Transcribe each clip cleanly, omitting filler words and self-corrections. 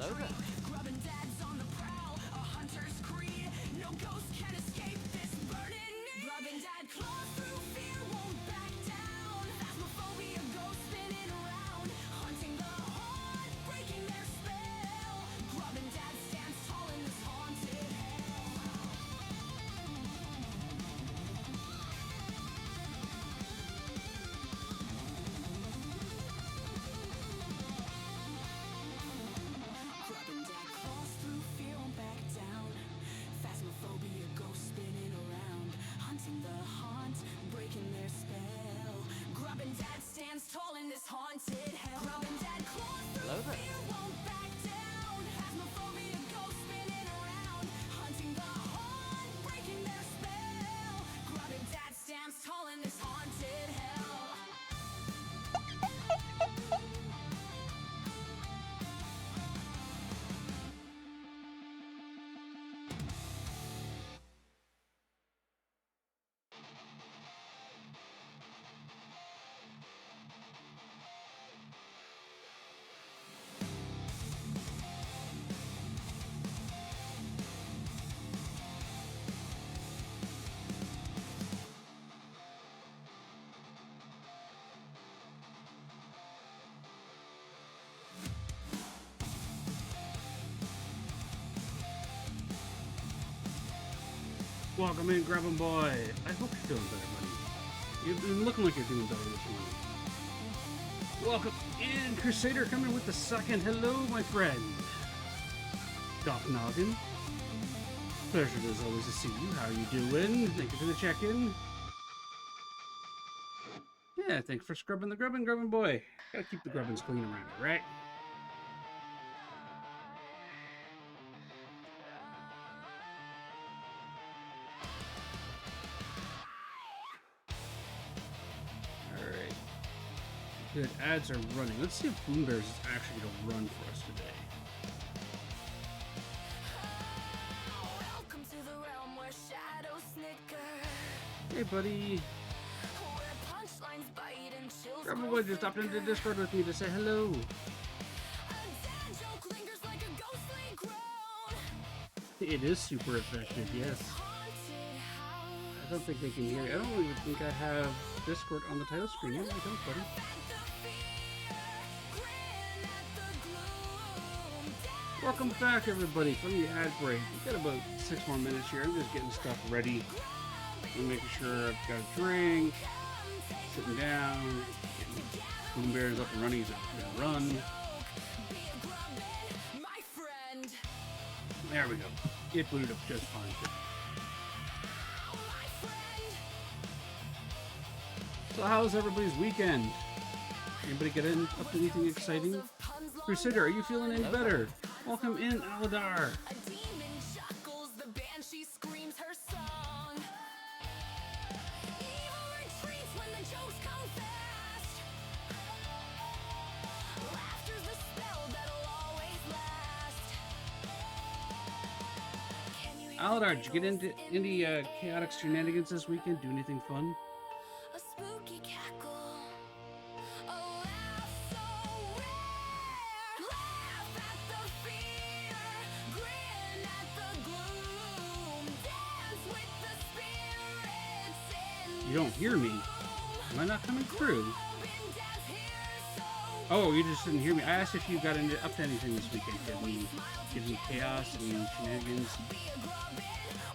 Hello there. Grubbin' dads on the prowl, a hunter's creed. No ghost can escape this burning need. Grubbin' dad claws through fear, won't back down. Phasmophobia goes spinning around, hunting the haunt, breaking their spell. Grubbin' dad stands tall in this haunted hell. Grubbin' dad claws through fear, won't back down. Phasmophobia goes spinning around, hunting the haunt, breaking their spell. Grubbin' dad stands tall in this haunted hell. Grubbin' dad claws through Hello there. fear, won't back down. Phasmophobia goes spinning around, hunting the haunt, breaking their spell. Grubbin' dad stands tall in this haunted hell. Welcome in, Grubbin' Boy. I hope you're feeling better, buddy. You've been looking like you're doing better this morning. Welcome in, Crusader, coming with the second. Hello, my friend. Doc Noggin. Pleasure as always to see you. How you doing? Thank you for the check-in. Yeah, thanks for scrubbing the Grubbin' Boy. Gotta keep the grubbins clean around here, right? Alright. Good, ads are running. Let's see if Boom Bears is actually going to run for us today. Welcome to the realm where shadows snicker, Hey, buddy. where punchlines bite and chills Grubbin' grow Boy just stopped into thicker. Discord with me to say hello. A dad joke lingers like a ghostly groan. It is super effective, yes. Haunted house. I don't think they can hear you. I don't even think I have Discord on the title screen. No, I don't, buddy. Welcome back, everybody, from the ad break. We've got about 6 more minutes here. I'm just getting stuff ready. I'm making sure I've got a drink, sitting down, getting Boom Bears up and running. He's going to run. There we go. It booted up just fine. So how's everybody's weekend? Anybody get up to anything exciting? Crusader, are you feeling any better? Welcome in, Aladar. A demon chuckles, the banshee screams her song. Evil retreats when the jokes come fast. Laughter's the spell that'll always last. Can you hear Aladar, the did you get into giggles any in the chaotic air? shenanigans this weekend? Do anything fun? A spooky cackle, a laugh so rare. Laugh at the fear, grin at the gloom, dance with the spirits in You don't hear me. Am I not coming through? Oh, you just didn't hear me. I asked if you got up to anything this weekend. Get any chaos, any shenanigans,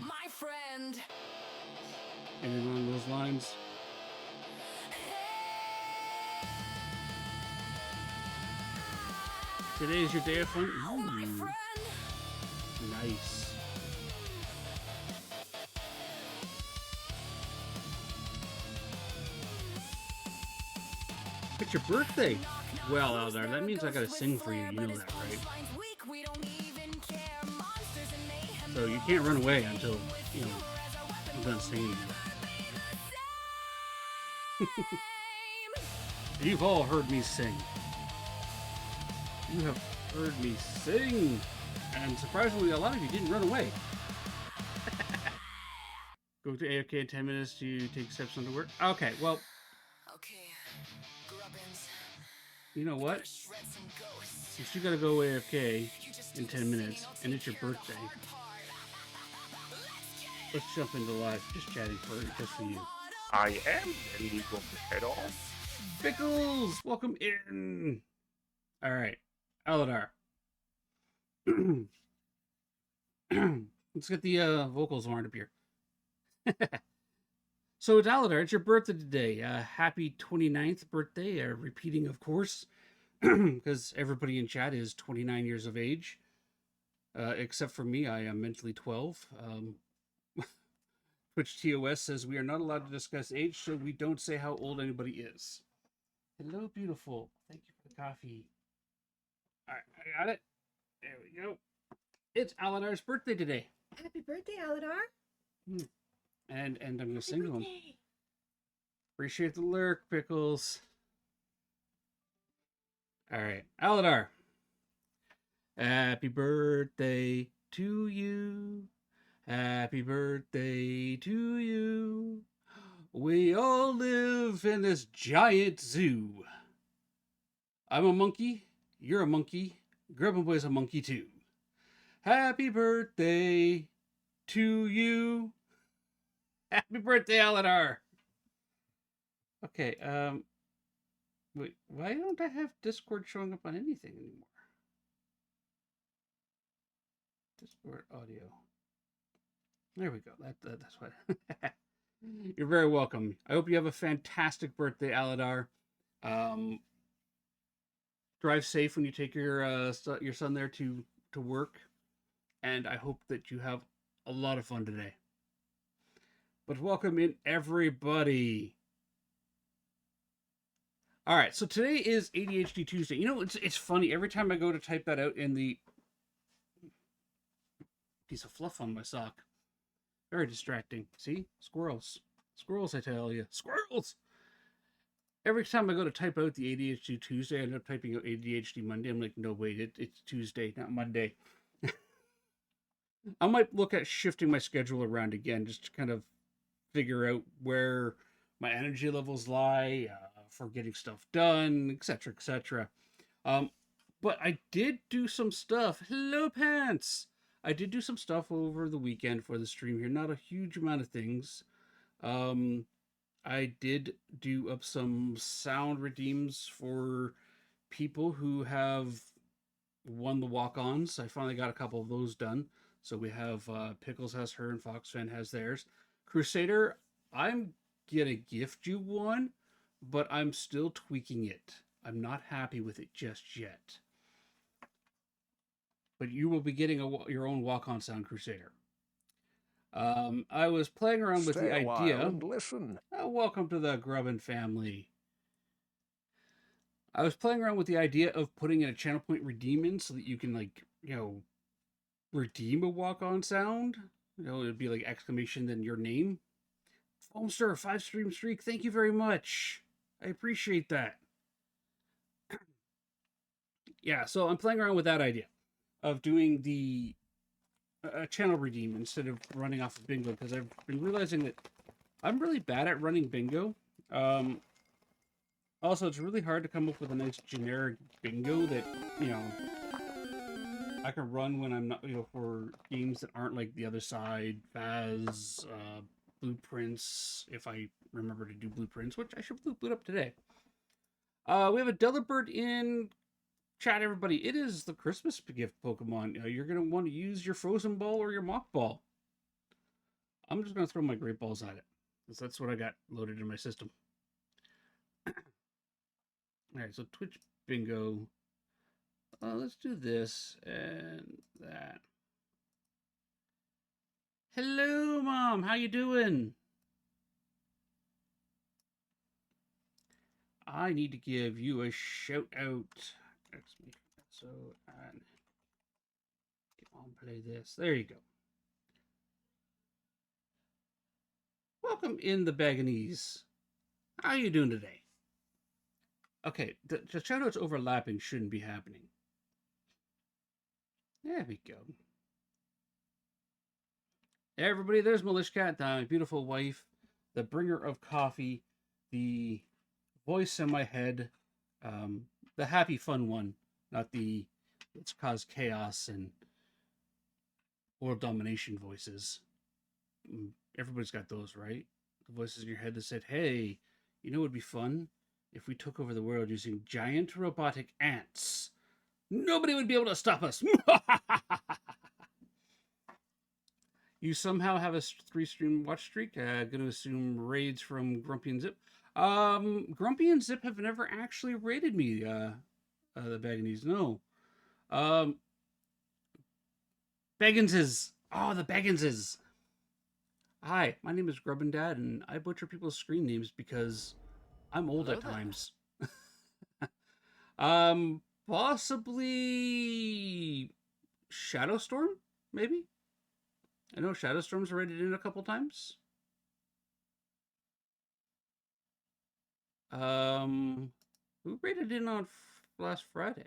my friend. anything along those lines? Today is your day of fun. My Ooh, friend. nice. It's your birthday. Well, Eldar, that means I gotta sing for you. You know that, right? So you can't run away until, I'm done singing. You've all heard me sing. You have heard me sing. And surprisingly, a lot of you didn't run away. Go to AFK in 10 minutes. Do you take steps on to work? Okay, well, Okay, Grubbins. You know what? Since you gotta go AFK in 10 minutes, and it's your birthday, let's jump into live, just chatting just for you. I am ready to head off. Pickles, welcome in. All right, Aladar. Let's get the vocals warmed up here. So it's Aladar, it's your birthday today. Happy 29th birthday, repeating, of course, because everybody in chat is 29 years of age. Except for me, I am mentally 12. Twitch TOS says we are not allowed to discuss age, so we don't say how old anybody is. Hello, beautiful. Thank you for the coffee. All right, I got it. There we go. It's Aladar's birthday today. Happy birthday, Aladar. And I'm going to sing to him. Appreciate the lurk, Pickles. All right, Aladar. Happy birthday to you. Happy birthday to you. We all live in this giant zoo. I'm a monkey. You're a monkey. Grandma Boy's a monkey too. Happy birthday to you. Happy birthday, Aladar. Okay, wait, why don't I have Discord showing up on anything anymore? Discord audio. There we go. That's what. You're very welcome. I hope you have a fantastic birthday, Aladar. Drive safe when you take your son there to work, and I hope that you have a lot of fun today. But welcome in, everybody. All right, so today is ADHD Tuesday. You know, it's funny. Every time I go to type that out in the piece of fluff on my sock, very distracting. See? Squirrels. Squirrels, I tell you. Squirrels! Every time I go to type out the ADHD Tuesday, I end up typing out ADHD Monday. I'm like, no, wait, it's Tuesday, not Monday. I might look at shifting my schedule around again, just to kind of figure out where my energy levels lie, for getting stuff done, etc., etc. But I did do some stuff. Hello, Pants! I did do some stuff over the weekend for the stream here. Not a huge amount of things. I did do up some sound redeems for people who have won the walk-ons. I finally got a couple of those done. So we have Pickles has her and Foxfan has theirs. Crusader, I'm gonna gift you one, but I'm still tweaking it. I'm not happy with it just yet. But you will be getting your own walk-on sound, Crusader. I was playing around with the idea. And listen. Welcome to the Grubbin family. I was playing around with the idea of putting in a channel point redeem in so that you can, like, you know, redeem a walk-on sound. You know, it'd be like exclamation then your name. Foamster, 5-stream streak. Thank you very much. I appreciate that. Yeah, so I'm playing around with that idea of doing the channel redeem instead of running off of bingo, because I've been realizing that I'm really bad at running bingo. Also, it's really hard to come up with a nice generic bingo that, you know, I can run when I'm not, you know, for games that aren't like The Other Side, Faz, Blueprints, if I remember to do Blueprints, which I should boot up today. We have a Delibird in chat, everybody. It is the Christmas gift Pokemon. You're going to want to use your Frozen Ball or your Mock Ball. I'm just going to throw my Great Balls at it, because that's what I got loaded in my system. Alright, so Twitch Bingo. Let's do this and that. Hello, Mom. How you doing? I need to give you a shout out. So, and come on, play this. There you go. Welcome in the Baganese. How are you doing today? Okay, the shoutouts overlapping shouldn't be happening. There we go. Hey everybody, there's Malishkat, my beautiful wife, the bringer of coffee, the voice in my head, the happy fun one, not the let's cause chaos and world domination voices. Everybody's got those, right? The voices in your head that said, "Hey, you know what would be fun if we took over the world using giant robotic ants? Nobody would be able to stop us." You somehow have a 3-stream watch streak. Gonna assume raids from Grumpy and Zip. Grumpy and Zip have never actually raided me. The Baggies, no. Bagginses. Oh, the Bagginses. Hi, my name is Grubbin Dad, and I butcher people's screen names because I'm old at times. Possibly Shadowstorm, maybe. I know Shadowstorm's rated in a couple times. Who rated in on last Friday?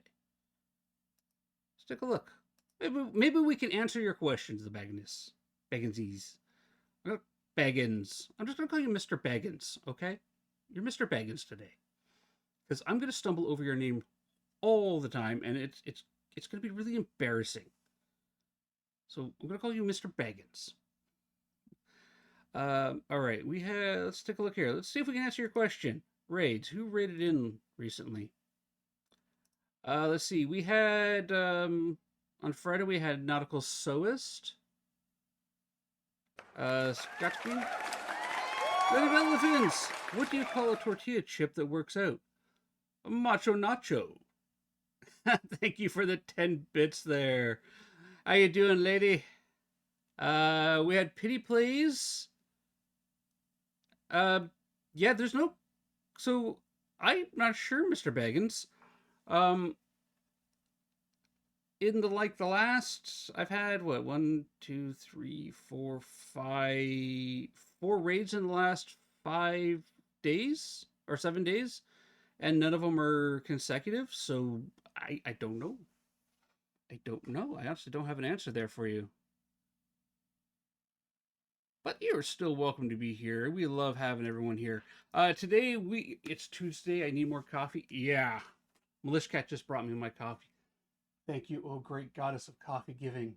Let's take a look. Maybe we can answer your questions, the Bagginsies. Baggins. I'm just gonna call you Mr. Baggins, okay? You're Mr. Baggins today, because I'm gonna stumble over your name all the time, and it's gonna be really embarrassing. So I'm gonna call you Mr. Baggins. All right, let's take a look here. Let's see if we can answer your question. Raids. Who raided in recently? Let's see. We had on Friday we had Nautical Soist. Scotchbean. Little Elephants. What do you call a tortilla chip that works out? A macho nacho. Thank you for the 10 bits there. How you doing, lady? We had Pity Plays. Yeah, there's no... So, I'm not sure, Mr. Baggins. In the last... I've had, what, 1, 2, 3, 4, 5... 4 raids in the last 5 days? Or 7 days? And none of them are consecutive, so I don't know. I don't know. I honestly don't have an answer there for you. But you're still welcome to be here. We love having everyone here. Today, it's Tuesday. I need more coffee. Yeah. Militia Cat just brought me my coffee. Thank you, oh great goddess of coffee giving.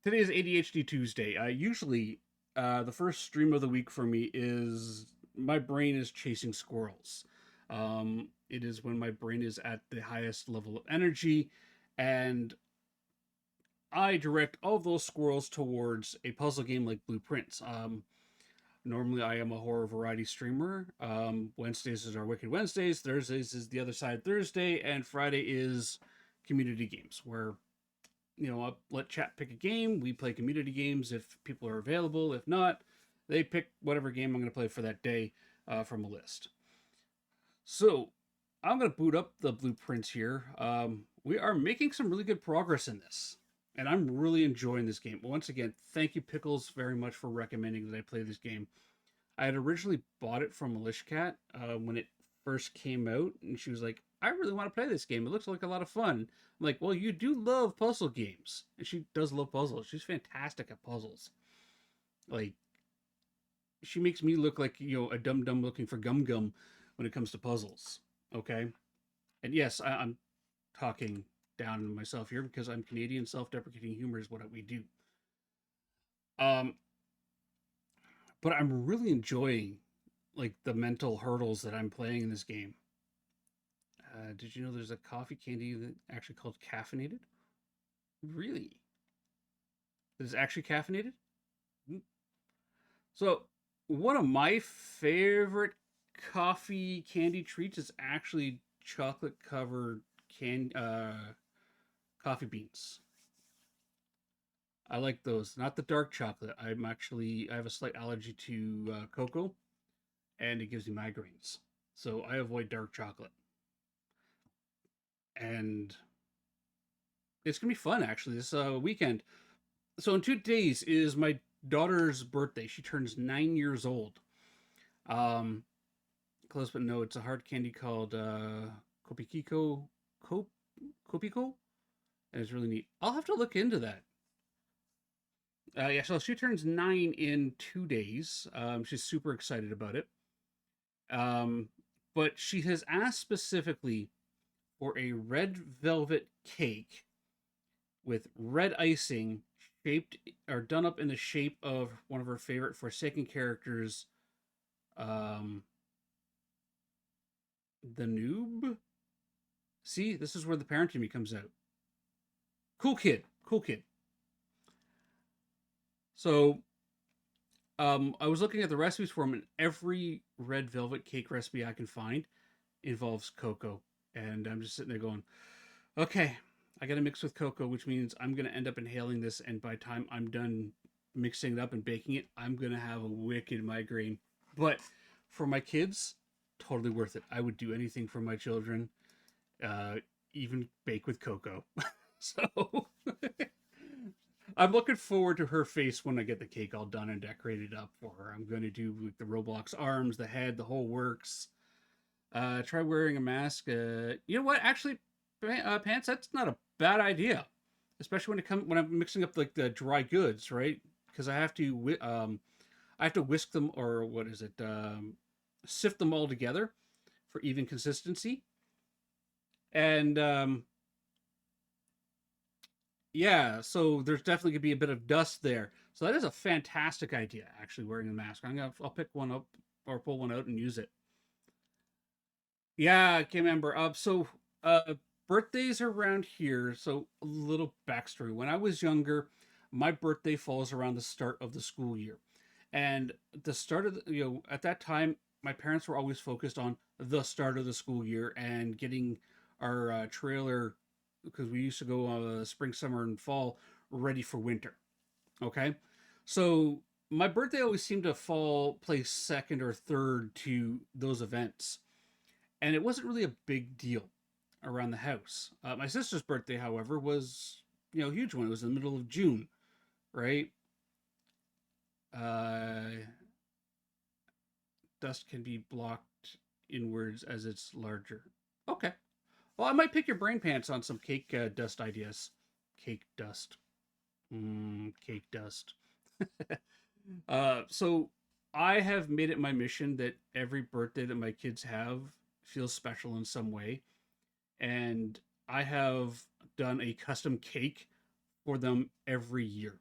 Today is ADHD Tuesday. Usually, the first stream of the week for me is my brain is chasing squirrels. It is when my brain is at the highest level of energy, and I direct all of those squirrels towards a puzzle game like Blueprints. Normally, I am a horror variety streamer. Wednesdays is our Wicked Wednesdays. Thursdays is the Other Side Thursday, and Friday is community games, where I'll let chat pick a game. We play community games if people are available. If not, they pick whatever game I'm going to play for that day from a list. So I'm going to boot up the Blueprints here. We are making some really good progress in this, and I'm really enjoying this game. Once again, thank you, Pickles, very much for recommending that I play this game. I had originally bought it from Militia Cat when it first came out, and she was like, I really want to play this game. It looks like a lot of fun. I'm like, well, you do love puzzle games. And she does love puzzles. She's fantastic at puzzles. Like, she makes me look like, a dum-dum looking for gum-gum when it comes to puzzles. Okay? And yes, I'm talking down on myself here because I'm Canadian. Self-deprecating humor is what we do. But I'm really enjoying, the mental hurdles that I'm playing in this game. Did you know there's a coffee candy that actually called caffeinated? Really? It's actually caffeinated? So, one of my favorite coffee candy treats is actually chocolate-covered coffee beans. I like those. Not the dark chocolate. I have a slight allergy to cocoa, and it gives me migraines. So, I avoid dark chocolate. And it's going to be fun, actually, this weekend. So in 2 days is my daughter's birthday. She turns 9 years old. Close but no, it's a hard candy called Kopiko, and it's really neat. I'll have to look into that. Yeah, so she turns 9 in 2 days. She's super excited about it. but she has asked specifically for a red velvet cake with red icing shaped or done up in the shape of one of her favorite Forsaken characters, um, the noob. See, this is where the parent in me comes out. Cool kid, cool kid. So, I was looking at the recipes for them, and every red velvet cake recipe I can find involves cocoa. And I'm just sitting there going, okay, I got to mix with cocoa, which means I'm going to end up inhaling this. And by the time I'm done mixing it up and baking it, I'm going to have a wicked migraine. But for my kids, totally worth it. I would do anything for my children, even bake with cocoa. So I'm looking forward to her face when I get the cake all done and decorated up for her. I'm going to do like the Roblox arms, the head, the whole works. Try wearing a mask. You know what? Actually, pants. That's not a bad idea, especially when I'm mixing up like the dry goods, right? Because I have to whisk them, or what is it? Sift them all together for even consistency. And yeah, so there's definitely gonna be a bit of dust there. So that is a fantastic idea, actually, wearing a mask. I'll pick one up or pull one out and use it. Yeah, I can remember. Birthdays around here. So a little backstory. When I was younger, my birthday falls around the start of the school year, and the start of at that time, my parents were always focused on the start of the school year and getting our trailer, because we used to go spring, summer, and fall ready for winter. Okay, so my birthday always seemed to fall place second or third to those events, and it wasn't really a big deal around the house. My sister's birthday, however, was a huge one. It was in the middle of June, right? Uh, Dust can be blocked inwards as it's larger. Okay. Well, I might pick your brain pants on some cake dust ideas. Cake dust. Cake dust. So I have made it my mission that every birthday that my kids have feels special in some way. And I have done a custom cake for them every year.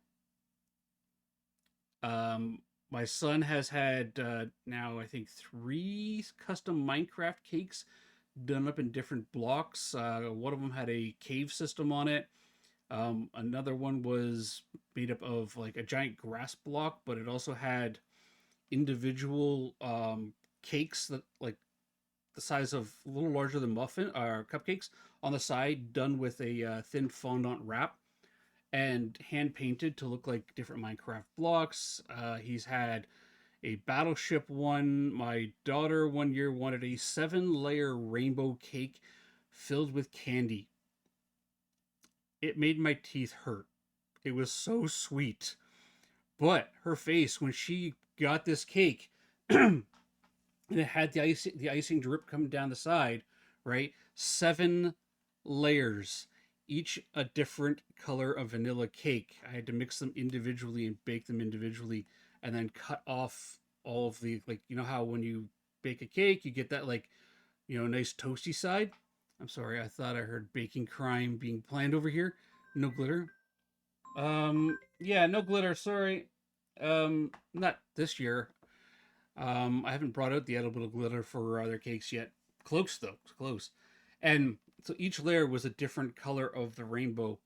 My son has had now, I think, three custom Minecraft cakes done up in different blocks. One of them had a cave system on it. Another one was made up of like a giant grass block, but it also had individual cakes that like the size of a little larger than muffin or cupcakes on the side, done with a thin fondant wrap and hand painted to look like different Minecraft blocks. He's had a battleship one. My daughter one year wanted a 7-layer rainbow cake filled with candy. It made my teeth hurt. It was so sweet. But her face when she got this cake, and it had the icing drip coming down the side, right? 7 layers, each a different color of vanilla cake. I had to mix them individually and bake them individually, and then cut off all of the, like, how when you bake a cake, you get that, like, nice toasty side. I'm sorry, I thought I heard baking crime being planned over here. No glitter. Yeah, no glitter. Sorry. Not this year. I haven't brought out the edible glitter for other cakes yet. Close though, close. And so each layer was a different color of the rainbow.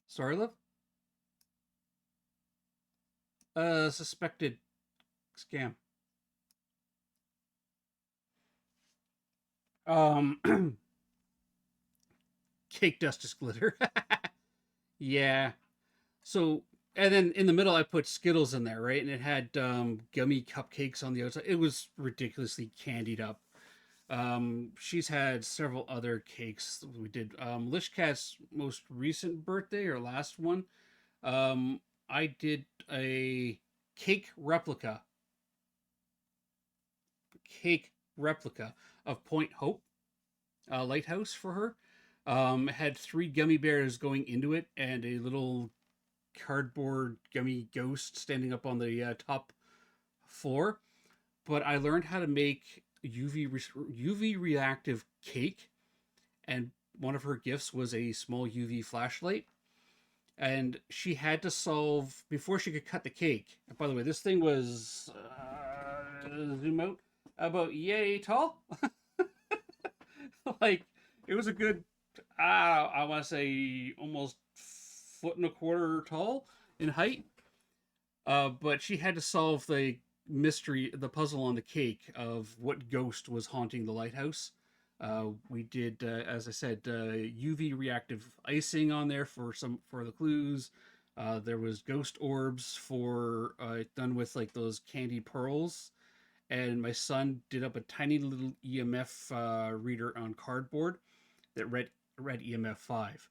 Sorry, love. Suspected scam. Cake dust is glitter. Yeah. So, and then in the middle, I put Skittles in there, right? And it had gummy cupcakes on the outside. It was ridiculously candied up. She's had several other cakes we did. Lishcat's most recent birthday or last one, I did a cake replica, cake replica of Point Hope lighthouse for her. It had 3 gummy bears going into it and a little cardboard gummy ghost standing up on the top floor. but I learned how to make UV reactive cake, and one of her gifts was a small UV flashlight. And she had to solve before she could cut the cake. And by the way, this thing was zoom out about yay tall. Like it was a good, I want to say almost foot and a quarter tall in height. But she had to solve the mystery, the puzzle on the cake of what ghost was haunting the lighthouse. We did, as I said, UV reactive icing on there for the clues. There was ghost orbs for done with like those candy pearls, and my son did up a tiny little EMF reader on cardboard that read EMF 5.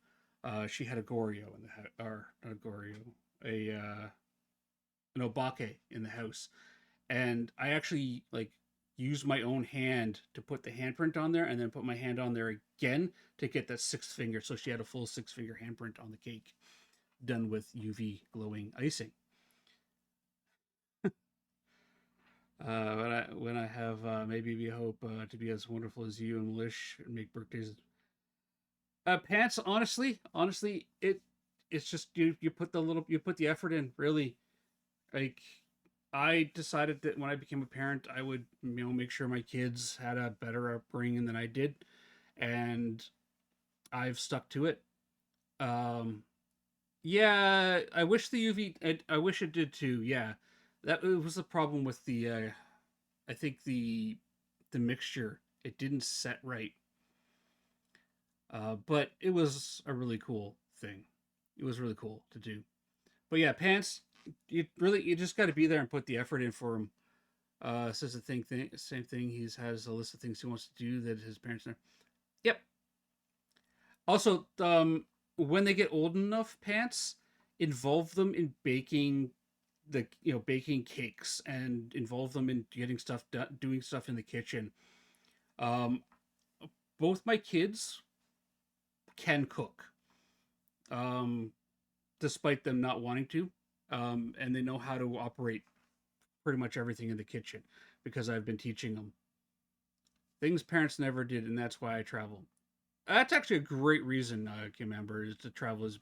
She had a Goryo in the house, or not a Goryo, an Obake in the house, and I actually like used my own hand to put the handprint on there, and then put my hand on there again to get that 6th finger. So she had a full 6-finger handprint on the cake, done with UV glowing icing. When I have maybe we hope to be as wonderful as you and Lish and make birthdays. Pants, honestly, it's just you put the effort in, really. Like, I decided that when I became a parent, I would, make sure my kids had a better upbringing than I did, and I've stuck to it. Yeah, I wish the UV. I wish it did too. Yeah, that was the problem with the. I think the mixture, it didn't set right. But it was a really cool thing. It was really cool to do. But yeah, pants. You just got to be there and put the effort in for him. Says the same thing. He has a list of things he wants to do that his parents never. Yep. Also, when they get old enough, pants, involve them in baking baking cakes, and involve them in getting stuff done, doing stuff in the kitchen. Um, Both my kids can cook, um, despite them not wanting to, and they know how to operate pretty much everything in the kitchen because I've been teaching them things parents never did, and that's why I travel. That's actually a great reason, Kim Amber, is to travel. Is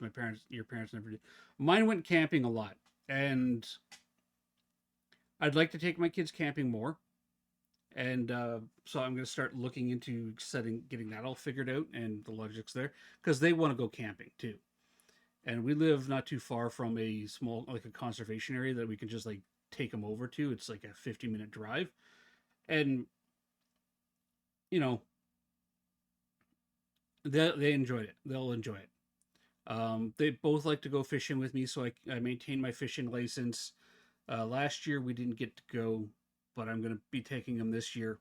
your parents never did. Mine went camping a lot, and I'd like to take my kids camping more. And so I'm going to start looking into getting that all figured out and the logics there, because they want to go camping too. And we live not too far from a small, like a conservation area that we can just like take them over to. It's like a 50-minute drive, and you know they enjoyed it. They'll enjoy it. They both like to go fishing with me, so I maintain my fishing license. Last year we didn't get to go, but I'm going to be taking them this year,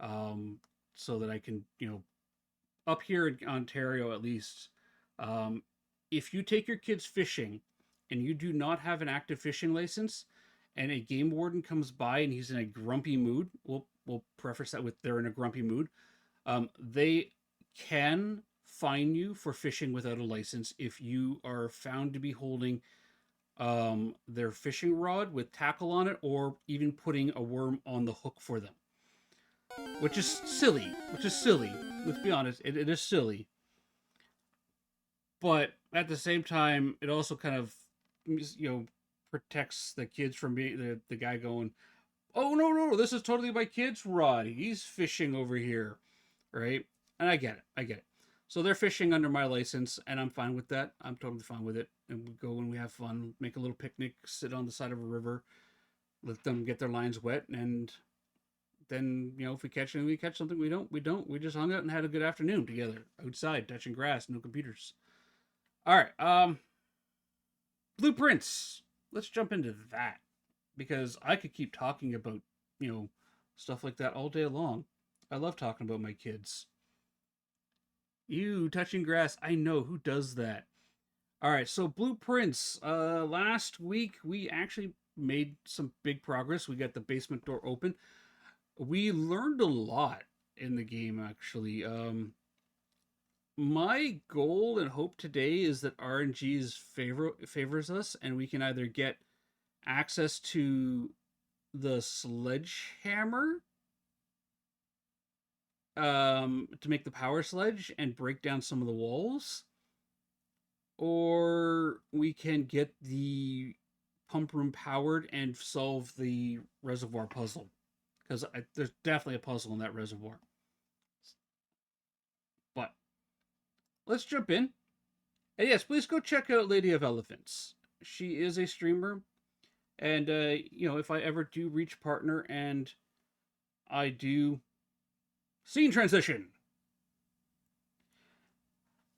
so that I can, up here in Ontario at least, if you take your kids fishing and you do not have an active fishing license, and a game warden comes by and he's in a grumpy mood, we'll preface that with they're in a grumpy mood. They can fine you for fishing without a license if you are found to be holding their fishing rod with tackle on it, or even putting a worm on the hook for them, which is silly. Let's be honest, it is silly. But at the same time, it also kind of, protects the kids from being the guy going, oh no, this is totally my kid's rod, he's fishing over here, right? And I get it. So they're fishing under my license, and I'm fine with that. I'm totally fine with it. And we go and we have fun, make a little picnic, sit on the side of a river, let them get their lines wet, and then, if we catch anything, we catch something. We don't. We just hung out and had a good afternoon together, outside, touching grass, no computers. All right, blueprints. Let's jump into that, because I could keep talking about, stuff like that all day long. I love talking about my kids. You touching grass. I know, who does that? All right, so blueprints. Last week we actually made some big progress. We got the basement door open. We learned a lot in the game, actually. My goal and hope today is that RNG favors us, and we can either get access to the sledgehammer to make the power sledge and break down some of the walls, or we can get the pump room powered and solve the reservoir puzzle, because there's definitely a puzzle in that reservoir. But let's jump in. And yes, please go check out Lady of Elephants. She is a streamer, and if I ever do reach partner and I do scene transition.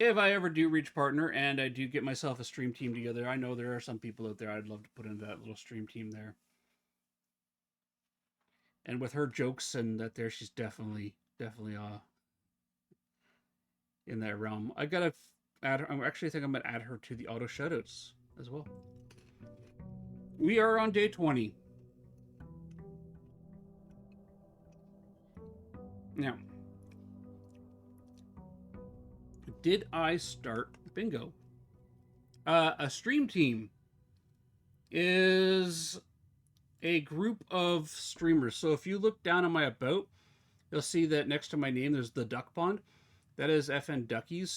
If I ever do reach partner and I do get myself a stream team together, I know there are some people out there I'd love to put into that little stream team there. And with her jokes and that there, she's definitely in that realm. I gotta add her. I actually think I'm gonna add her to the auto shoutouts as well. We are on day 20. Now, did I start bingo? A stream team is a group of streamers. So if you look down on my about, you'll see that next to my name there's the Duck Pond. That is FN Ducky's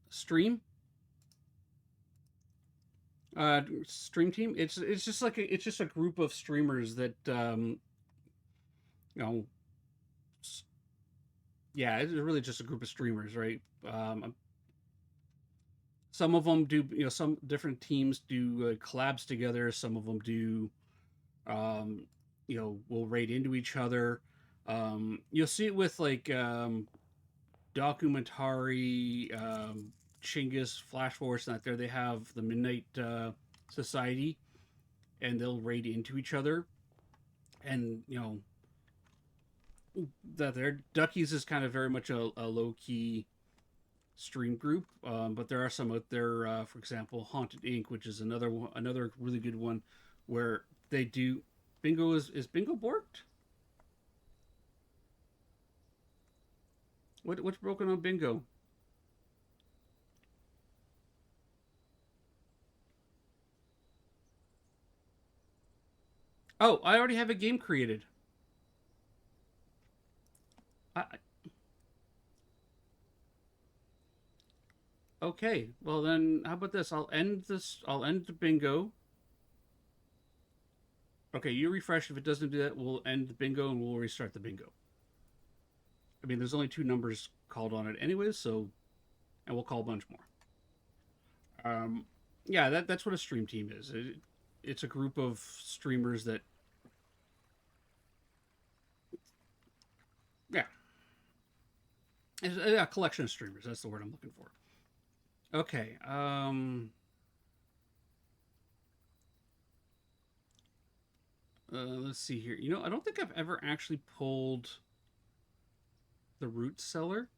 stream. Stream team. It's just like it's just a group of streamers that yeah, it's really just a group of streamers, right? Some of them do, some different teams do collabs together. Some of them do, will raid into each other. You'll see it with like Documentary, Chinggis, Flash Force, and that there they have the Midnight Society, and they'll raid into each other. And, that their Duckies is kind of very much a low-key stream group, but there are some out there, for example, Haunted Inc., which is another really good one, where they do bingo. Is bingo borked? What's broken on bingo? Oh, I already have a game created. Okay, well then, how about this? I'll end the bingo. Okay, you refresh. If it doesn't do that, we'll end the bingo and we'll restart the bingo. I mean, there's only 2 numbers called on it anyways, so, and we'll call a bunch more. Yeah, that's what a stream team is. It's a group of streamers that, yeah, it's a collection of streamers. That's the word I'm looking for. Okay. Let's see here. I don't think I've ever actually pulled the root cellar.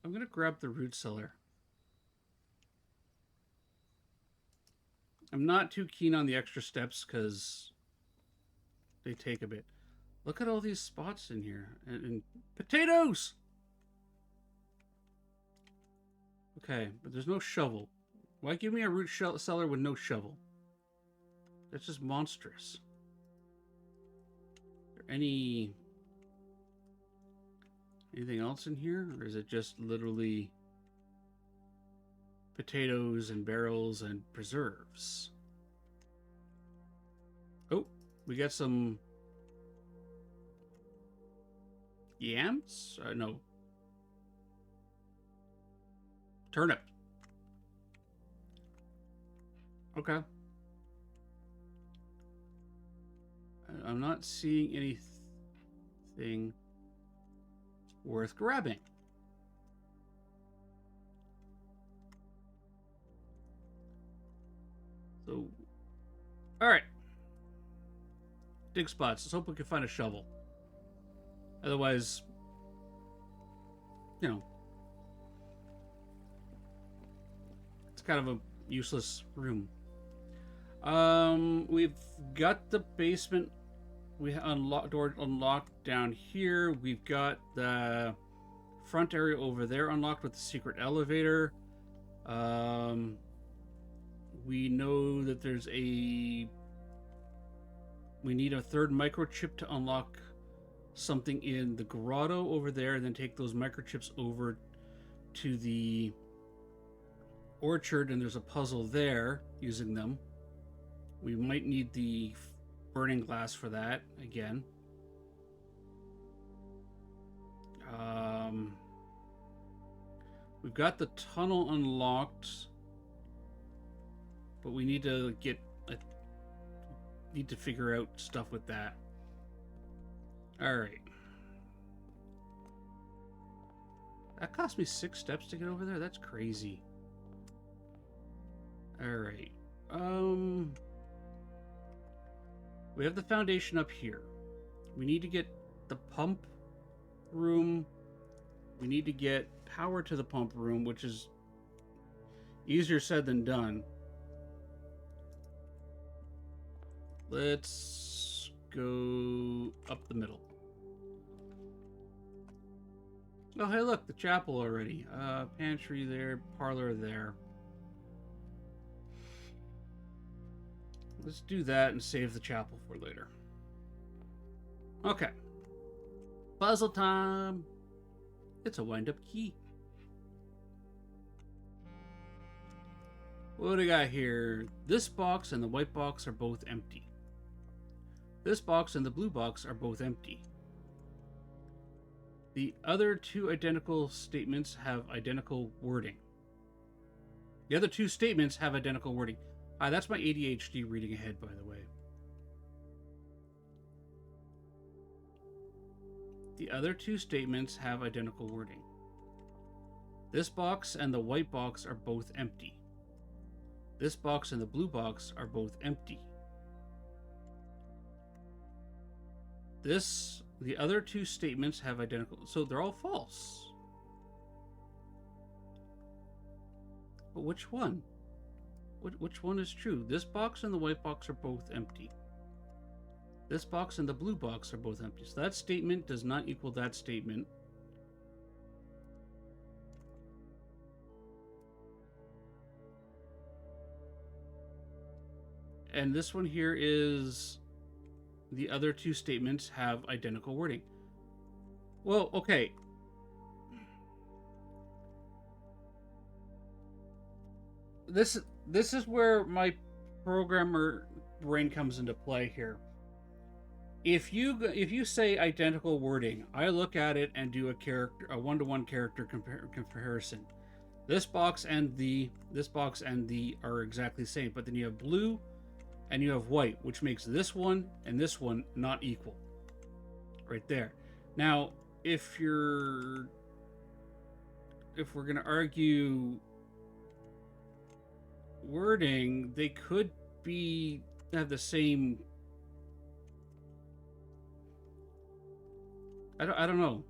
I'm gonna grab the root cellar. I'm not too keen on the extra steps because they take a bit. Look at all these spots in here. And potatoes! Okay, but there's no shovel. Why give me a root cellar with no shovel? That's just monstrous. Is there anything else in here? Or is it just literally potatoes and barrels and preserves? Oh, we got some yams? No. Turnip. Okay. I'm not seeing anything worth grabbing. So, all right. Dig spots. Let's hope we can find a shovel. Otherwise, it's kind of a useless room. We've got the basement. We door unlocked down here. We've got the front area over there unlocked with the secret elevator. We know that there's we need a third microchip to unlock something in the grotto over there, and then take those microchips over to the orchard, and there's a puzzle there using them. We might need the burning glass for that again. We've got the tunnel unlocked, but we need to figure out stuff with that. All right. That cost me 6 steps to get over there. That's crazy. All right. We have the foundation up here. We need to get the pump room. We need to get power to the pump room, which is easier said than done. Let's go up the middle. Oh, hey, look, the chapel already. Pantry there, parlor there. Let's do that and save the chapel for later. Okay. Puzzle time. It's a wind-up key. What do we got here? This box and the white box are both empty. This box and the blue box are both empty. The other two identical statements have identical wording. The other two statements have identical wording. That's my ADHD reading ahead, by the way. The other two statements have identical wording. This box and the white box are both empty. This box and the blue box are both empty. The other two statements have identical, so they're all false. But which one? Which one is true? This box and the white box are both empty. This box and the blue box are both empty. So that statement does not equal that statement. And this one here is the other two statements have identical wording. Well, okay. This is where my programmer brain comes into play here. If you say identical wording, I look at it and do a one-to-one character comparison. This box and the are exactly the same, but then you have blue and you have white, which makes this one and this one not equal. Right there. Now, if we're going to argue wording, they could have the same. I don't know.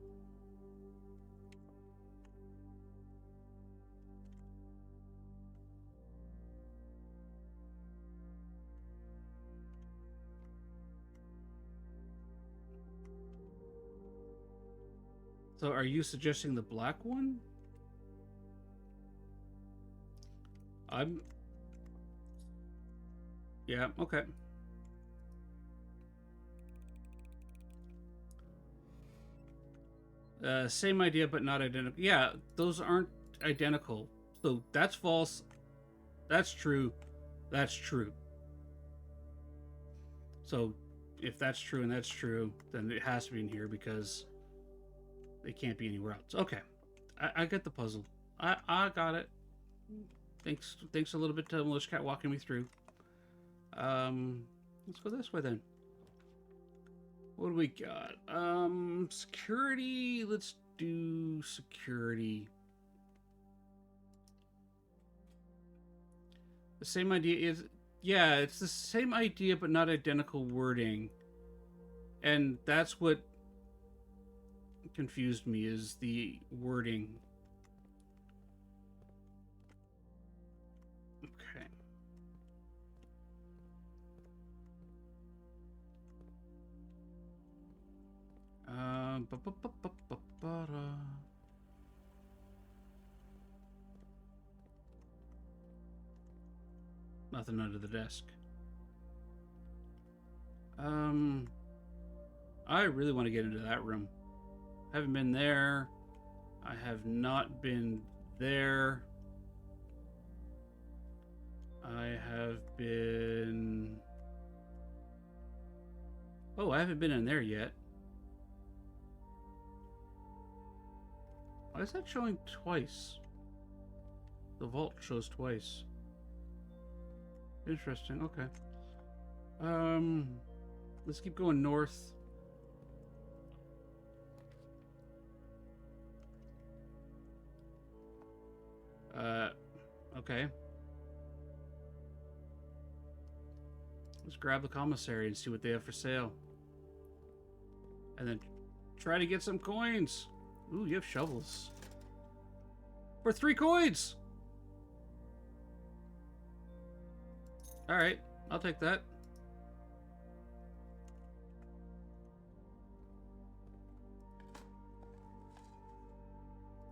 So are you suggesting the black one? Yeah, okay. Same idea, but not identical. Yeah, those aren't identical. So that's false. That's true. That's true. So if that's true and that's true, then it has to be in here because they can't be anywhere else. Okay. I get the puzzle. I got it. Thanks a little bit to Militia Cat walking me through. Let's go this way then. What do we got? Security. Let's do security. The same idea is, yeah, it's the same idea, but not identical wording. And that's what confused me, is the wording. Okay. Nothing under the desk. I really want to get into that room. Haven't been there. I have not been there. I have been... Oh, I haven't been in there yet. Why is that showing twice? The vault shows twice. Interesting, okay. Let's keep going north. Okay. Let's grab the commissary and see what they have for sale. And then try to get some coins. Ooh, you have shovels. For 3 coins! Alright, I'll take that.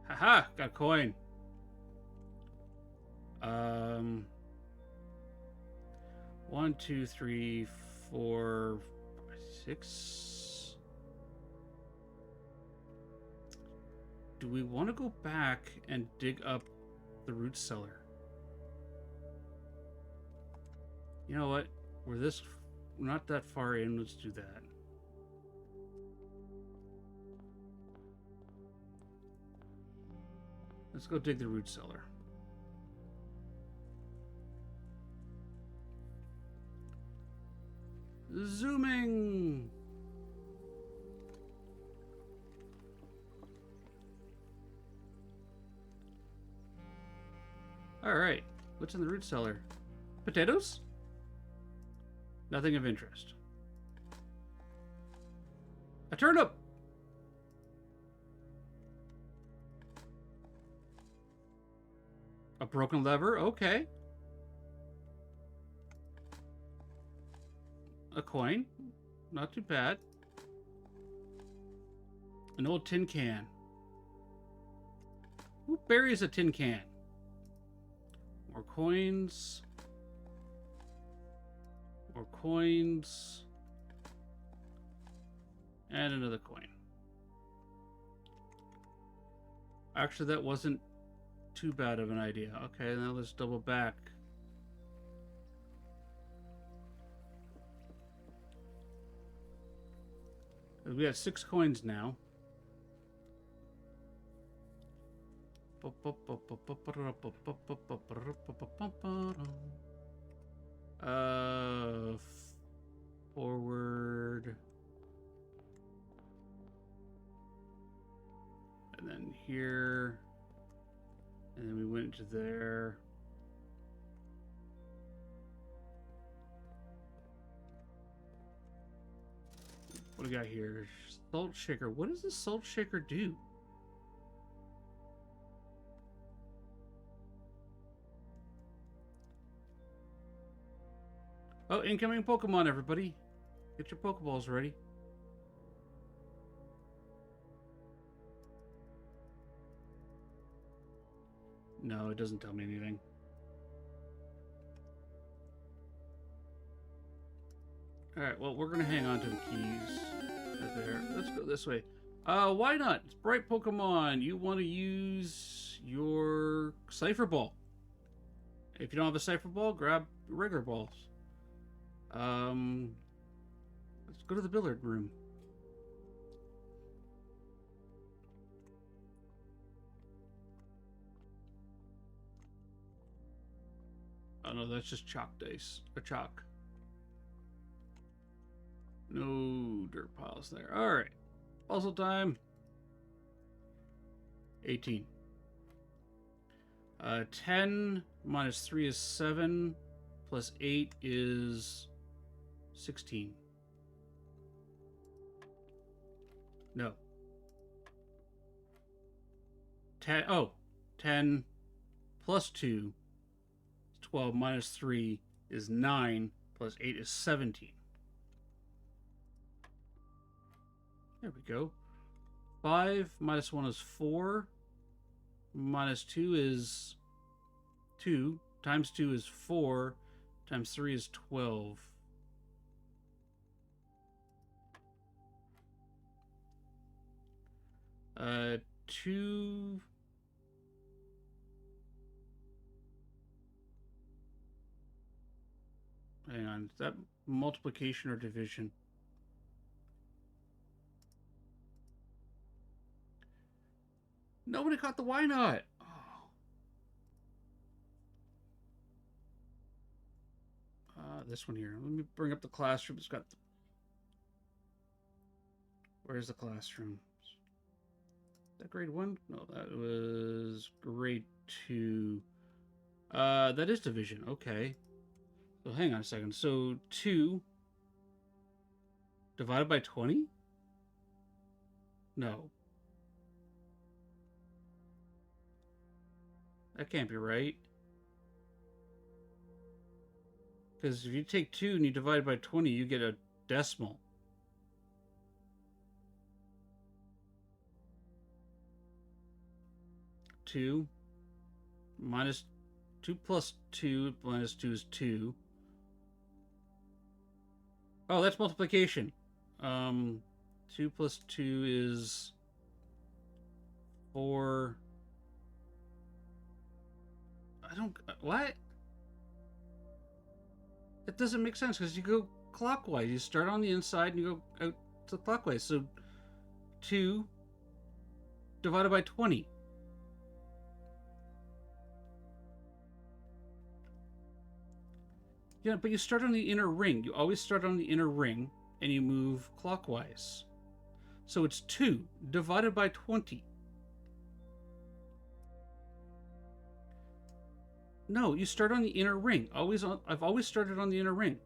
Haha, got a coin. 1, 2, 3, 4, 6. Do we want to go back and dig up the root cellar? You know what? We're not that far in. Let's do that. Let's go dig the root cellar. Zooming! Alright, what's in the root cellar? Potatoes? Nothing of interest. A turnip! A broken lever? Okay. A coin? Not too bad. An old tin can. Who buries a tin can? More coins. More coins. And another coin. Actually, that wasn't too bad of an idea. Okay, now let's double back. We got 6 coins now. Forward. And then here. And then we went to there. What do we got here? Salt shaker. What does the salt shaker do? Oh, incoming Pokemon, everybody. Get your Pokeballs ready. No, it doesn't tell me anything. Alright, well, we're going to hang on to the keys. Right there. Let's go this way. Why not? It's Bright Pokemon. You want to use your Cypher Ball. If you don't have a Cypher Ball, grab regular balls. Let's go to the billiard room. Oh no, that's just chalk dice. Or chalk. No dirt piles there. Alright. Puzzle time. 18. 10 minus 3 is 7. Plus 8 is 16. No. 10. Oh. 10 plus 2 is 12. Minus 3 is 9. Plus 8 is 17. There we go. 5 minus 1 is 4. Minus 2 is 2. Times 2 is 4. Times 3 is 12. Two... Hang on, is that multiplication or division? Nobody caught the why not. Oh. This one here. Let me bring up the classroom. It's got the... Where's the classroom? Is that grade 1? No, that was grade 2. That is division. Okay. So hang on a second. So 2 divided by 20? No. That can't be right. Because if you take 2 and you divide it by 20, you get a decimal. Two minus 2 plus 2 minus 2 is 2. Oh, that's multiplication. 2 plus 2 is 4. I don't... What? That doesn't make sense because you go clockwise. You start on the inside and you go out to clockwise. So 2 divided by 20. Yeah, but you start on the inner ring. You always start on the inner ring and you move clockwise. So it's 2 divided by 20. No, you start on the inner ring. I've always started on the inner ring.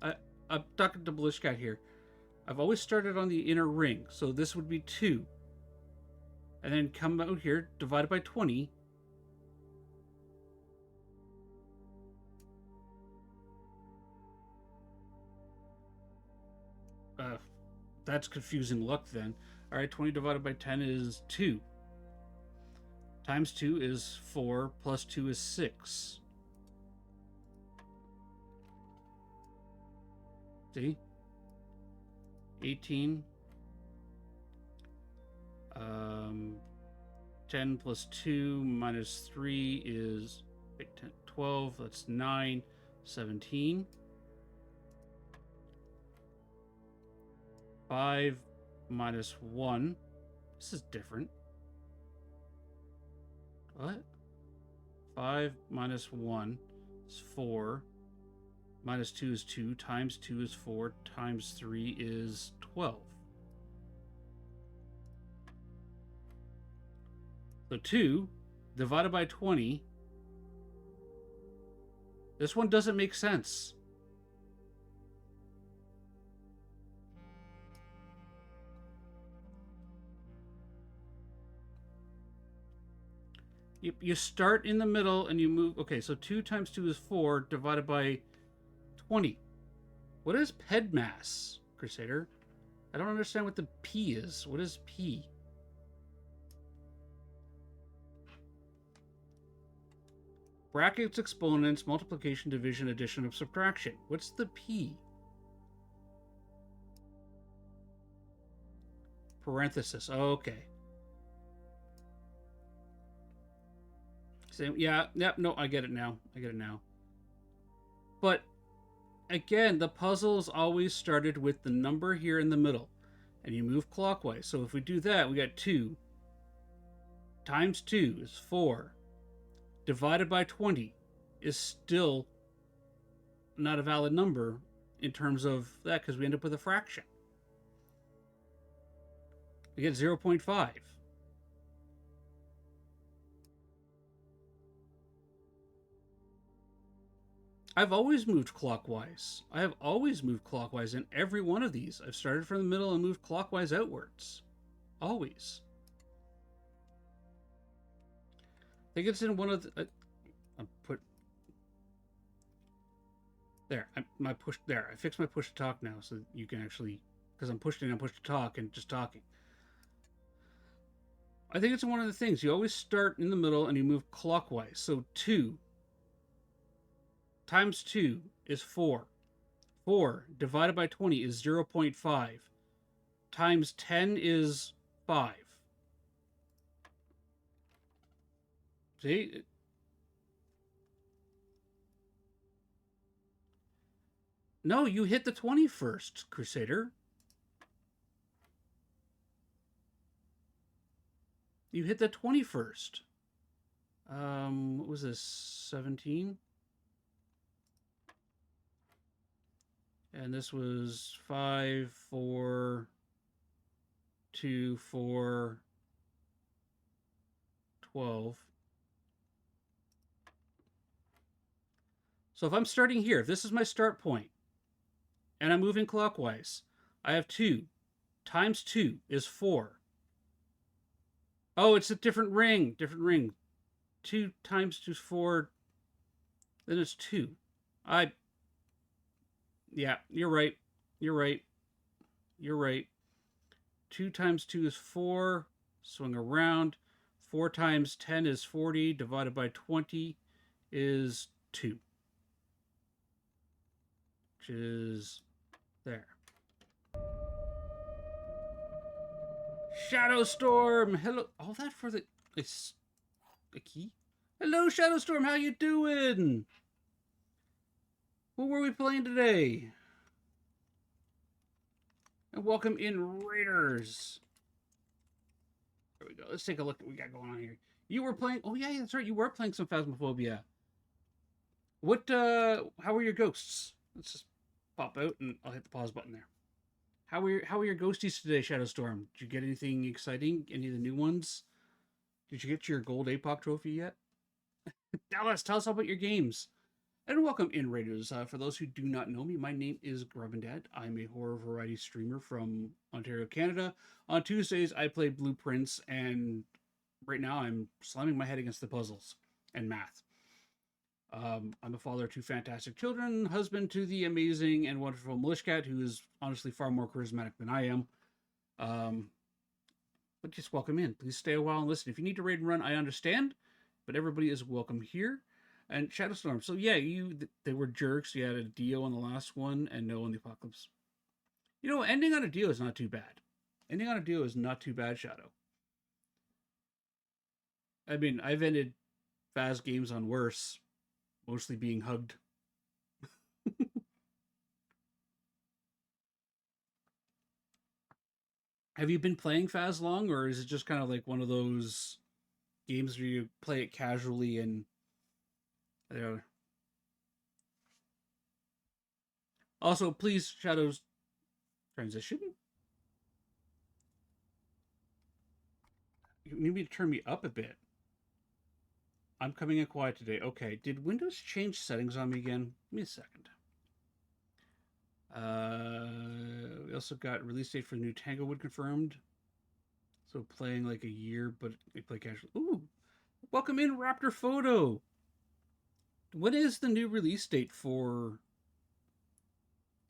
I'm talking to Blishkat here. I've always started on the inner ring, so this would be 2. And then come out here, divided by 20. That's confusing luck then. Alright, 20 divided by 10 is 2. Times 2 is 4, plus 2 is 6. See? 18. 10 plus 2 minus 3 is 10, 12. That's 9. 17. 5 minus 1. This is different. What? 5 minus 1 is 4. Minus 2 is 2. Times 2 is 4. Times 3 is 12. So 2 divided by 20. This one doesn't make sense. You start in the middle and you move. Okay, so 2 times 2 is 4 divided by 20. What is PEDMAS, Crusader? I don't understand what the P is. What is P? Brackets, exponents, multiplication, division, addition, or subtraction. What's the P? Parenthesis. Okay. Same. Yeah. No, I get it now. But again, the puzzle's always started with the number here in the middle, and you move clockwise. So if we do that, we got 2 times 2 is 4. Divided by 20 is still not a valid number in terms of that because we end up with a fraction. We get 0.5. I've always moved clockwise. I have always moved clockwise in every one of these. I've started from the middle and moved clockwise outwards. Always. I think it's in one of the... I put... There. I fixed my push to talk now so you can actually... Because I'm pushing and push to talk and just talking. I think it's one of the things. You always start in the middle and you move clockwise. So 2 times 2 is 4. 4 divided by 20 is 0.5. Times 10 is 5. See? No, you hit the 20 first, Crusader. You hit the 20 first. What was this? 17? And this was 5, 4, 2, 4, 12. So if I'm starting here, if this is my start point, and I'm moving clockwise, I have 2. Times 2 is 4. Oh, it's a different ring. Different ring. 2 times 2 is 4. Then it's 2. Yeah, you're right. You're right. You're right. 2 times 2 is 4. Swing around. 4 times 10 is 40. Divided by 20 is 2. Which is there. Shadowstorm! Hello. All that for the key? Hello, Shadowstorm. How you doing? What were we playing today? And welcome in, Raiders. There we go. Let's take a look at what we got going on here. You were playing... Oh, yeah, that's right. You were playing some Phasmophobia. What, how were your ghosts? Let's just pop out and I'll hit the pause button there. How are your ghosties today, Shadowstorm? Did you get anything exciting? Any of the new ones? Did you get your gold APOC trophy yet? Tell us about your games. And welcome in, Raiders. For those who do not know me, my name is Grubbandad. I'm a horror variety streamer from Ontario, Canada. On Tuesdays, I play Blueprints, and right now I'm slamming my head against the puzzles and math. I'm a father of 2 fantastic children, husband to the amazing and wonderful Milishcat, who is honestly far more charismatic than I am. But just welcome in. Please stay a while and listen. If you need to raid and run, I understand, but everybody is welcome here. And Shadowstorm. So yeah, they were jerks. You had a Dio on the last one and no on the Apocalypse. You know, ending on a Dio is not too bad. Ending on a Dio is not too bad, Shadow. I mean, I've ended Phas games on worse. Mostly being hugged. Have you been playing Phas long, or is it just kind of like one of those games where you play it casually and... Also, please, Shadows, transition? You need me to turn me up a bit. I'm coming in quiet today. Okay, did Windows change settings on me again? Give me a second. We also got release date for the new Tanglewood confirmed. So playing like a year, but we play casually. Ooh, welcome in, Raptor Photo. What is the new release date for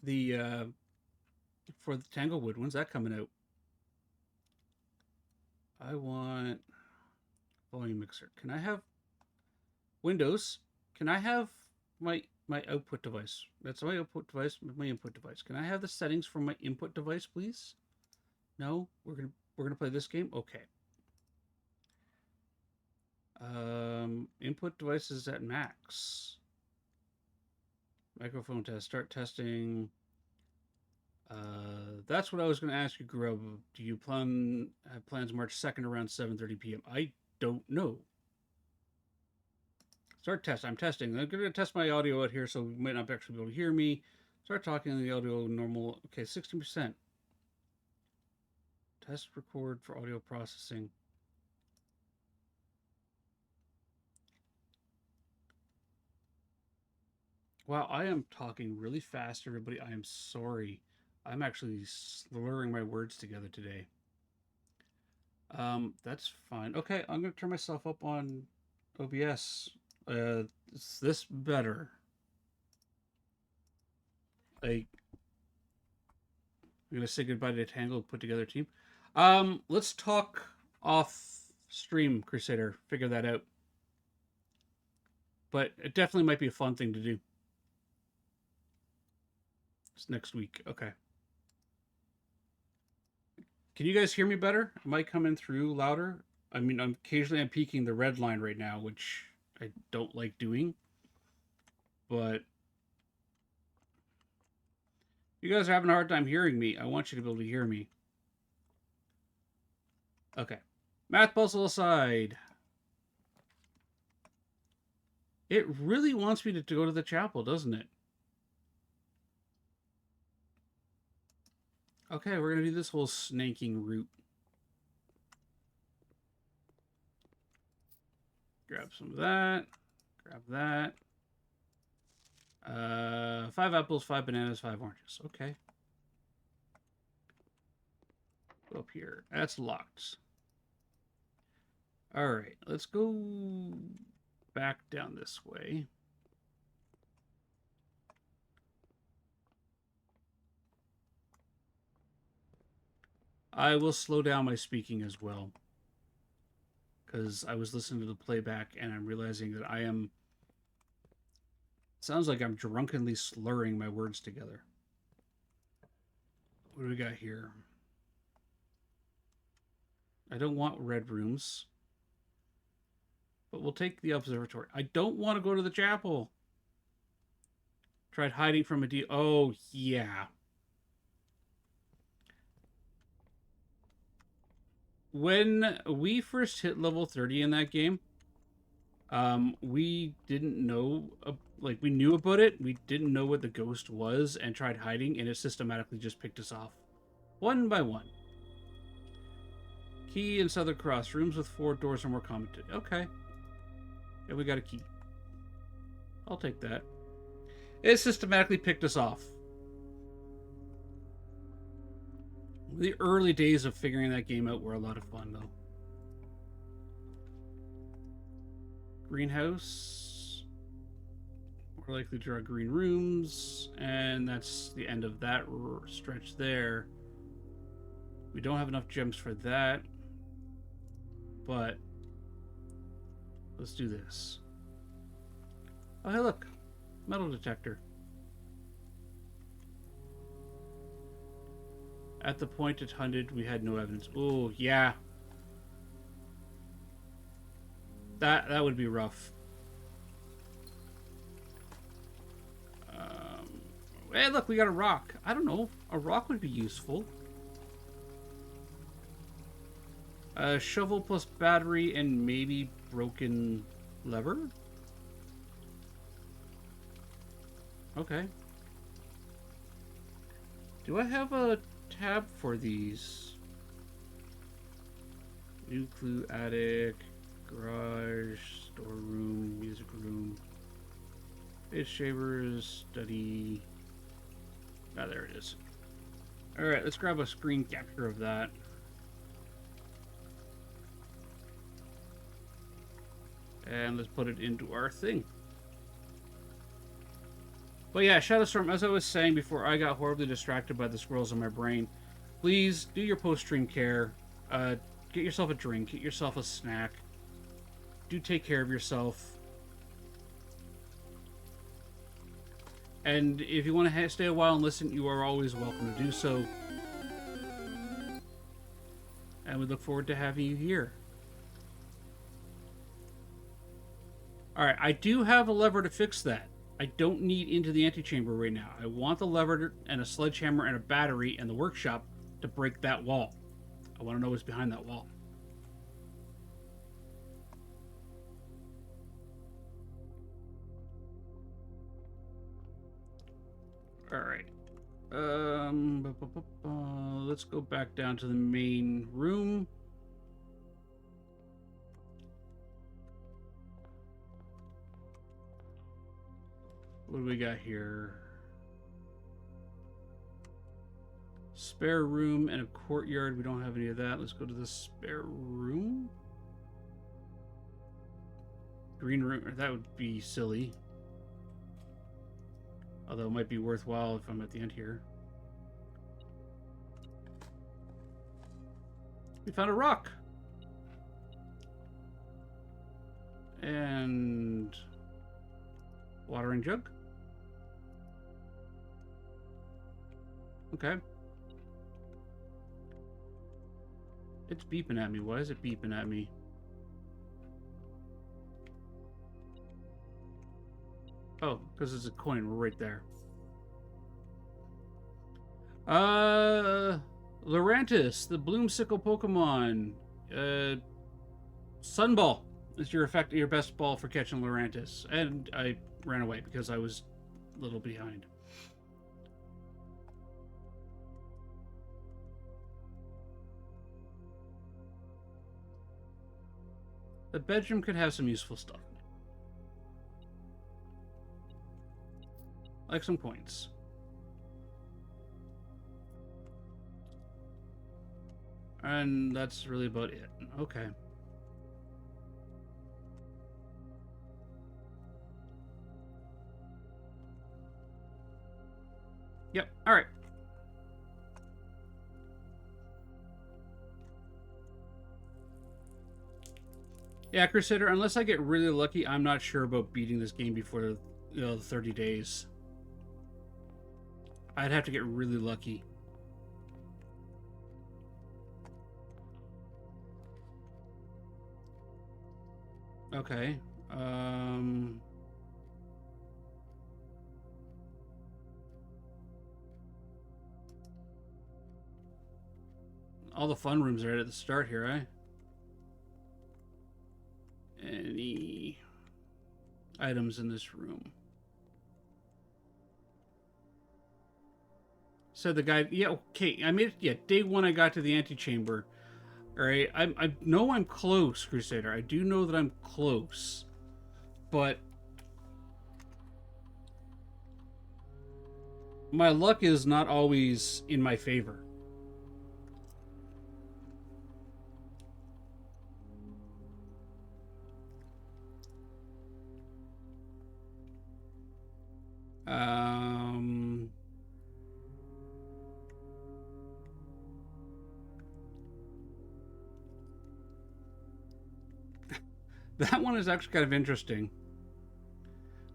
the Tanglewood? When's that coming out? I want volume mixer. Can I have Windows? Can I have my output device? That's my output device, my input device. Can I have the settings for my input device, please? No? We're gonna play this game? Okay. Input devices at max. Microphone test. Start testing. That's what I was going to ask you, Grub. Do you have plans March 2nd around 7:30 p.m.? I don't know. Start test. I'm testing. I'm going to test my audio out here, so you might not actually be able to hear me. Start talking in the audio normal. Okay, 60%. Test record for audio processing. Wow, I am talking really fast, everybody. I am sorry. I'm actually slurring my words together today. That's fine. Okay, I'm going to turn myself up on OBS. Is this better? I'm going to say goodbye to Tangle and put together a team. Let's talk off stream, Crusader. Figure that out. But it definitely might be a fun thing to do. It's next week. Okay. Can you guys hear me better? Am I coming through louder? I mean, occasionally I'm peeking the red line right now, which I don't like doing. But you guys are having a hard time hearing me. I want you to be able to hear me. Okay. Math puzzle aside. It really wants me to go to the chapel, doesn't it? Okay, we're going to do this whole snaking route. Grab some of that. Grab that. 5 apples, 5 bananas, 5 oranges. Okay. Go up here. That's locked. Alright, let's go back down this way. I will slow down my speaking as well, because I was listening to the playback and I'm realizing that I am... Sounds like I'm drunkenly slurring my words together. What do we got here? I don't want red rooms, but we'll take the observatory. I don't want to go to the chapel. Tried hiding from a deal. Oh, yeah. When we first hit level 30 in that game, we didn't know, like, we knew about it. We didn't know what the ghost was and tried hiding, and it systematically just picked us off. One by one. Key in Southern Cross. Rooms with 4 doors are more common. Okay. Yeah, we got a key. I'll take that. It systematically picked us off. The early days of figuring that game out were a lot of fun, though. Greenhouse. More likely to draw green rooms. And that's the end of that stretch there. We don't have enough gems for that. But let's do this. Oh, hey, look. Metal detector. At the point it hunted, we had no evidence. Oh, yeah. That would be rough. Hey, look, we got a rock. I don't know. A rock would be useful. A shovel plus battery and maybe broken lever? Okay. Do I have a tab for these? New clue, attic, garage, storeroom, music room, face shavers, study. Ah, there it is. Alright, let's grab a screen capture of that. And let's put it into our thing. But yeah, Shadowstorm, as I was saying before I got horribly distracted by the squirrels in my brain, please do your post-stream care. Get yourself a drink, get yourself a snack. Do take care of yourself. And if you want to stay a while and listen, you are always welcome to do so. And we look forward to having you here. Alright, I do have a lever to fix that. I don't need into the antechamber right now. I want the lever and a sledgehammer and a battery and the workshop to break that wall. I want to know what's behind that wall. Alright. Let's go back down to the main room. What do we got here? Spare room and a courtyard. We don't have any of that. Let's go to the spare room. Green room. That would be silly. Although it might be worthwhile if I'm at the end here. We found a rock. And watering jug. Okay. It's beeping at me. Why is it beeping at me? Oh, because there's a coin right there. Lurantis, the Bloomsicle Pokemon. Sunball is your best ball for catching Lurantis. And I ran away because I was a little behind. The bedroom could have some useful stuff in it. Like some coins. And that's really about it. Okay. Yep, alright. Yeah, Crusader, unless I get really lucky, I'm not sure about beating this game before, the 30 days. I'd have to get really lucky. Okay. All the fun rooms are right at the start here, eh? Any items in this room? Said the guy, yeah, okay, I made it, yeah, day one I got to the antechamber. Alright, I know I'm close, Crusader. I do know that I'm close. But my luck is not always in my favor. That one is actually kind of interesting.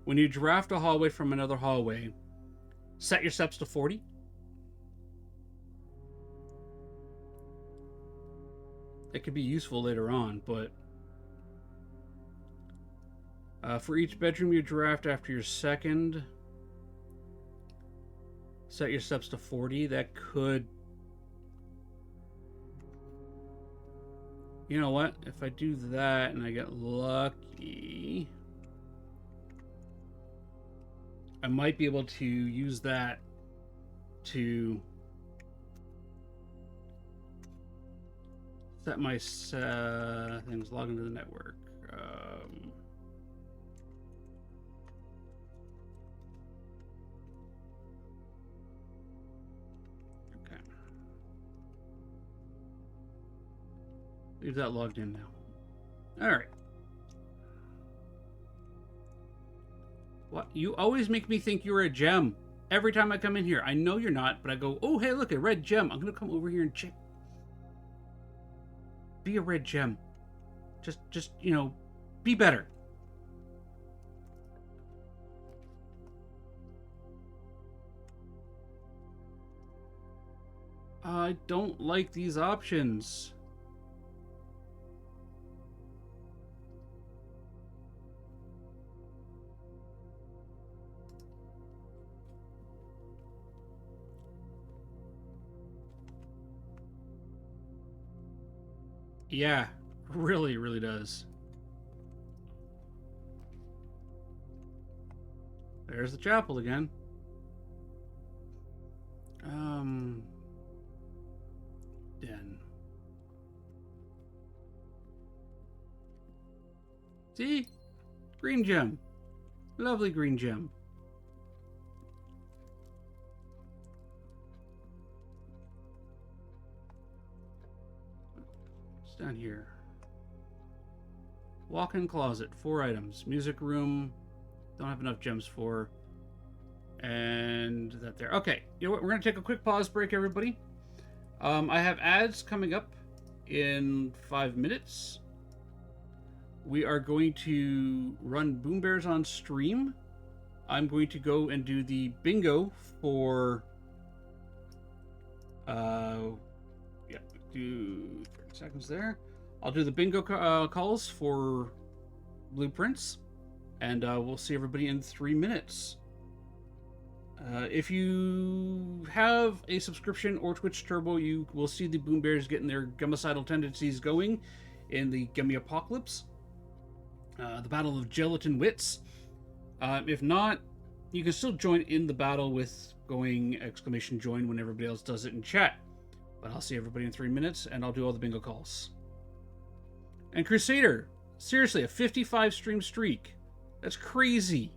When you draft a hallway from another hallway, set your steps to 40. It could be useful later on, but for each bedroom you draft after your second, set your steps to 40. That could... You know what? If I do that and I get lucky, I might be able to use that to set my things, log into the network. Okay. Leave that logged in now. All right. What? You always make me think you're a gem. Every time I come in here. I know you're not, but I go, oh, hey, look, a red gem. I'm going to come over here and check. Be a red gem. Just, you know, be better. I don't like these options. Yeah, really, really does. There's the chapel again. Den. See? Green gem. Lovely green gem. What's down here? Walk-in closet. 4 items. Music room. Don't have enough gems for. And that there. Okay. You know what? We're going to take a quick pause break, everybody. I have ads coming up in 5 minutes. We are going to run Boom Bears on stream. I'm going to go and do the bingo for Yeah, do 30 seconds there. I'll do the bingo calls for blueprints, and we'll see everybody in 3 minutes. If you have a subscription or Twitch Turbo, you will see the Boom Bears getting their gummicidal tendencies going in the Gummy Apocalypse. The Battle of Gelatin Wits. If not, you can still join in the battle with going !join when everybody else does it in chat. But I'll see everybody in 3 minutes, and I'll do all the bingo calls. And Crusader, seriously, a 55 stream streak. That's crazy.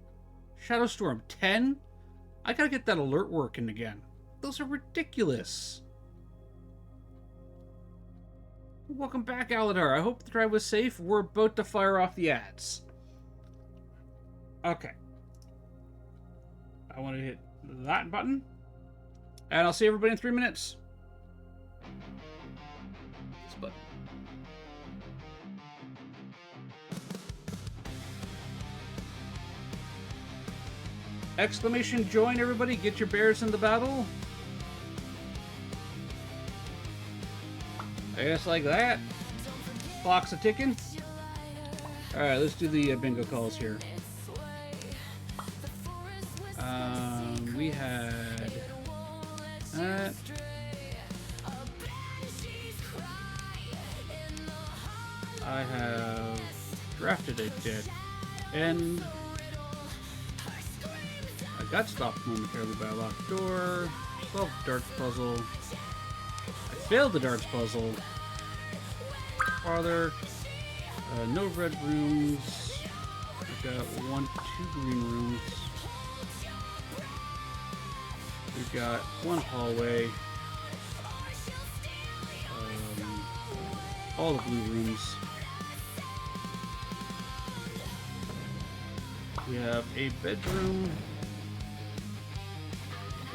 Shadowstorm, 10? I gotta get that alert working again. Those are ridiculous. Welcome back, Aladar. I hope the drive was safe. We're about to fire off the ads. Okay. I want to hit that button. And I'll see everybody in 3 minutes. This button. !join, everybody. Get your bears in the battle. I guess like that. Clock's a ticking. Alright, let's do the bingo calls here. We had that. I have drafted a dead end. I got stopped momentarily by a locked door. Solved the darts puzzle. I failed the darts puzzle. Farther. No red rooms. I've got 1, 2 green rooms. We've got 1 hallway. All the blue rooms. We have a bedroom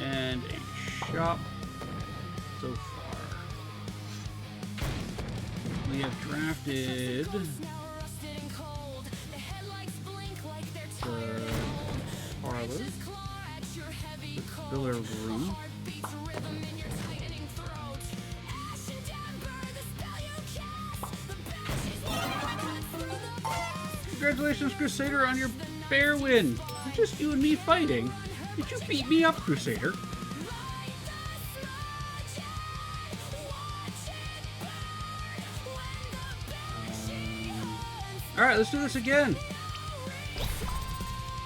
and a shop so far. We have drafted the parlor, the billiard room, congratulations, Crusader, on your bear win. It's just you and me fighting. Did you beat me up, Crusader? Alright, let's do this again.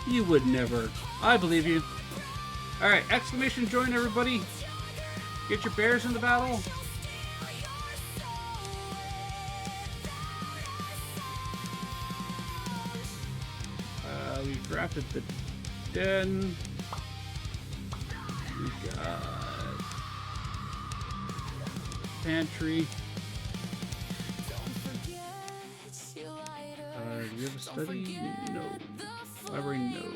You would never. I believe you. Alright, !join, everybody. Get your bears in the battle. We drafted the den. We got pantry. Do we have a study? No. Library? No.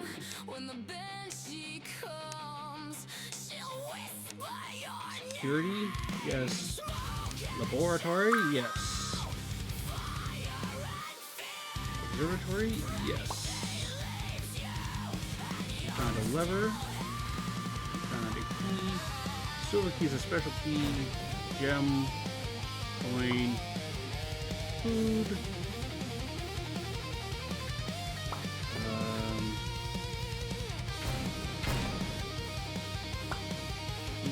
Security? Yes. Laboratory? Yes. Observatory? Yes. Found a lever. Found a key. Silver key is a special key. Gem. Coin. Food.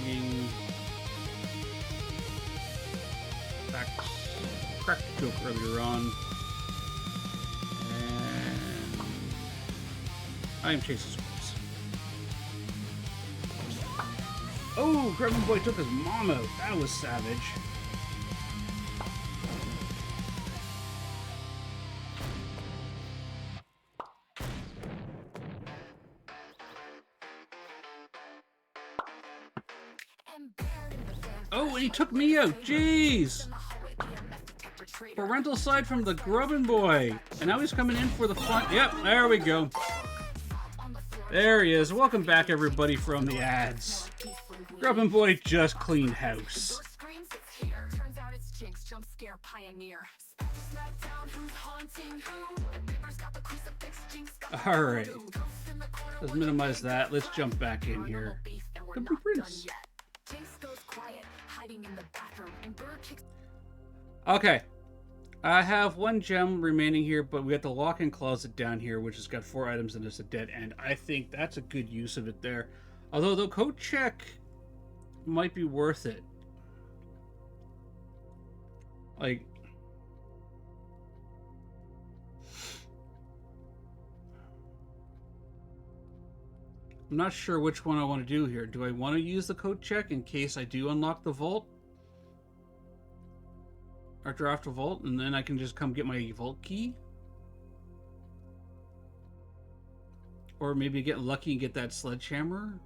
Eating. Cracked the joke earlier on. And I am chasing squirrels. Oh, Gremlin Boy took his mom out. That was savage. Oh, and he took me out. Jeez. Parental side from the Grubbin Boy. And now he's coming in for the fun. Yep, there we go. There he is. Welcome back, everybody, from the ads. Grubbin Boy just cleaned house. Alright. Let's minimize that. Let's jump back in here. The blueprints. Okay. I have one gem remaining here, but we got the lock-in closet down here, which has got 4 items and it's a dead end. I think that's a good use of it there. Although the code check might be worth it. Like, I'm not sure which one I want to do here. Do I want to use the code check in case I do unlock the vault? Or draft a vault, and then I can just come get my vault key? Or maybe get lucky and get that sledgehammer?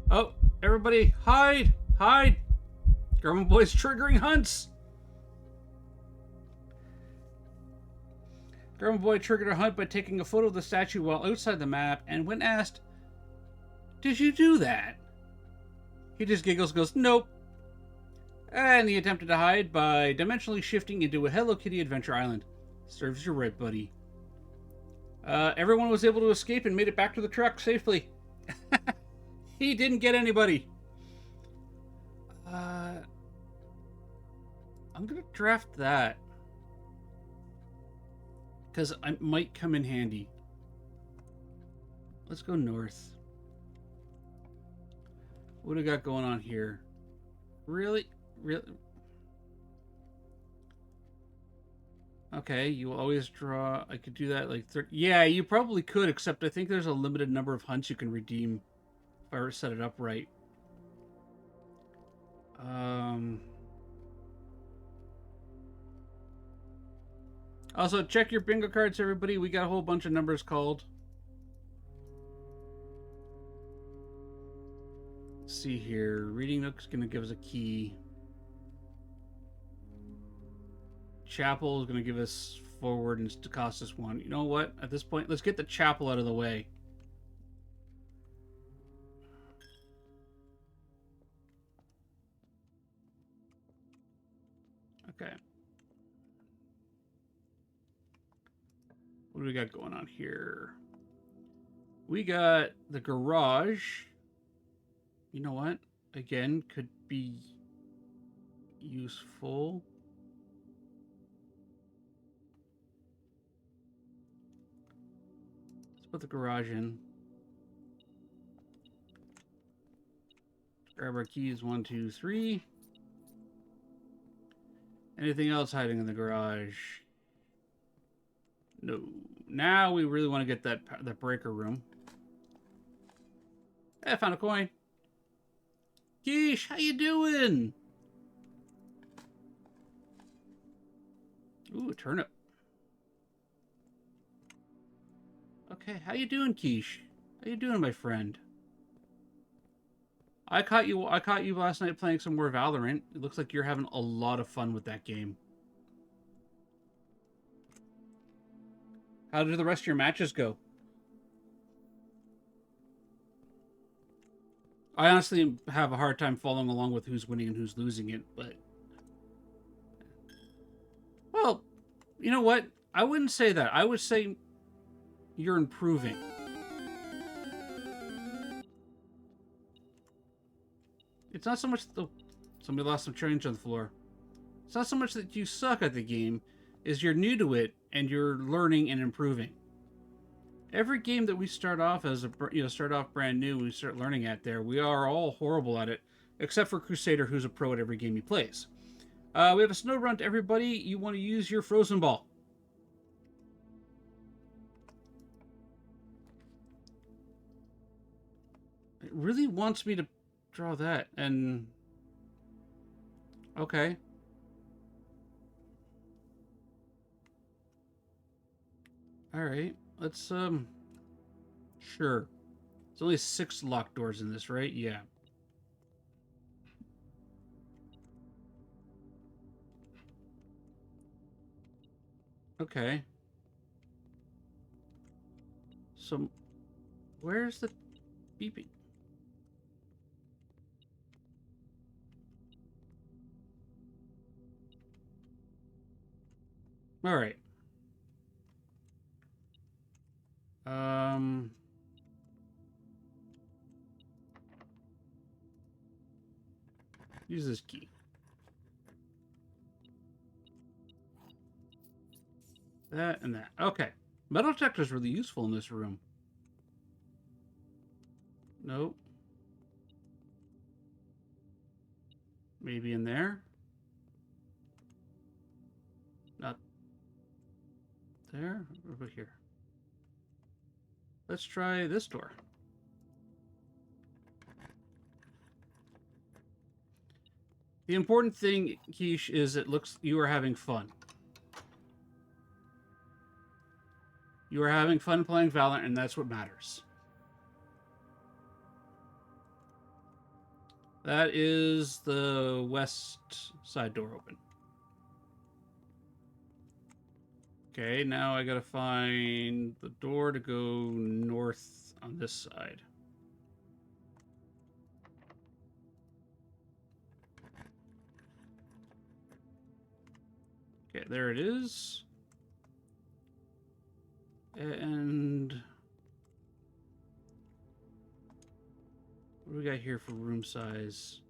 Oh, everybody, hide! Hide! Government Boy's triggering hunts! Government Boy triggered a hunt by taking a photo of the statue while outside the map, and when asked, "Did you do that?" he just giggles, goes, "Nope." And he attempted to hide by dimensionally shifting into a Hello Kitty Adventure Island. Serves you right, buddy. Everyone was able to escape and made it back to the truck safely. He didn't get anybody. I'm gonna draft that. Because I might come in handy. Let's go north. What do we got going on here? Really? Really? Okay, you will always draw. I could do that like 30. Yeah, you probably could, except I think there's a limited number of hunts you can redeem if I set it up right. Also, check your bingo cards, everybody. We got a whole bunch of numbers called. Let's see here. Reading Nook's going to give us a key. Chapel is going to give us forward and to cost us 1. You know what? At this point, let's get the chapel out of the way. Okay. What do we got going on here? We got the garage. You know what? Again, could be useful. Let's put the garage in. Grab our keys. 1, 2, 3. Anything else hiding in the garage? No. Now we really want to get that breaker room. Hey, I found a coin. Geesh, how you doing? Ooh, a turnip. Okay, how you doing, Quiche? How you doing, my friend? I caught you last night playing some more Valorant. It looks like you're having a lot of fun with that game. How did the rest of your matches go? I honestly have a hard time following along with who's winning and who's losing it, but... Well, you know what? I wouldn't say that. I would say you're improving. It's not so much somebody lost some change on the floor. It's not so much that you suck at the game, is you're new to it and you're learning and improving. Every game that we start off as start off brand new, we start learning at there. We are all horrible at it, except for Crusader, who's a pro at every game he plays. We have a snow run to everybody. You want to use your frozen ball. It really wants me to draw that, and okay. All right, let's sure. There's only 6 locked doors in this, right? Yeah. Okay. So, where's the beeping? All right. Use this key. That and that. Okay. Metal detector is really useful in this room. Nope. Maybe in there. Not there. Over here. Let's try this door. The important thing, Quiche, is it looks you are having fun. You are having fun playing Valorant, and that's what matters. That is the west side door open. Okay, now I gotta find the door to go north on this side. Okay, there it is. And what do we got here for room size?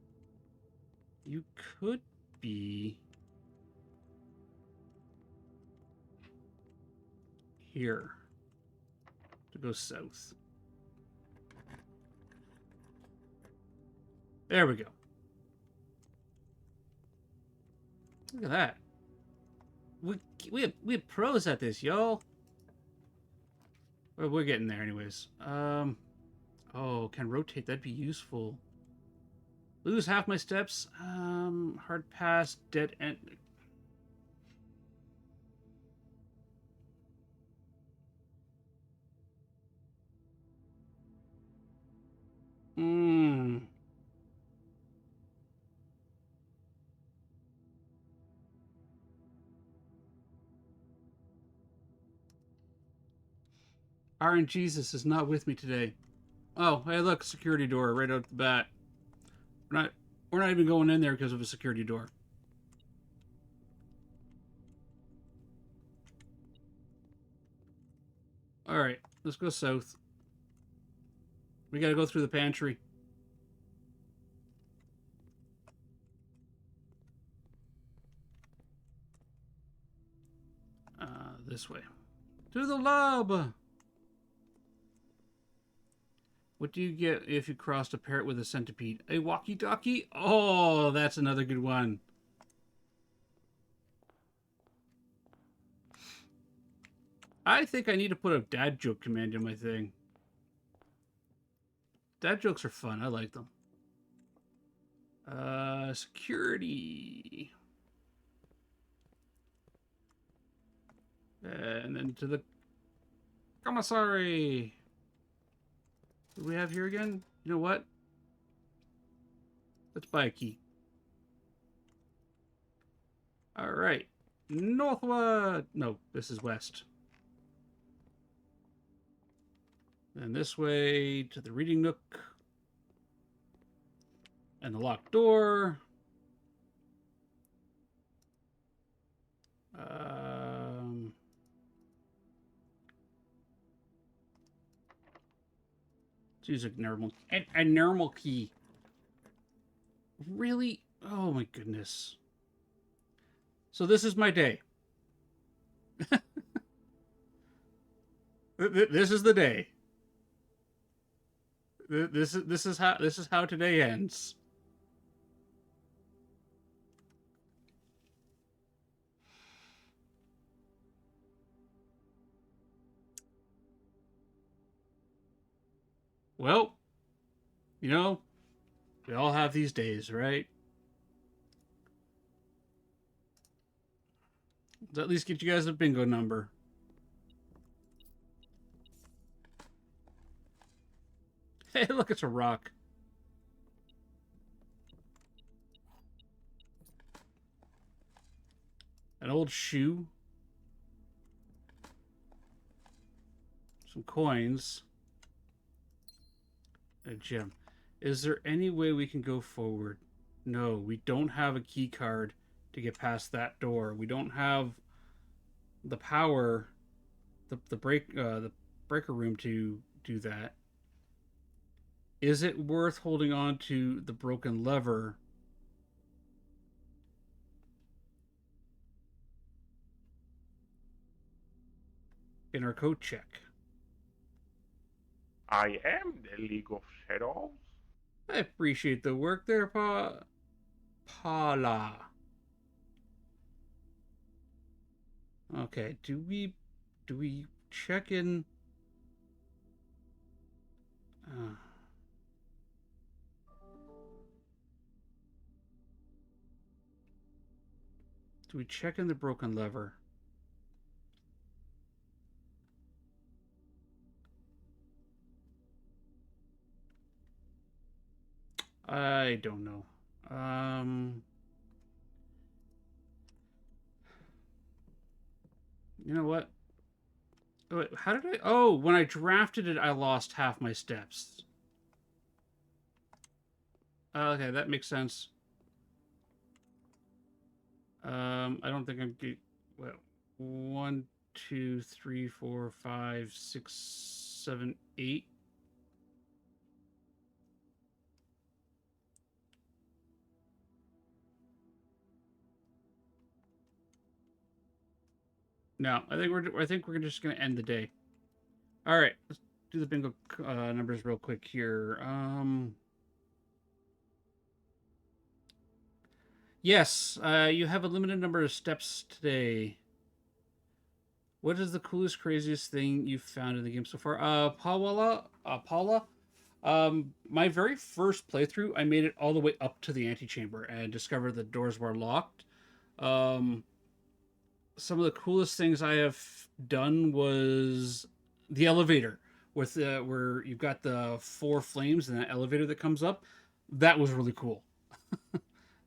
You could be here to go south. There we go. Look at that. We have pros at this, y'all. Well, we're getting there anyways. Oh, can rotate. That'd be useful. Lose half my steps. Hard pass. Dead end. RNGesus is not with me today. Oh, hey, look, security door right out the bat. We're not even going in there because of a security door. All right, let's go south. We gotta go through the pantry. This way. To the lab! What do you get if you crossed a parrot with a centipede? A walkie-talkie? Oh, that's another good one. I think I need to put a dad joke command in my thing. Dad jokes are fun. I like them. Security. And then to the commissary. What do we have here again? You know what? Let's buy a key. All right. Northward. No, this is west. And this way to the reading nook. And the locked door. Let's use a normal key. Really? Oh my goodness. So this is my day. This is the day. This is how today ends. Well, you know, we all have these days, right? Let's at least get you guys a bingo number. Hey, look, it's a rock. An old shoe. Some coins. A gem. Is there any way we can go forward? No, we don't have a key card to get past that door. We don't have the power, the breaker room to do that. Is it worth holding on to the broken lever in our code check. I am the League of Shadows. I appreciate the work there, Paula. Okay, do we check in? Do we check in the broken lever? I don't know. You know what? Wait, how did I... Oh, when I drafted it, I lost half my steps. Okay, that makes sense. I don't think I'm... Well, 1, 2, 3, 4, 5, 6, 7, 8. No, I think we're just gonna end the day. All right, let's do the bingo numbers real quick here. Yes, you have a limited number of steps today. What is the coolest, craziest thing you've found in the game so far? Paula, my very first playthrough, I made it all the way up to the antechamber and discovered the doors were locked. Some of the coolest things I have done was the elevator with where you've got the 4 flames and that elevator that comes up. That was really cool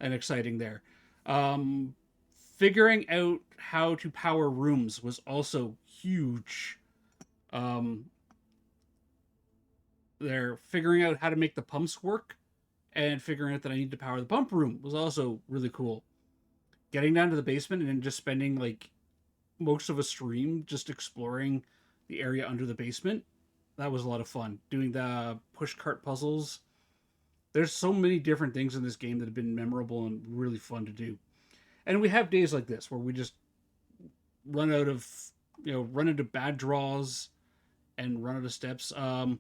and exciting there. Figuring out how to power rooms was also huge. They're figuring out how to make the pumps work and figuring out that I need to power the pump room was also really cool. Getting down to the basement and then just spending like most of a stream just exploring the area under the basement. That was a lot of fun. Doing the push cart puzzles. There's so many different things in this game that have been memorable and really fun to do. And we have days like this where we just run out of, run into bad draws and run out of steps. The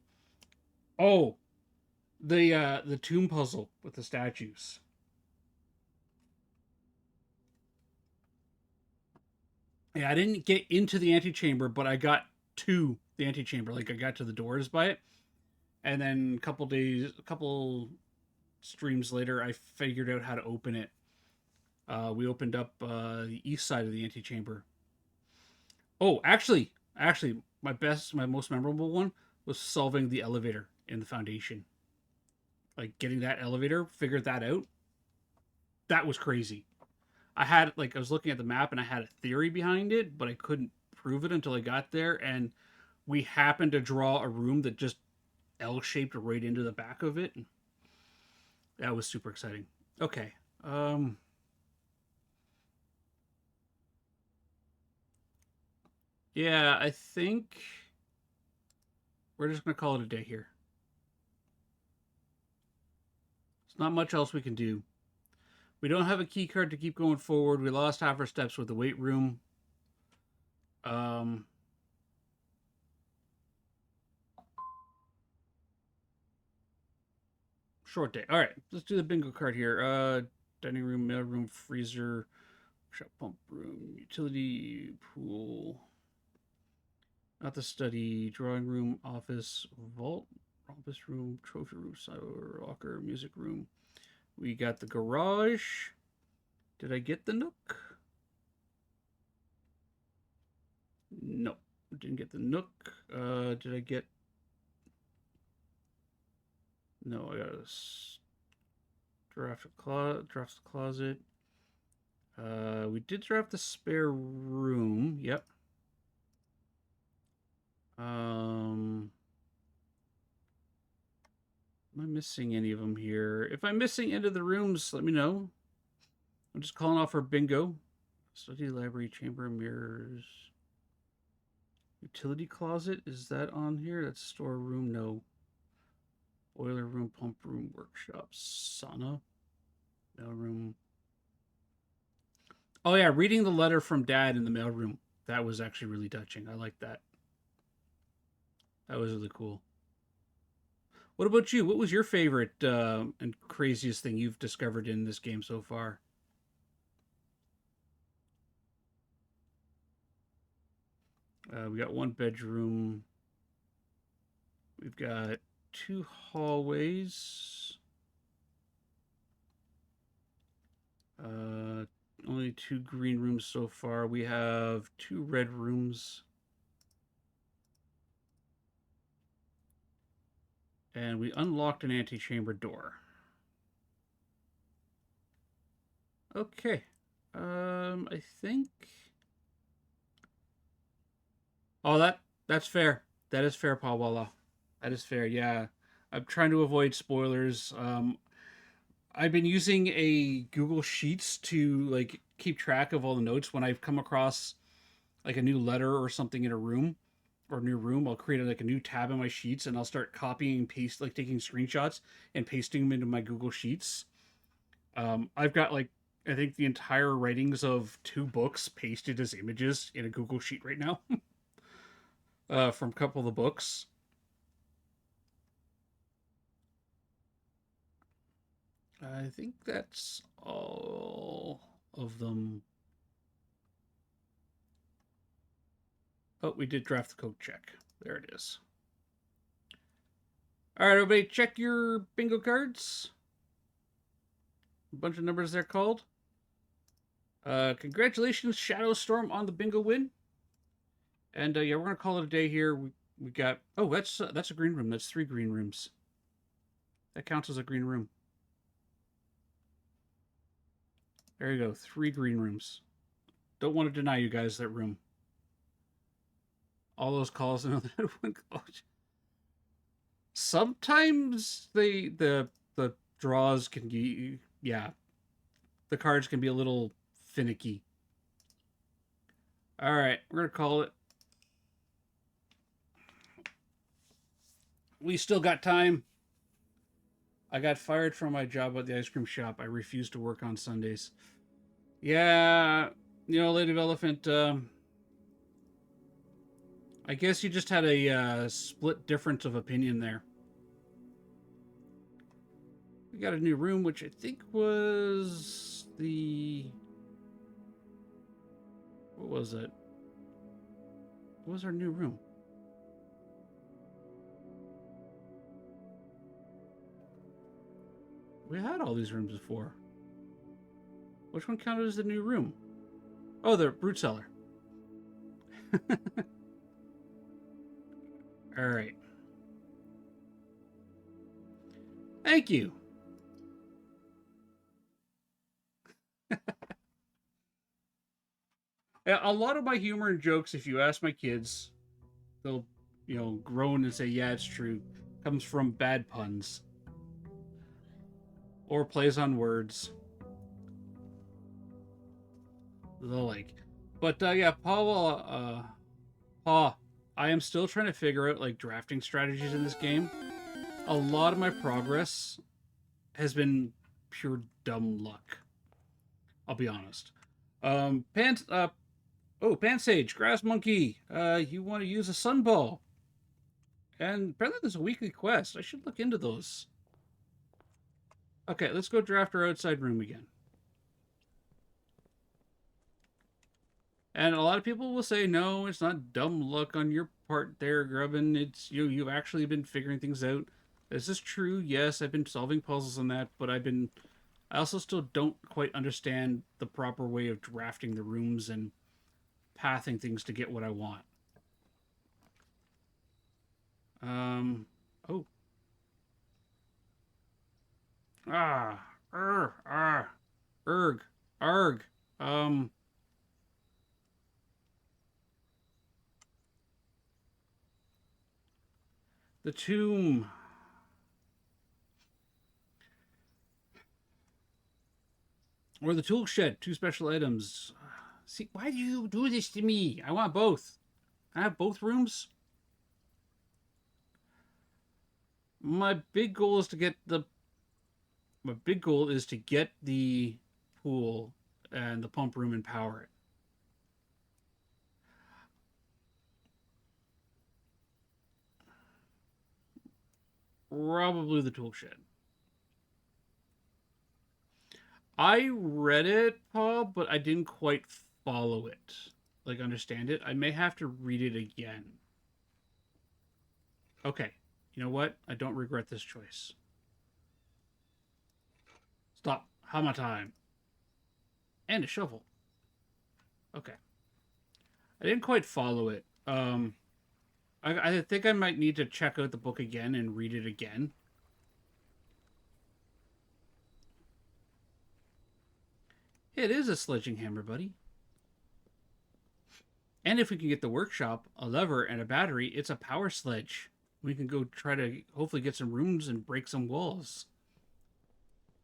tomb puzzle with the statues. Yeah, I didn't get into the antechamber, but I got to the antechamber. Like I got to the doors by it. And then a couple streams later, I figured out how to open it. We opened up the east side of the antechamber. Oh, actually, my most memorable one was solving the elevator in the foundation. Like getting that elevator, figured that out. That was crazy. I was looking at the map and I had a theory behind it, but I couldn't prove it until I got there. And we happened to draw a room that just L-shaped right into the back of it. That was super exciting. Okay. Yeah, I think we're just going to call it a day here. There's not much else we can do. We don't have a key card to keep going forward. We lost half our steps with the weight room. Short day. All right, let's do the bingo card here. Dining room, mail room, freezer, shop pump room, utility, pool. Not the study, drawing room, office, vault, office room, trophy room, cyber locker, music room. We got the garage. Did I get the nook? No, didn't get the nook. Did I get... No, I got a draft the closet. We did draft the spare room. Yep. Am I missing any of them here? If I'm missing any of the rooms, let me know. I'm just calling off our bingo. Study, library, chamber, mirrors. Utility closet, is that on here? That's store room, no. Boiler room, pump room, workshop, sauna, mail room. Oh yeah, reading the letter from Dad in the mail room. That was actually really touching. I like that. That was really cool. What about you? What was your favorite and craziest thing you've discovered in this game so far? We got one bedroom. We've got two hallways. Only two green rooms so far. We have two red rooms. And we unlocked an antechamber door. Okay. I think. Oh, that's fair. That is fair, Pawala. That is fair. Yeah, I'm trying to avoid spoilers. I've been using a Google Sheets to like keep track of all the notes when I've come across like a new letter or something in a room or new room. I'll create like a new tab in my sheets and I'll start copying and paste, like taking screenshots and pasting them into my Google Sheets. I've got like I think the entire writings of two books pasted as images in a Google Sheet right now. From a couple of the books. I think that's all of them. Oh, we did draft the code check. There it is. All right, everybody, check your bingo cards. A bunch of numbers there called. Congratulations, Shadow Storm, on the bingo win. And yeah, we're gonna call it a day here. We got that's a green room. That's 3 green rooms. That counts as a green room. There you go, 3 green rooms. Don't want to deny you guys that room. All those calls and that one call. Sometimes the draws can be, yeah, the cards can be a little finicky. All right, we're gonna call it. We still got time. I got fired from my job at the ice cream shop. I refuse to work on Sundays. Yeah, Lady of Elephant. I guess you just had a split difference of opinion there. We got a new room, which I think was the... What was it? What was our new room? We had all these rooms before. Which one counted as the new room? Oh, the Brute Cellar. All right. Thank you. A lot of my humor and jokes, if you ask my kids, they'll, groan and say, yeah, it's true, comes from bad puns. Or plays on words. The like. But, yeah, Paul, I am still trying to figure out, like, drafting strategies in this game. A lot of my progress has been pure dumb luck. I'll be honest. Pansage, Grass Monkey, you want to use a Sunball. And apparently there's a weekly quest. I should look into those. Okay, let's go draft our outside room again. And a lot of people will say, no, it's not dumb luck on your part there, Grubbin. It's you've actually been figuring things out. Is this true? Yes, I've been solving puzzles on that, but I also still don't quite understand the proper way of drafting the rooms and pathing things to get what I want. Oh. Erg. Arg. The tomb. Or the tool shed. 2 special items. See, why do you do this to me? I want both. I have both rooms. My big goal is to get the pool and the pump room and power it. probably the tool shed. I read it, Paul, but I didn't quite follow it. Like, understand it. I may have to read it again. Okay. You know what? I don't regret this choice. Stop. Hammer time. And a shovel. Okay. I didn't quite follow it. I think I might need to check out the book again and read it again. It is a sledging hammer, buddy. And if we can get the workshop, a lever, and a battery, it's a power sledge. We can go try to hopefully get some rooms and break some walls.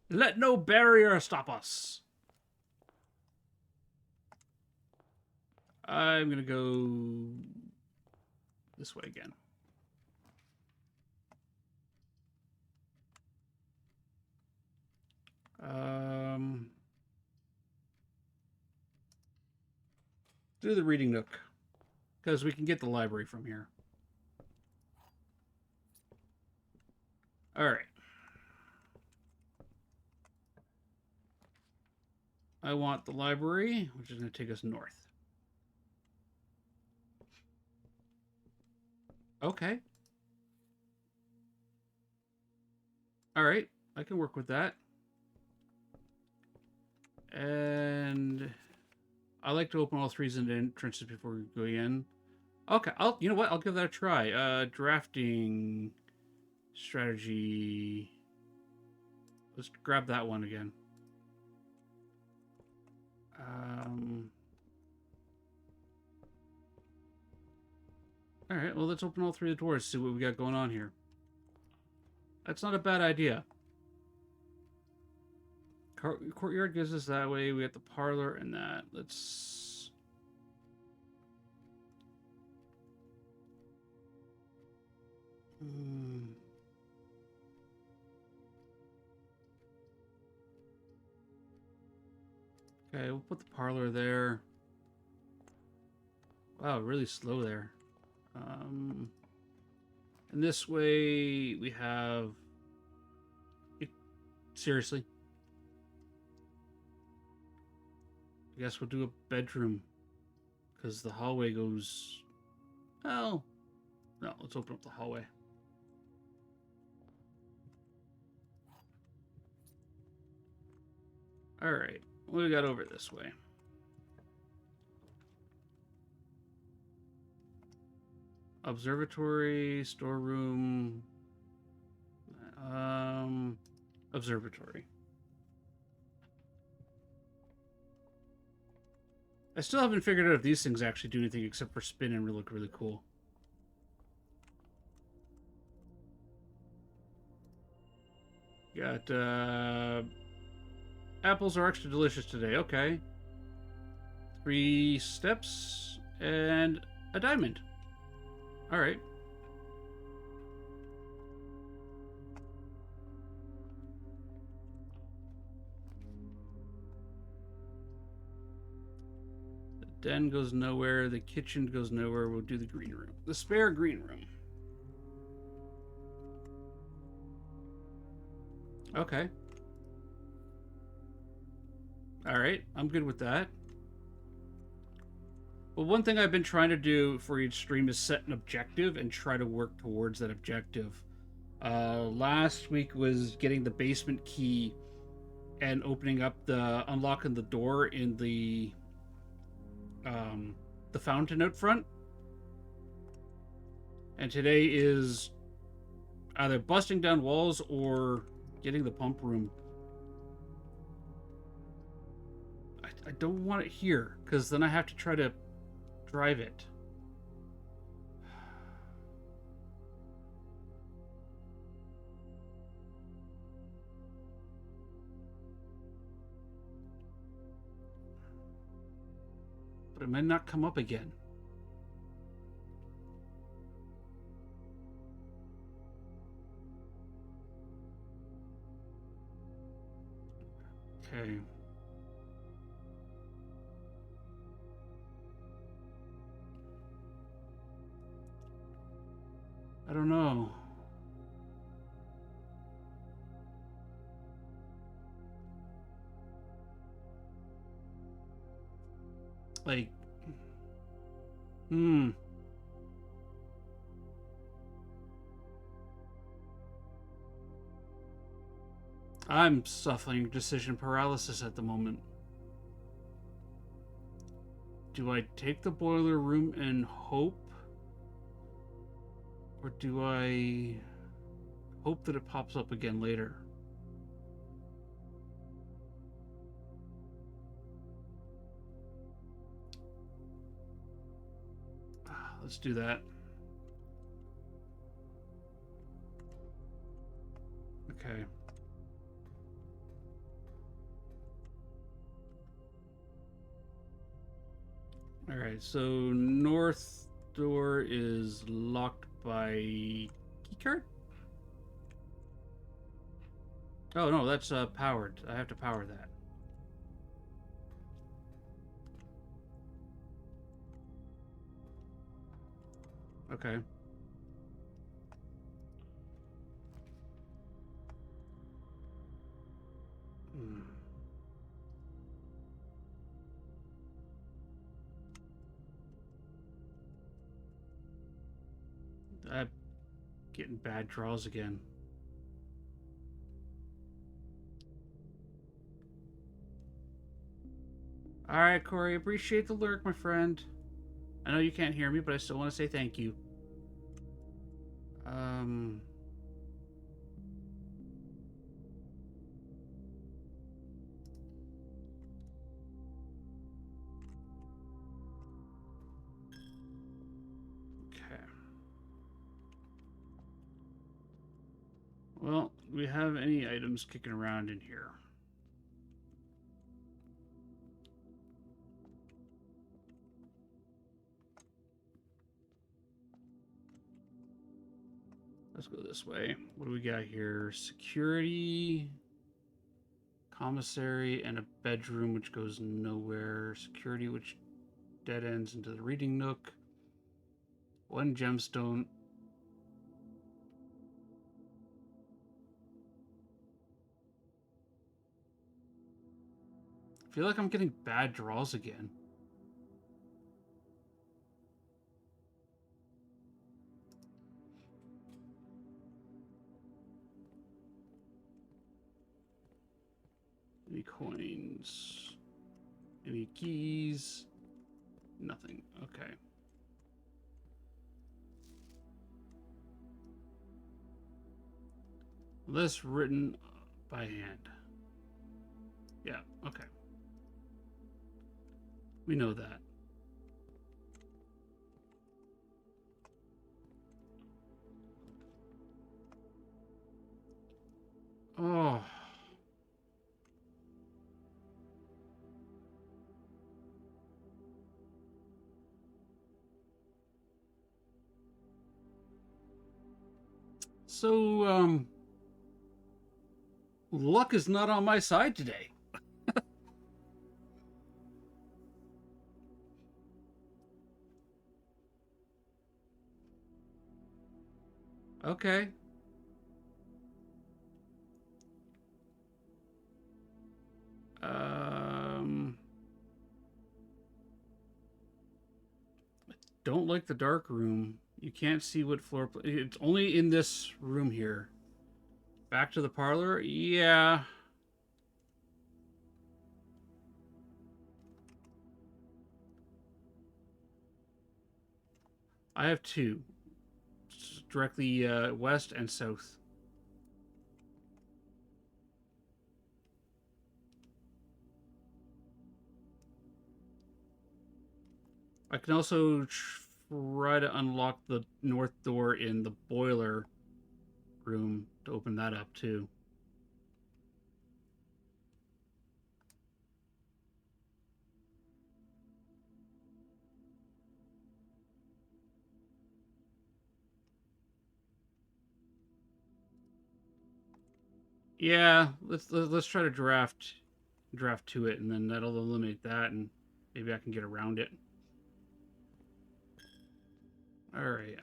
Let no barrier stop us. I'm going to go this way again. Do the reading nook, because we can get the library from here. All right. I want the library, which is going to take us north. Okay. All right. I can work with that. And I like to open all three entrances before we go in. Okay. You know what? I'll give that a try. Drafting strategy. Let's grab that one again. All right, well, let's open all three of the doors, see what we got going on here. That's not a bad idea. Courtyard gives us that way. We got the parlor and that. Let's... Okay, we'll put the parlor there. Wow, really slow there. And this way we have... Seriously? I guess we'll do a bedroom. Because the hallway goes... Oh. No, let's open up the hallway. Alright, what do we got over this way? Observatory, storeroom, observatory. I still haven't figured out if these things actually do anything except for spin and look really cool. Got, apples are extra delicious today. Okay. 3 steps and a diamond. All right. The den goes nowhere. The kitchen goes nowhere. We'll do the green room. The spare green room. Okay. All right. I'm good with that. Well, one thing I've been trying to do for each stream is set an objective and try to work towards that objective. Last week was getting the basement key and unlocking the door in the fountain out front. And today is either busting down walls or getting the pump room. I don't want it here, because then I have to try to drive it. But it might not come up again. Okay. I don't know. Like, hmm. I'm suffering decision paralysis at the moment. Do I take the boiler room and hope? Or do I hope that it pops up again later? Let's do that. Okay. Alright, so north door is locked by keycard? Oh no, that's powered. I have to power that. Okay. Hmm. I'm getting bad draws again. Alright, Corey, appreciate the lurk, my friend. I know you can't hear me, but I still want to say thank you. Okay. Well, do we have any items kicking around in here? Let's go this way. What do we got here? Security, commissary, and a bedroom which goes nowhere. Security, which dead ends into the reading nook. One gemstone. I feel like I'm getting bad draws again. Any coins? Any keys? Nothing. Okay. List written by hand. Yeah, okay. We know that. Oh. So, luck is not on my side today. Okay. Don't like the dark room. You can't see what floor. It's only in this room here. Back to the parlor? Yeah. I have two. Directly west and south. I can also try to unlock the north door in the boiler room to open that up too. Yeah, let's try to draft to it, and then that'll eliminate that, and maybe I can get around it. All right.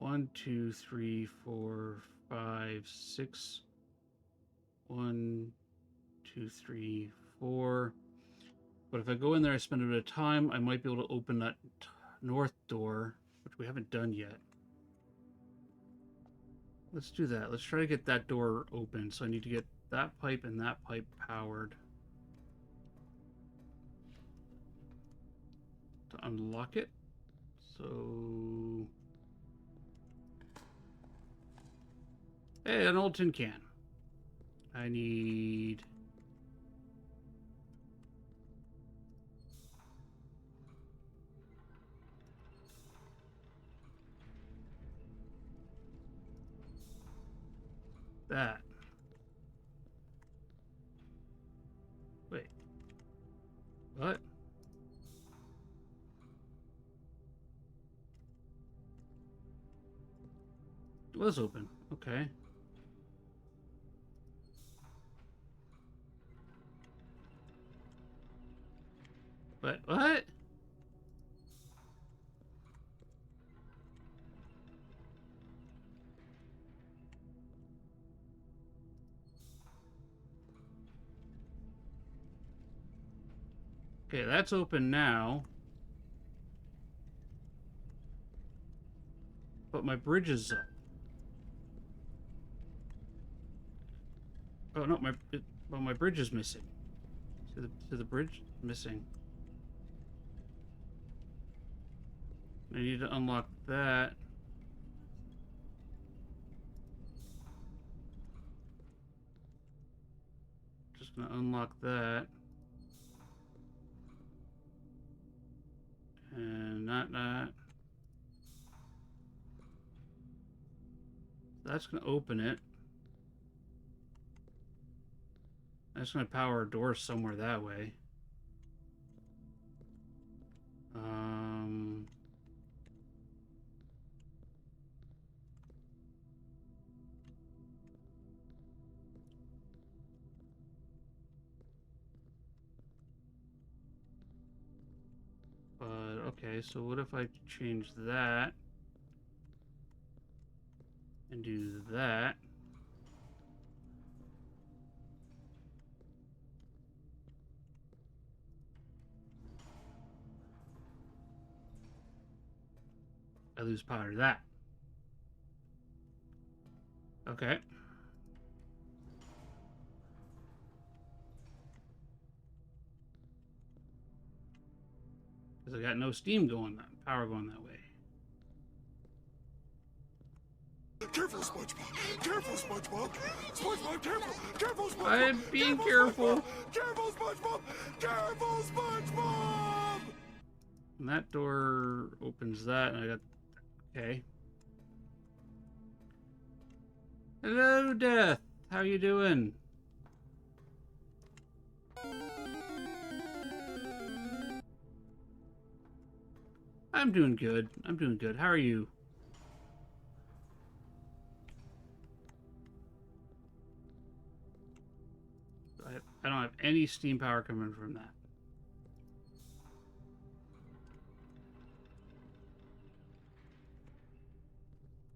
1, 2, 3, 4, 5, 6. 1, 2, 3, 4. But if I go in there, I spend a bit of time, I might be able to open that north door, which we haven't done yet. Let's do that. Let's try to get that door open. So I need to get that pipe and that pipe powered to unlock it. So... Hey, an old tin can. I need... that. Wait. What? It was open. Okay. What? Okay, that's open now. But my bridge is up. Oh no, my bridge is missing. See the bridge missing. I need to unlock that. Just gonna unlock that. And not that. That's gonna open it. That's gonna power a door somewhere that way. But okay, so what if I change that and do that? I lose power to that. Okay. Because I got no steam going that power going that way. Careful, SpongeBob! Careful, SpongeBob! SpongeBob, careful! Careful, SpongeBob! I'm being careful. Careful, SpongeBob! Careful, SpongeBob! And that door opens that, and I got... Okay. Hello, Death. How you doing? I'm doing good. I'm doing good. How are you? I don't have any steam power coming from that.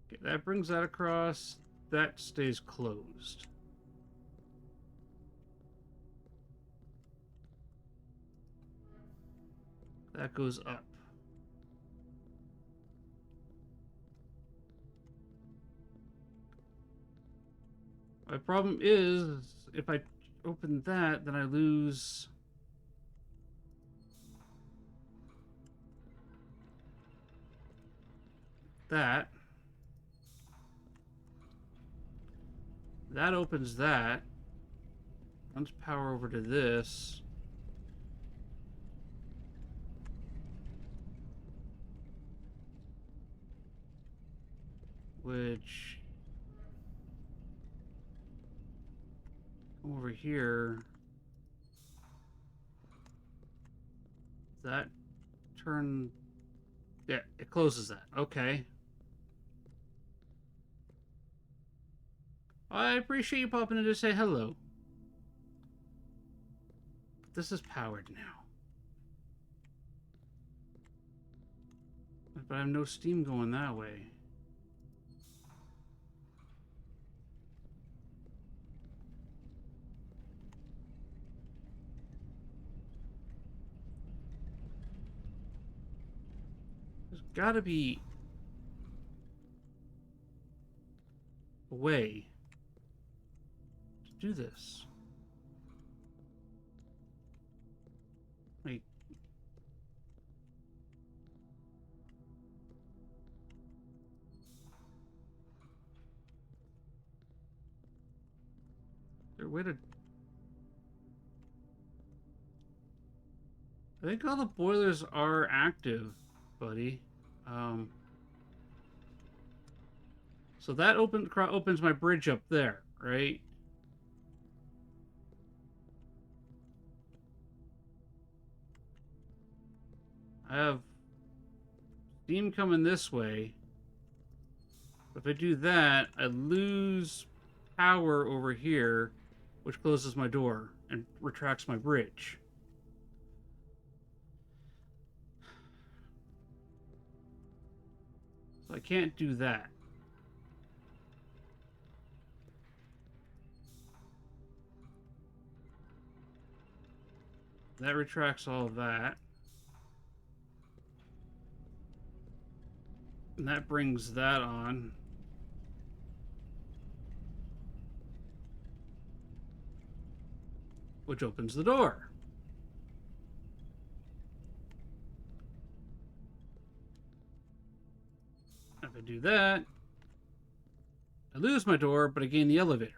Okay, that brings that across. That stays closed. That goes up. My problem is, if I open that, then I lose... that. That opens that. Runs power over to this. Which... over here, that turn, yeah, it closes that. Okay. I appreciate you popping in to say hello. But this is powered now. But I have no steam going that way. gotta be a way to do this. Wait. Is there a way to... I think all the boilers are active, buddy. So that opens my bridge up there, right? I have steam coming this way. If I do that, I lose power over here, which closes my door and retracts my bridge. So I can't do that. That retracts all of that. And that brings that on. Which opens the door. If I do that, I lose my door, but I gain the elevator.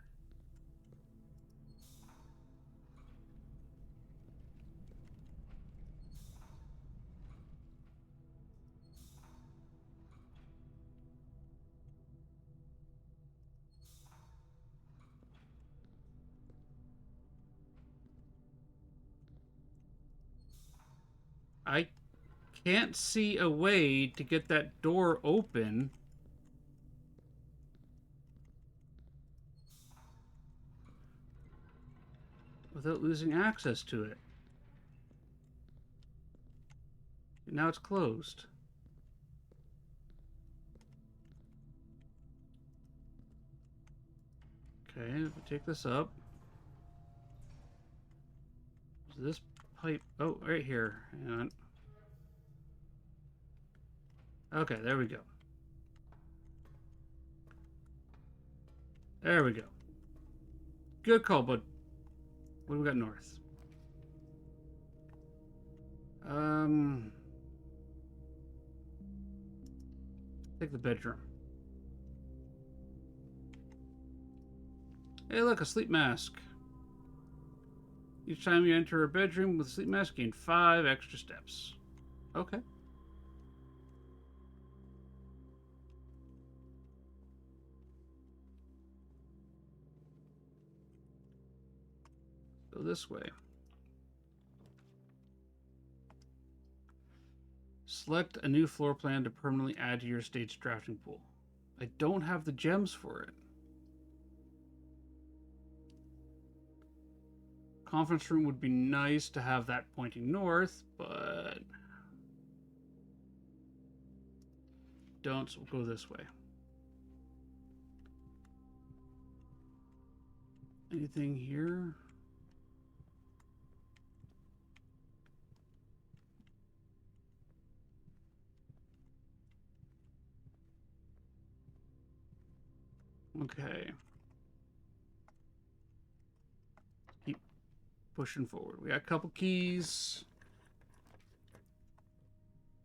I can't see a way to get that door open without losing access to it. Now it's closed. Okay, if we take this up. Is this pipe? Oh, right here. Hang on. Okay, there we go. There we go. Good call, bud. What do we got north? Take the bedroom. Hey, look, a sleep mask. Each time you enter a bedroom with a sleep mask, gain 5 extra steps. Okay. Go this way. Select a new floor plan to permanently add to your state's drafting pool. I don't have the gems for it. Conference room would be nice to have that pointing north, but don't, so we'll go this way. Anything here? Okay. Keep pushing forward. We got a couple keys.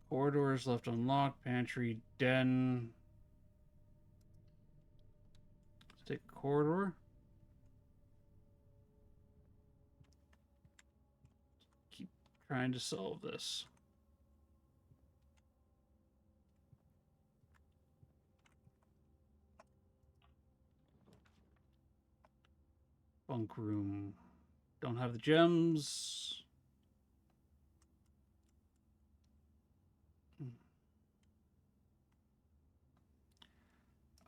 Corridors left unlocked. Pantry, den. Let's take a corridor. Keep trying to solve this. Bunk room. Don't have the gems.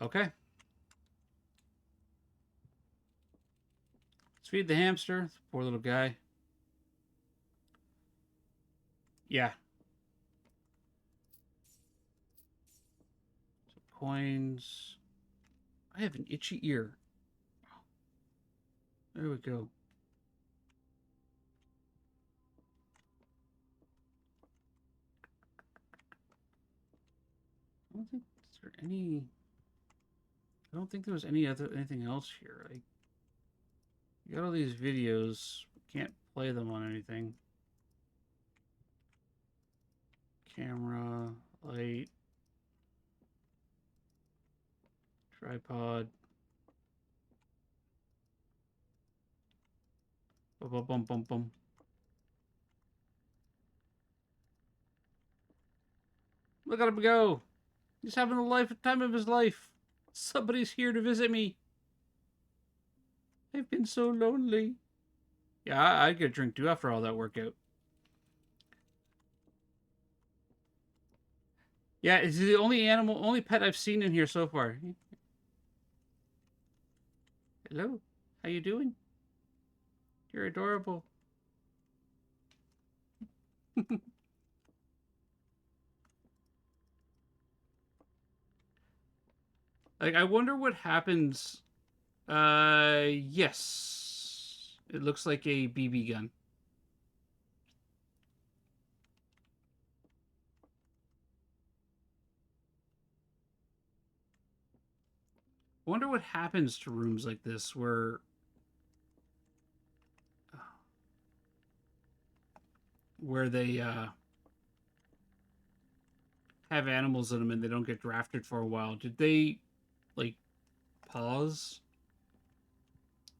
Okay. Let's feed the hamster. Poor little guy. Yeah. Some coins. I have an itchy ear. There we go. don't think is there any. I don't think there was anything else here. Like, you got all these videos. Can't play them on anything. Camera, light, tripod. Bum bum bum bum bum. Look at him go! He's having the time of his life. Somebody's here to visit me. I've been so lonely. Yeah, I'd get a drink too after all that workout. Yeah, it's the only pet I've seen in here so far. Hello, how you doing? You're adorable. Like, I wonder what happens. Yes. It looks like a BB gun. I wonder what happens to rooms like this where they have animals in them and they don't get drafted for a while. Did they, like, pause?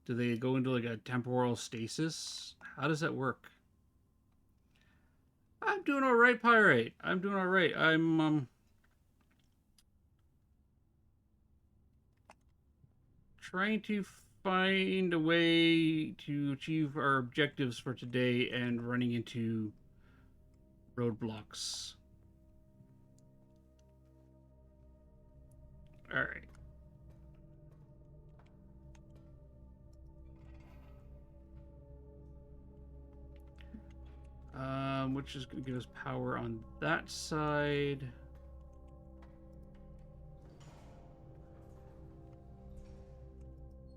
Do they go into, like, a temporal stasis? How does that work? I'm doing all right, Pirate. I'm doing all right. I'm trying to find a way to achieve our objectives for today and running into roadblocks. All right. Which is going to give us power on that side.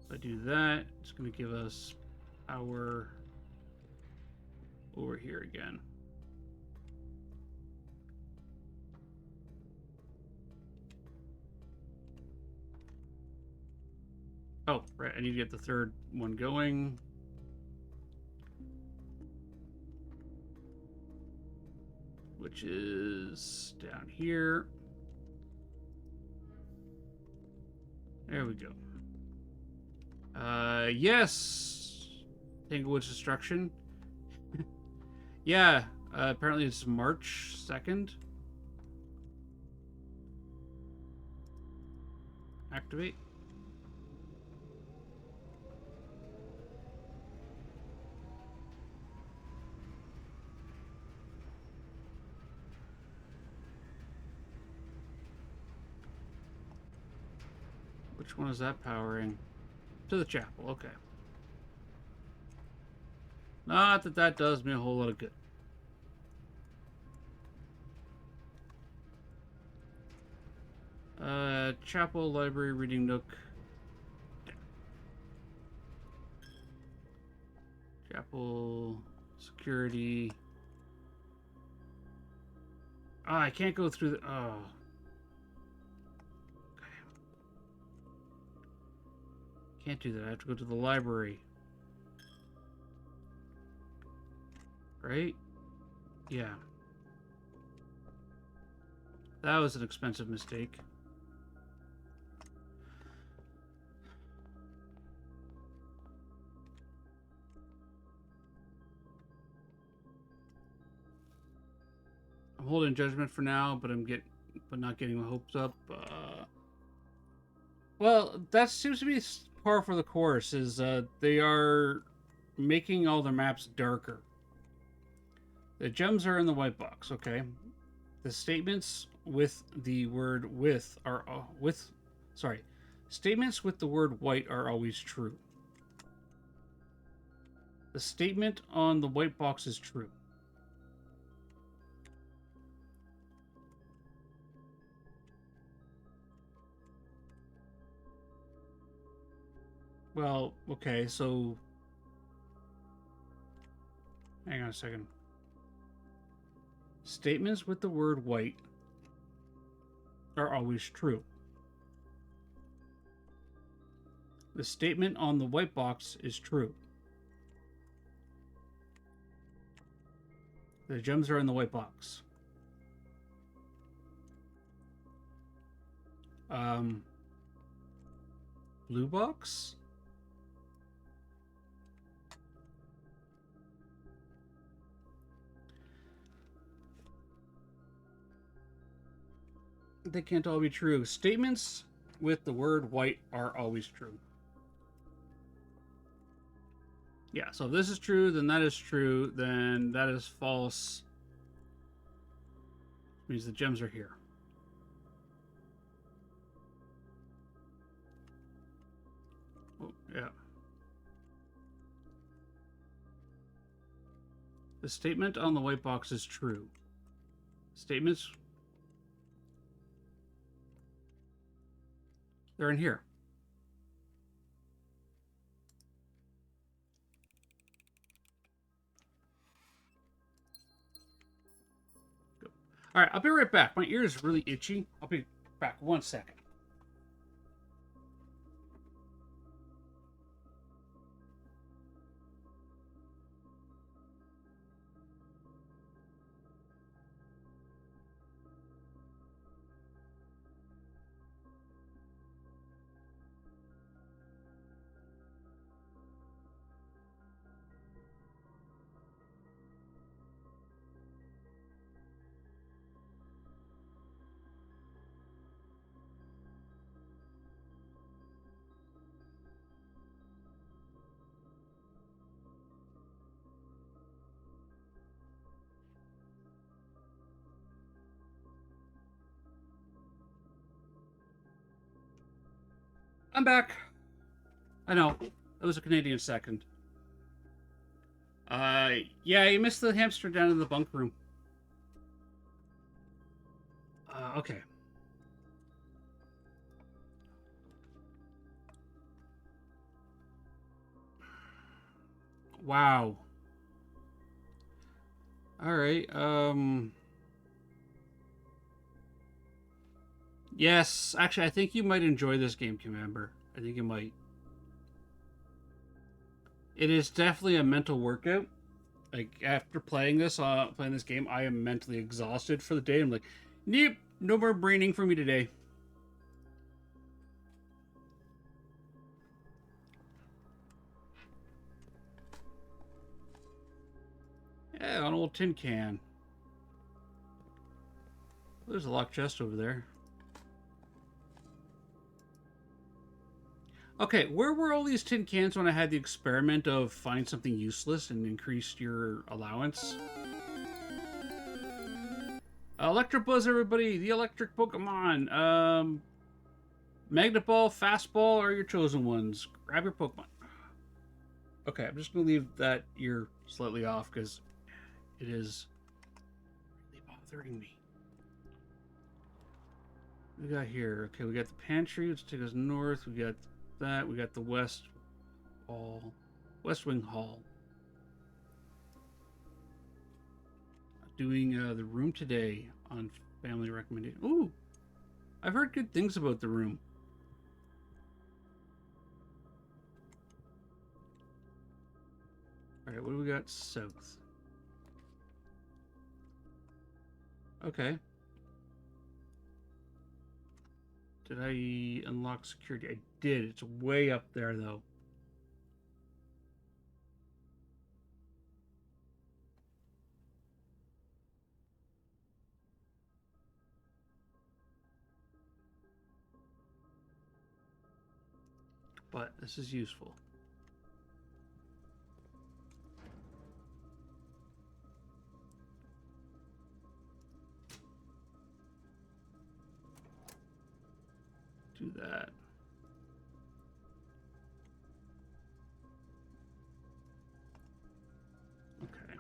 If I do that, it's going to give us power over here again. Oh, right, I need to get the third one going. Which is down here. There we go. Yes! Tanglewood's destruction. Yeah, apparently it's March 2nd. Activate. Which one is that powering? To the chapel, okay. Not that that does me a whole lot of good. Chapel, library, reading nook. Chapel, security. Oh, I can't go through the... Oh. Okay. Can't do that. I have to go to the library. Right? Yeah. That was an expensive mistake. I'm holding judgment for now, but not getting my hopes up. Well, that seems to be par for the course. Is they are making all their maps darker. The gems are in the white box. Okay, the statements with the word "with" are statements with the word "white" are always true. The statement on the white box is true. Well, okay, so... Hang on a second. Statements with the word white are always true. The statement on the white box is true. The gems are in the white box. Blue box? They can't all be true. Statements with the word white are always true. Yeah, so if this is true, then that is true, then that is false. It means the gems are here. Oh, yeah. The statement on the white box is true. Statements, they're in here. All right, I'll be right back. My ear is really itchy. I'll be back 1 second. I'm back. I know. It was a Canadian second. Yeah, you missed the hamster down in the bunk room. Okay. Wow. All right. Yes, actually, I think you might enjoy this game, Commander. I think you might. It is definitely a mental workout. Like after playing this game, I am mentally exhausted for the day. I'm like, nope, no more braining for me today. Yeah, an old tin can. There's a locked chest over there. Okay, where were all these tin cans when I had the experiment of find something useless and increase your allowance? Electabuzz, everybody! The electric Pokemon! Magnet Ball, Fastball are your chosen ones. Grab your Pokemon. Okay, I'm just going to leave that ear slightly off because it is really bothering me. What we got here? Okay, we got the pantry, which takes us north. We got that. We got the West Wing Hall. Doing the room today on family recommendation. Ooh, I've heard good things about the room. All right, what do we got south? Okay. Did I unlock security? I did. It's way up there, though. But this is useful. Do that. Okay.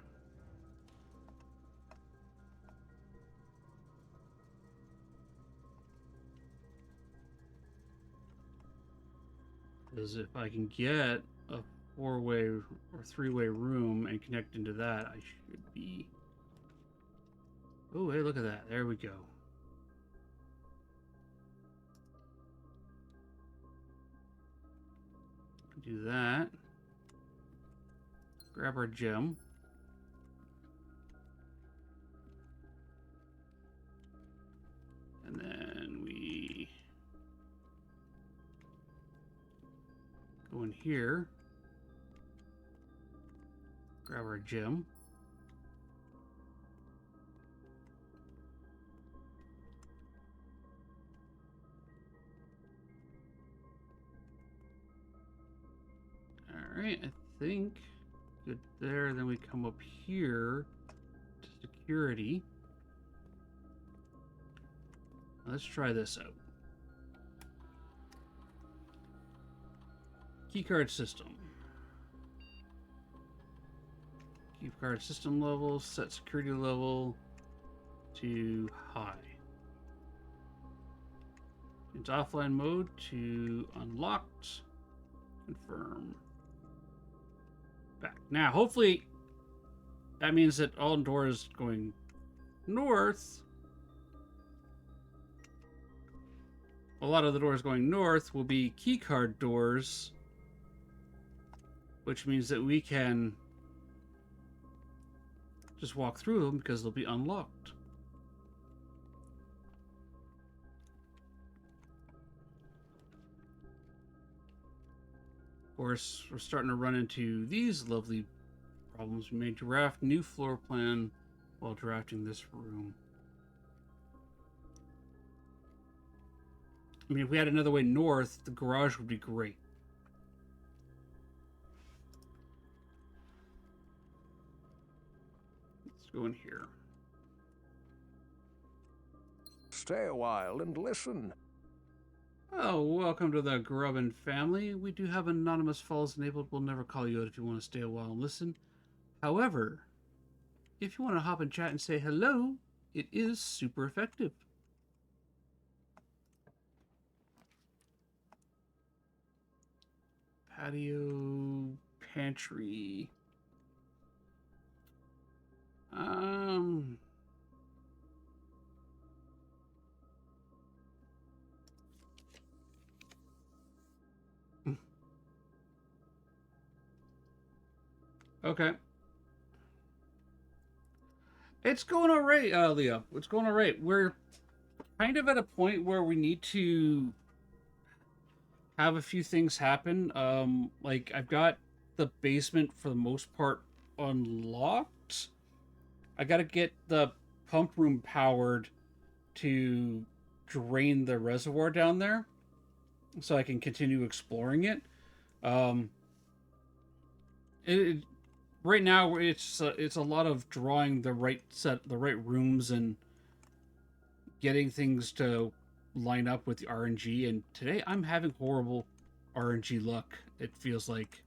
Because if I can get a 4-way or 3-way room and connect into that, I should be... Oh, hey, look at that. There we go. Do that. Grab our gem. And then we go in here. Grab our gem. Alright, I think good there. Then we come up here to security. Let's try this out. Keycard system. Keycard system level, set security level to high. Into offline mode to unlocked. Confirm. Back. Now, hopefully, that means that all doors going north. A lot of the doors going north will be keycard doors, which means that we can just walk through them because they'll be unlocked. Of course, we're starting to run into these lovely problems. We may draft new floor plan while drafting this room. I mean, if we had another way north, the garage would be great. Let's go in here. Stay a while and listen. Oh, welcome to the Grubbin family. We do have anonymous files enabled. We'll never call you out if you want to stay a while and listen. However, if you want to hop in chat and say hello, it is super effective. Patio, pantry. Okay. It's going all right, Leo. It's going all right. We're kind of at a point where we need to have a few things happen. Like I've got the basement for the most part unlocked. I got to get the pump room powered to drain the reservoir down there so I can continue exploring it. Right now it's a lot of drawing the right rooms and getting things to line up with the RNG, and today I'm having horrible RNG luck. It feels like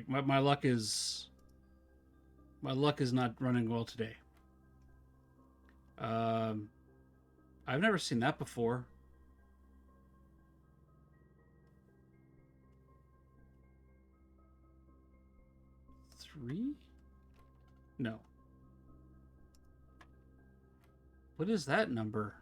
my luck is not running well today. I've never seen that before. Three? No. What is that number?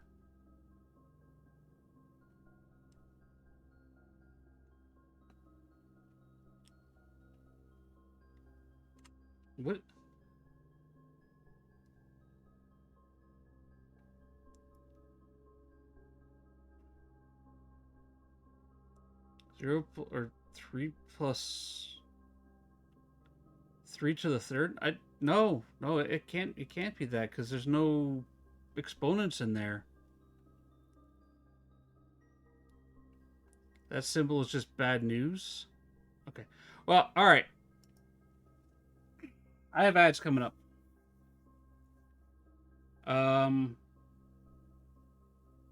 What? Or 3 plus 3 to the third? No, it can't be that because there's no exponents in there. That symbol is just bad news. Okay. Well, all right. I have ads coming up.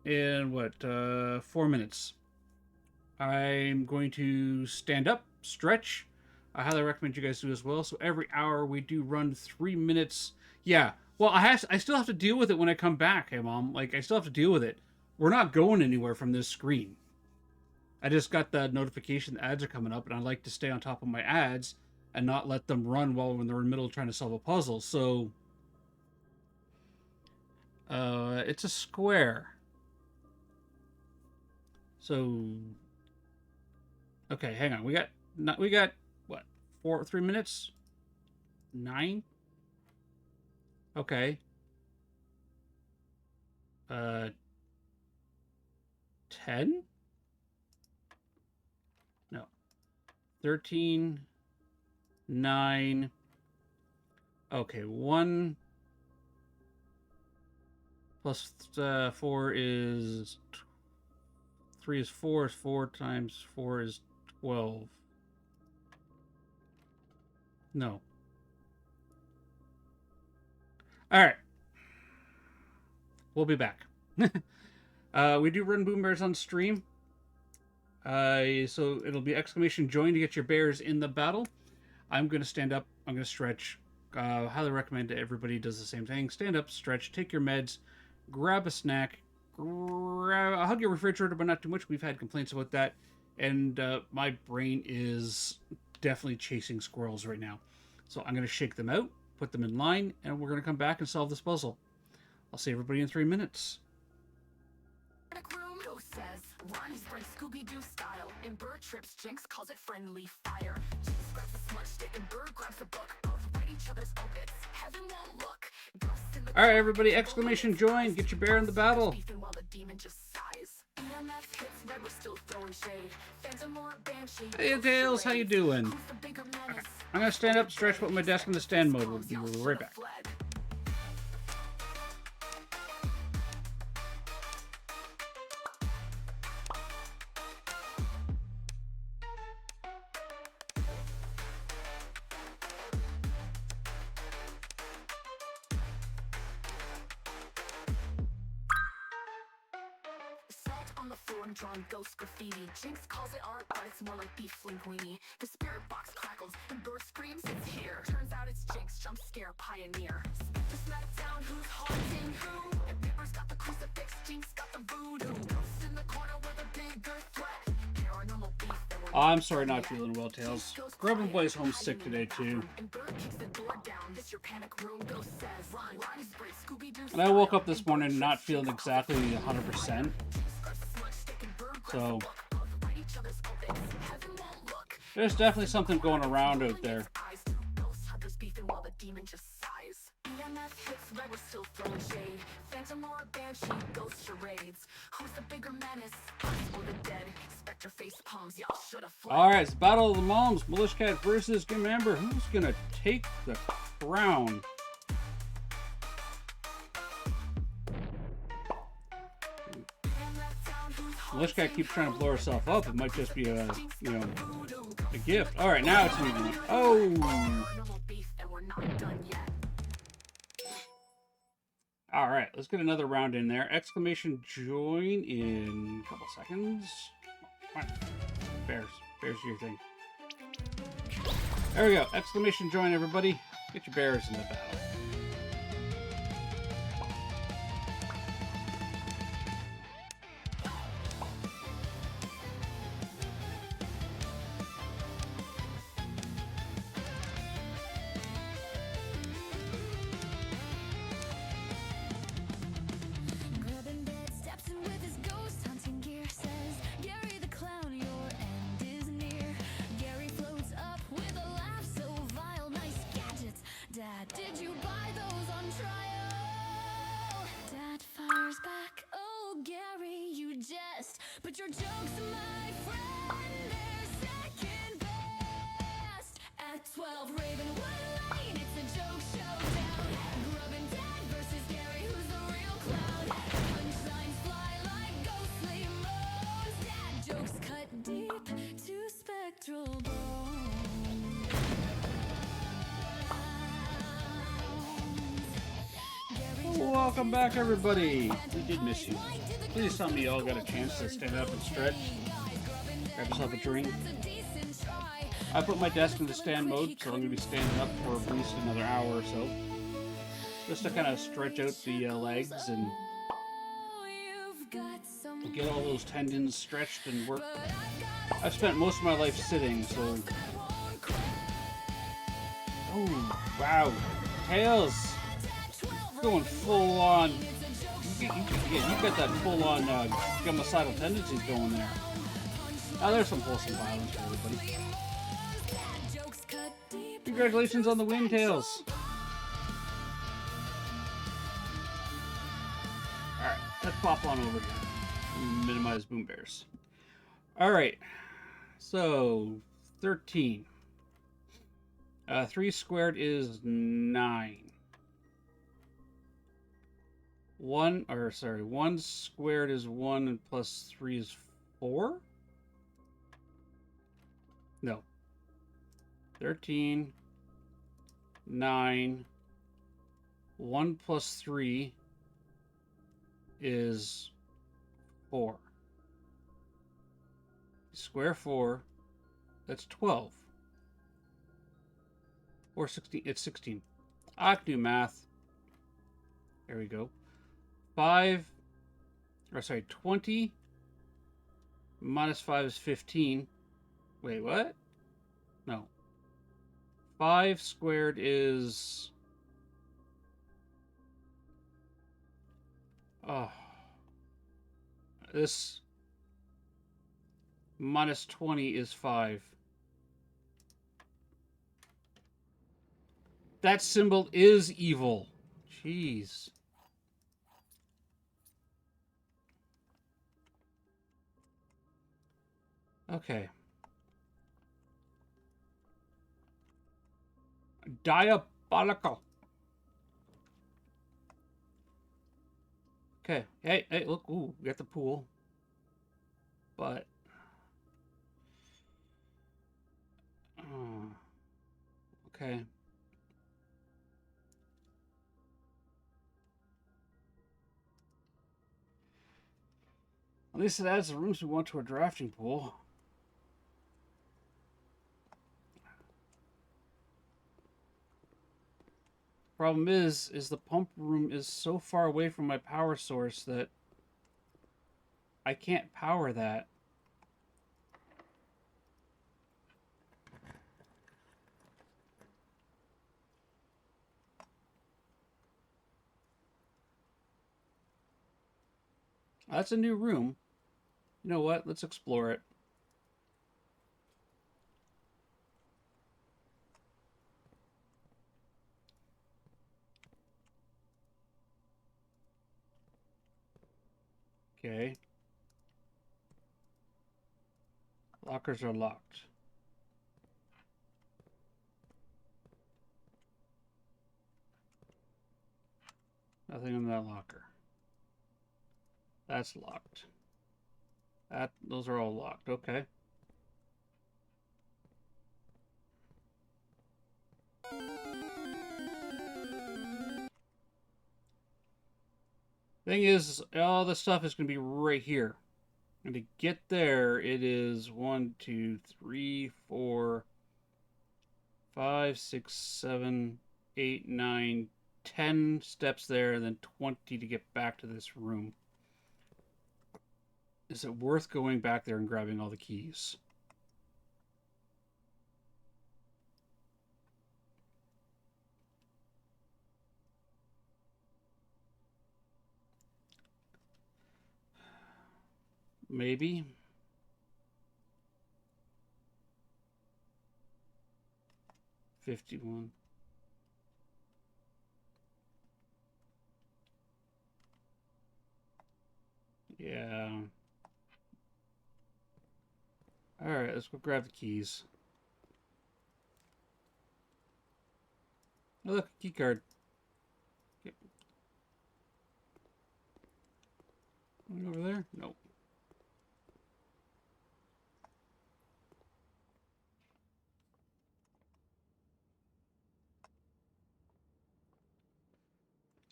In what, 4 minutes. I'm going to stand up, stretch. I highly recommend you guys do as well. So every hour we do run 3 minutes. Yeah. Well, I still have to deal with it when I come back, hey Mom. Like, I still have to deal with it. We're not going anywhere from this screen. I just got the notification the ads are coming up, and I like to stay on top of my ads and not let them run while when they're in the middle of trying to solve a puzzle. So, it's a square. So, okay, hang on. We got what? 3 minutes? 9? Okay. 10? No. 13, 9. Okay, 1 plus 4 is 3 is 4 is 4 times 4 is 12. No. All right. We'll be back. We do run Boom Bears on stream. So it'll be exclamation join to get your bears in the battle. I'm going to stand up. I'm going to stretch. Highly recommend that everybody does the same thing. Stand up, stretch, take your meds, grab a snack, hug your refrigerator, but not too much. We've had complaints about that. And my brain is definitely chasing squirrels right now. So I'm going to shake them out, put them in line, and we're going to come back and solve this puzzle. I'll see everybody in 3 minutes. Ronnie's brings Scooby-Doo style. In Bird trips, Jinx calls it friendly fire. Jinx grabs a smudge stick and Bird grabs a book. Both write each other's obits. Heaven won't look. All right, everybody, exclamation join. Get your bear in the battle. While the demon just sighs. EMF hits red, we're still throwing shade. Phantom or Banshee. Hey, Tails, how you doing? I'm going to stand up, stretch, put my desk in the stand mode. We'll be right back. Drawn ghost graffiti. Jinx calls it art, but it's more like beef linguine. The spirit box crackles, and Bird screams, it's here. Turns out it's Jinx, jump scare pioneer. Spectre smackdown, who's haunting who? And Pepper's got the crucifix, Jinx got the voodoo. Ghosts in the corner with a bigger threat. Paranormal beef. I'm sorry, not feeling well, Tails. Grubba Boy's homesick today too. And I woke up this morning not feeling exactly 100%. So there's definitely something going around out there. Alright, it's Battle of the Moms. Militia Cat versus Game Member. Who's gonna take the crown? Militia Cat keeps trying to blow herself up. It might just be a, a gift. All right, now it's moving. Oh. All right, let's get another round in there. Exclamation join in a couple seconds. Come on. Bears do your thing. There we go. Exclamation join, everybody. Get your bears in the battle. Did you buy those on trial? Dad fires back. Oh, Gary, you jest. But your jokes, my friend, they're second best. At 12 Ravenwood Lane, it's a joke showdown. Grub and Dad versus Gary, who's the real clown? Punchlines fly like ghostly moans. Dad jokes cut deep to spectral bones. Welcome back, everybody. We did miss you. Please tell me you all got a chance to stand up and stretch. Grab yourself a drink. I put my desk in the stand mode, so I'm going to be standing up for at least another hour or so. Just to kind of stretch out the legs and get all those tendons stretched and work. I've spent most of my life sitting, so... Oh, wow. Tails! Going full on you've got that full-on homicidal tendencies going there. Oh, there's some wholesome violence for everybody. Congratulations on the wingtails. Alright, let's pop on over here. Minimize boom bears. Alright, so 13. 3 squared is 9. 1 squared is 1 and plus 3 is 4? No. 13, 9, 1 plus 3 is 4. Square 4, that's 12. Or 16, it's 16. I can do math. There we go. 20 minus 5 is 15. Wait, what? No. 5 squared is... Oh. This minus 20 is 5. That symbol is evil. Jeez. Okay. Diabolical. Okay. Hey, look. Ooh, we got the pool. But... okay. At least it adds the rooms we want to a drafting pool. Problem is the pump room is so far away from my power source that I can't power that. That's a new room. You know what? Let's explore it. Okay. Lockers are locked. Nothing in that locker. That's locked. Those are all locked. Okay. Thing is, all the stuff is going to be right here. And to get there, it is 1, 2, 3, 4, 5, 6, 7, 8, 9, 10 steps there, and then 20 to get back to this room. Is it worth going back there and grabbing all the keys? Maybe. $51. Yeah. Alright, let's go grab the keys. Oh, look, key card. Yep. Over there? Nope.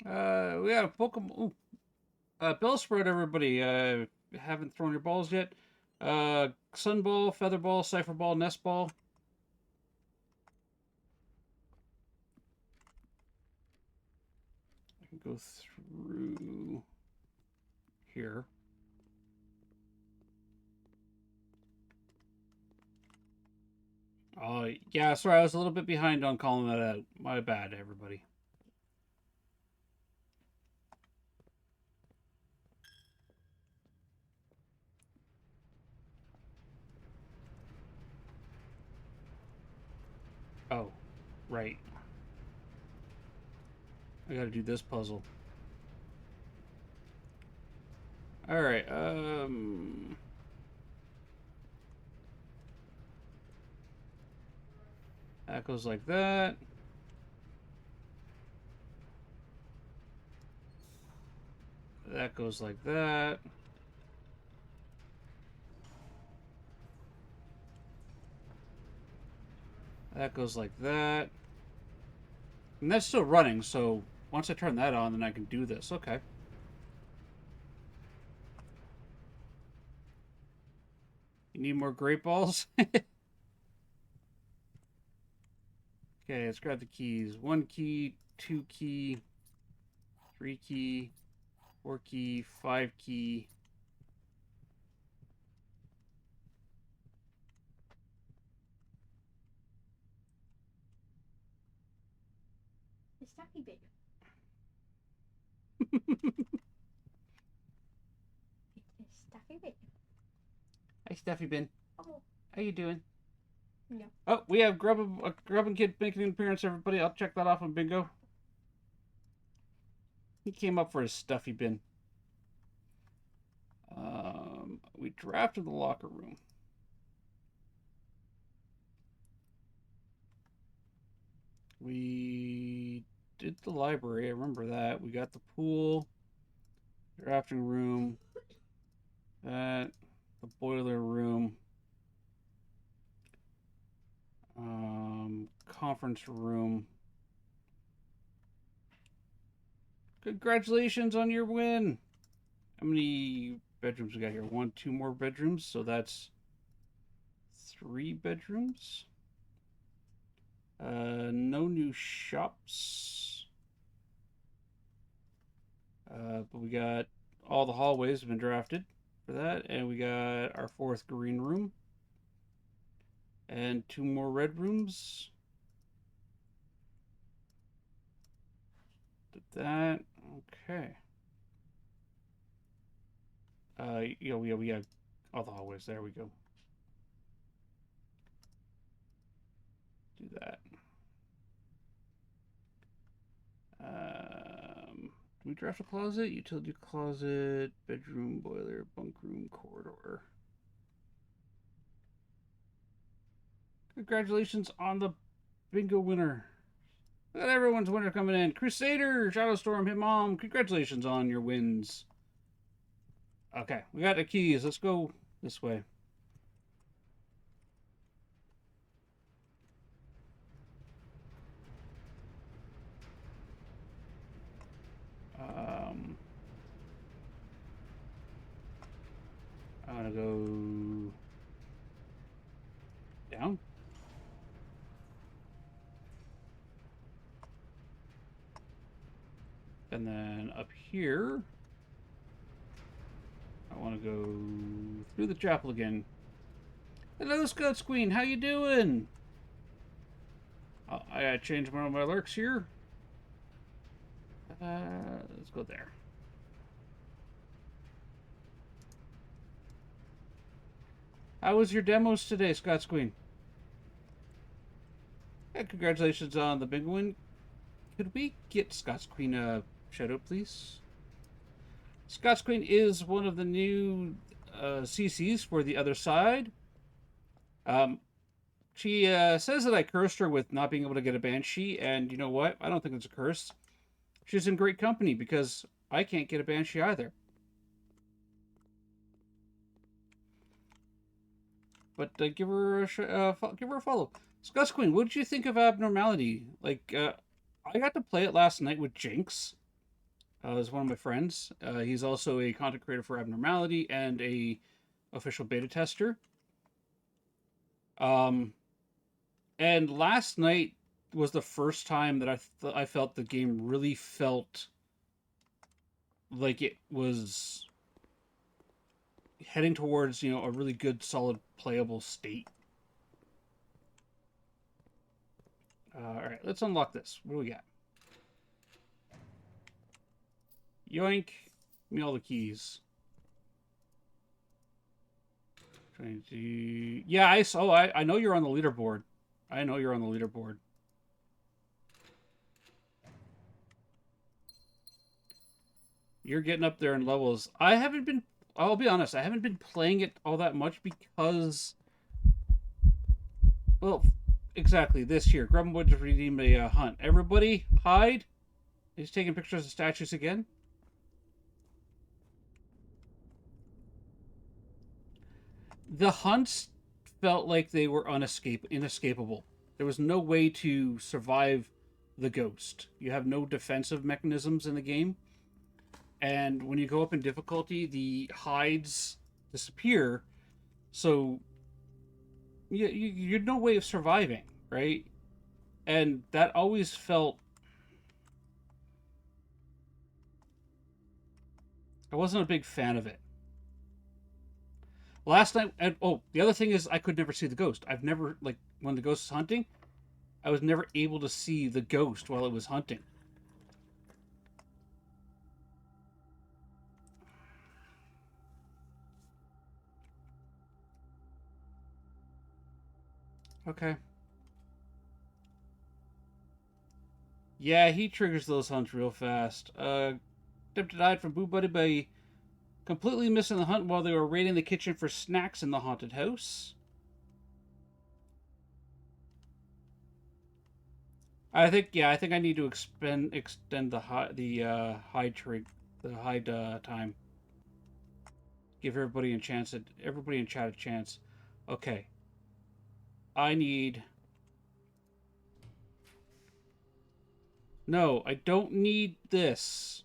We got a Pokemon. Ooh. Bell spread, everybody. Haven't thrown your balls yet. Sun Ball, Feather Ball, Cipher Ball, Nest Ball. I can go through here. Oh, yeah, sorry, I was a little bit behind on calling that out. My bad, everybody. Oh, right. I gotta do this puzzle. Alright, that goes like that. That goes like that. That goes like that. And that's still running, so once I turn that on, then I can do this. Okay. You need more great balls? Okay, let's grab the keys. 1 key, 2 key, 3 key, 4 key, 5 key. The stuffy bit. The stuffy bit. Hey, Steffi Bin. Oh. How you doing? Yeah. Oh, we have Grub and Kid making an appearance, everybody. I'll check that off on bingo. He came up for his Stuffy Bin. We drafted the locker room. We did the library. I remember that. We got the pool, drafting room, that, the boiler room, conference room. Congratulations on your win. How many bedrooms we got here? 1, 2 more bedrooms. So that's 3 bedrooms. No new shops. But we got all the hallways have been drafted for that. And we got our 4th green room. And 2 more red rooms. Did that. Okay. Yeah, we have all the hallways. There we go. Do that. Do we draft a closet? Utility closet, bedroom, boiler, bunk room, corridor. Congratulations on the bingo winner. Look at everyone's winner coming in. Crusader, Shadowstorm, Hitmom. Congratulations on your wins. Okay, we got the keys. Let's go this way. I'm gonna go down. And then up here, I want to go through the chapel again. Hello, Scots Queen. How you doing? I gotta change one of my lurks here. Let's go there. How was your demos today, Scots Queen? Yeah, congratulations on the big win. Could we get Scots Queen a shout out, please? Scots Queen is one of the new CCs for the other side. She says that I cursed her with not being able to get a Banshee, and you know what? I don't think it's a curse. She's in great company because I can't get a Banshee either. But give her a follow. Scots Queen, what did you think of Abnormality? Like, I got to play it last night with Jinx. As one of my friends. He's also a content creator for Abnormality and a official beta tester. And last night was the first time that I felt the game really felt like it was heading towards, a really good, solid, playable state. All right, let's unlock this. What do we got? Yoink. Give me all the keys. 22. Yeah, I know you're on the leaderboard. I know you're on the leaderboard. You're getting up there in levels. I haven't been, I'll be honest, I haven't been playing it all that much because, well, exactly, this year. Grubman just redeemed a hunt. Everybody, hide. He's taking pictures of statues again. The hunts felt like they were inescapable. There was no way to survive the ghost. You have no defensive mechanisms in the game. And when you go up in difficulty, the hides disappear. So you're no way of surviving, right? And that always felt... I wasn't a big fan of it. Last night, and the other thing is I could never see the ghost. I've never, like, when the ghost is hunting, I was never able to see the ghost while it was hunting. Okay. Yeah, he triggers those hunts real fast. Attempted to hide from Boo Buddy by completely missing the hunt while they were raiding the kitchen for snacks in the haunted house. I think I need to extend the hide time. Give everybody in chat a chance. Okay. I need... No, I don't need this.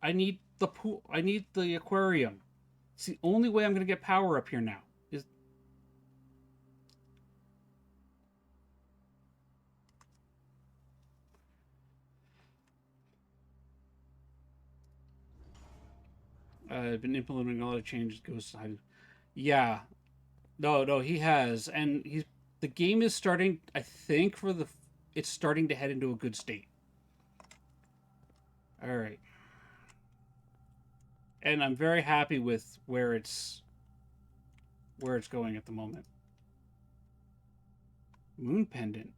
I need the pool. I need the aquarium. It's the only way I'm going to get power up here now. I've been implementing a lot of changes. Yeah. No, he has. And the game is starting, I think, it's starting to head into a good state. All right. And I'm very happy with where it's going at the moment. Moon pendant.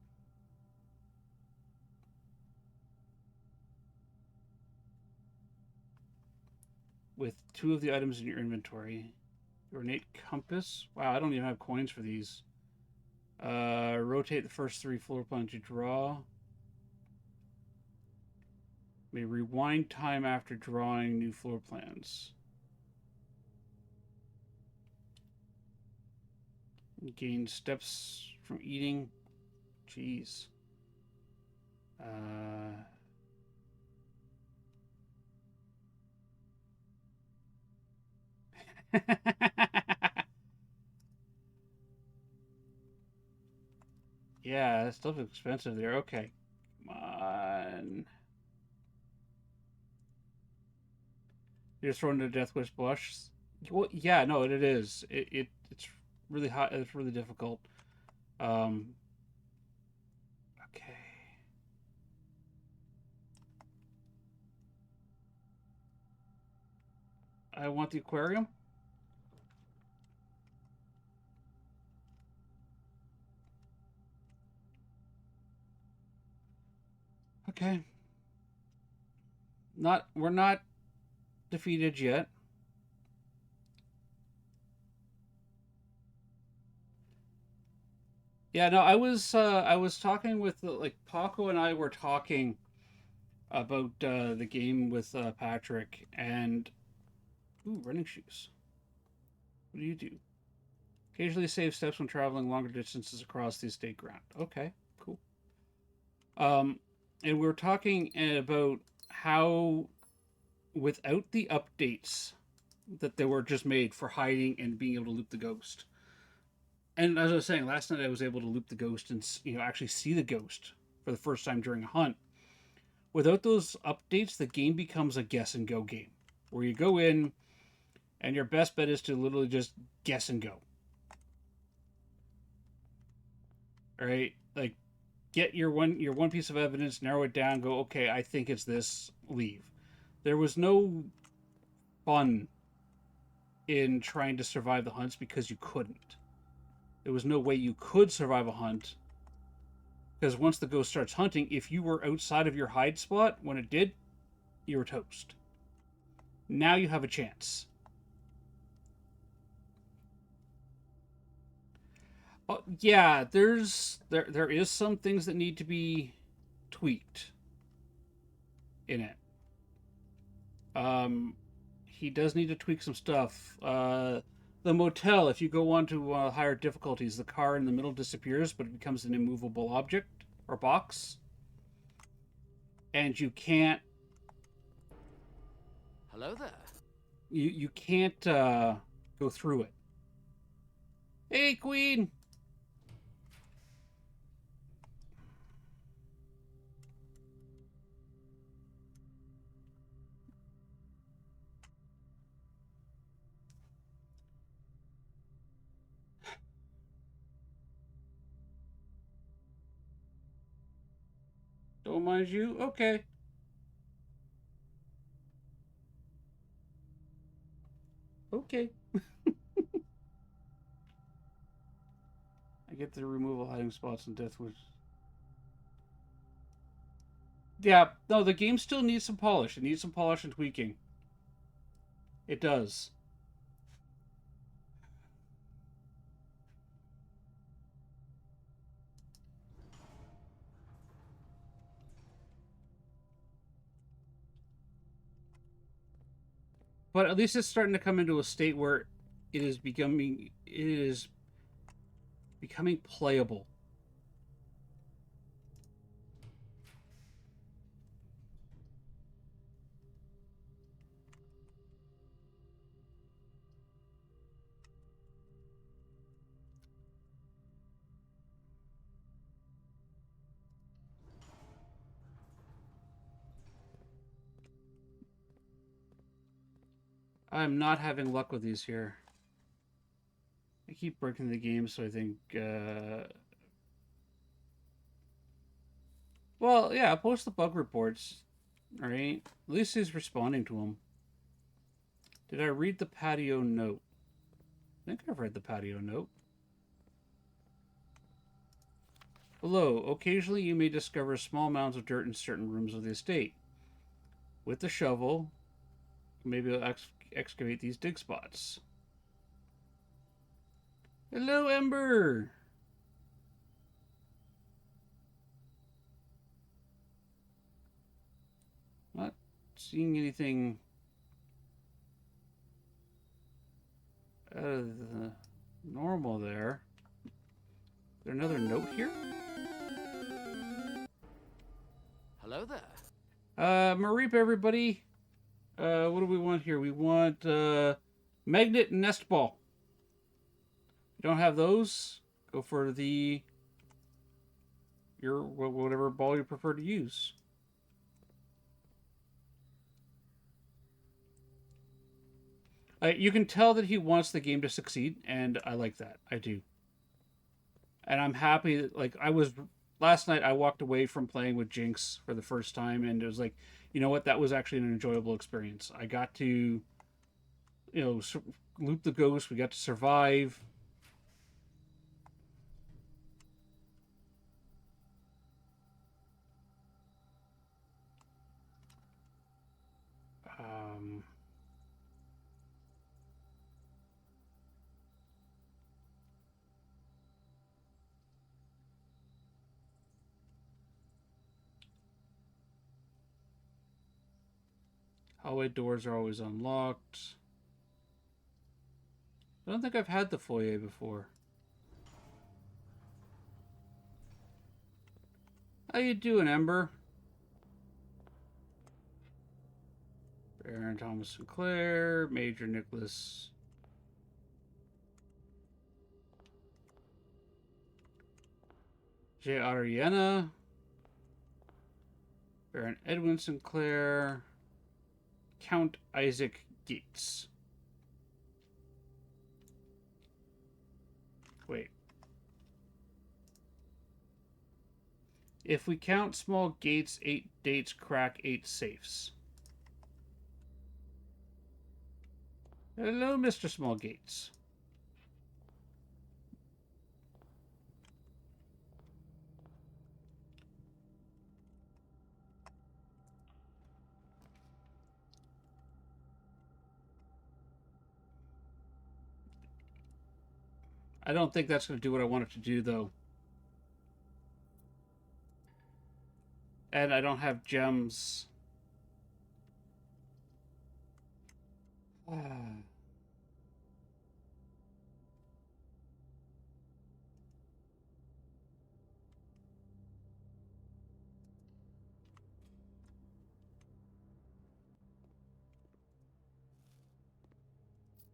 With 2 of the items in your inventory. Ornate compass. Wow, I don't even have coins for these. Rotate the first 3 floor plans you draw. May rewind time after drawing new floor plans. Gain steps from eating. Jeez. Yeah, that stuff's expensive there. Okay. Come on. You're just throwing to Death Wish Blush? Well, yeah, no, it is. It's really hot. It's really difficult. Okay. I want the aquarium. Okay. We're not defeated yet. Yeah, no, I was talking with like Paco and I were talking about the game with Patrick and running shoes. What do you do? Occasionally save steps when traveling longer distances across the estate ground. Okay, cool. And we were talking about how without the updates that they were just made for hiding and being able to loop the ghost. And as I was saying, last night I was able to loop the ghost and actually see the ghost for the first time during a hunt. Without those updates, the game becomes a guess and go game where you go in and your best bet is to literally just guess and go. All right, like get your one piece of evidence, narrow it down, go, okay, I think it's this, leave. There was no fun in trying to survive the hunts because you couldn't. There was no way you could survive a hunt, because once the ghost starts hunting, if you were outside of your hide spot when it did, you were toast. Now you have a chance. Yeah, there is some things that need to be tweaked in it. He does need to tweak some stuff. The motel, if you go on to higher difficulties, the car in the middle disappears, but it becomes an immovable object or box, and you can't. Hello there. You can't go through it. Hey, Queen. Don't mind you? Okay. Okay. I get the removal hiding spots and death wish. Yeah, no, the game still needs some polish. It needs some polish and tweaking. It does. But at least it's starting to come into a state where it is becoming playable. I'm not having luck with these here. I keep breaking the game, so I think... Well, yeah, post the bug reports. Alright? At least he's responding to them. Did I read the patio note? I think I've read the patio note. Below, occasionally you may discover small mounds of dirt in certain rooms of the estate. With the shovel, maybe you'll excavate these dig spots. Hello, Ember! Not seeing anything out of the normal there. Is there another note here? Hello there. Mareep, everybody. What do we want here? We want magnet and nest ball. If you don't have those, go for your whatever ball you prefer to use. You can tell that he wants the game to succeed, and I like that. I do. And I'm happy that, like, last night I walked away from playing with Jinx for the first time, and it was like, you know what, that was actually an enjoyable experience. I got to, loop the ghost, we got to survive. Hallway doors are always unlocked. I don't think I've had the foyer before. How you doing, Ember? Baron Thomas Sinclair, Major Nicholas. J. Ariana. Baron Edwin Sinclair. Count Isaac Gates. Wait. If we count small gates, 8 dates crack 8 safes. Hello, Mr. Smallgates. I don't think that's going to do what I want it to do, though. And I don't have gems. Ah.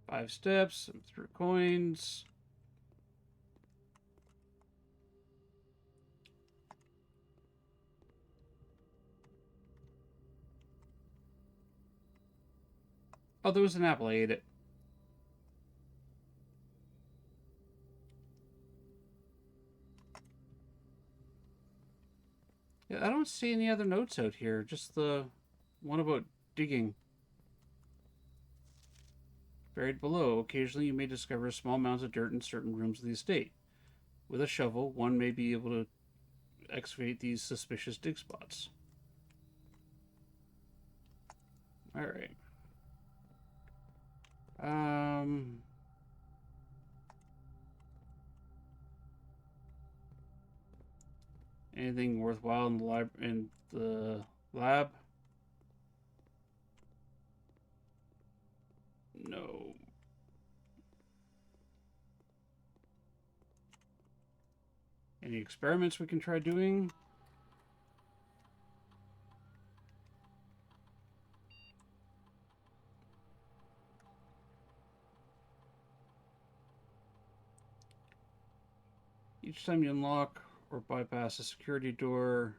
5 steps, 3 coins. Oh, there was an apple. I ate it. Yeah, I don't see any other notes out here. Just the one about digging. Buried below, occasionally you may discover small mounds of dirt in certain rooms of the estate. With a shovel, one may be able to excavate these suspicious dig spots. Alright. Anything worthwhile in the lab? No. Any experiments we can try doing? Each time you unlock or bypass a security door,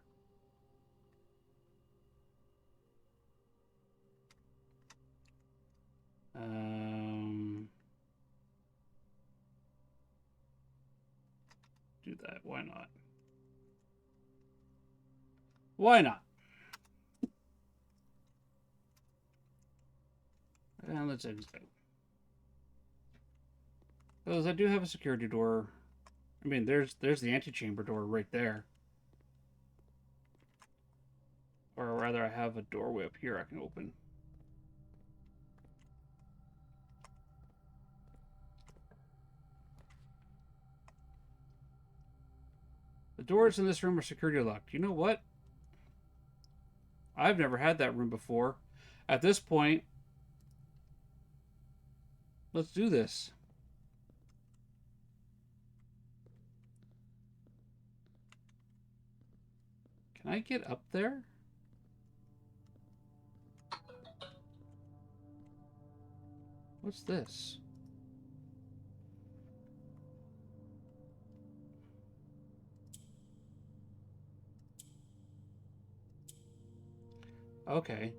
do that. Why not? Why not? And let's exit. Because I do have a security door. I mean, there's the antechamber door right there. Or rather, I have a doorway up here I can open. The doors in this room are security locked. You know what? I've never had that room before. At this point, let's do this. Can I get up there? What's this? Okay.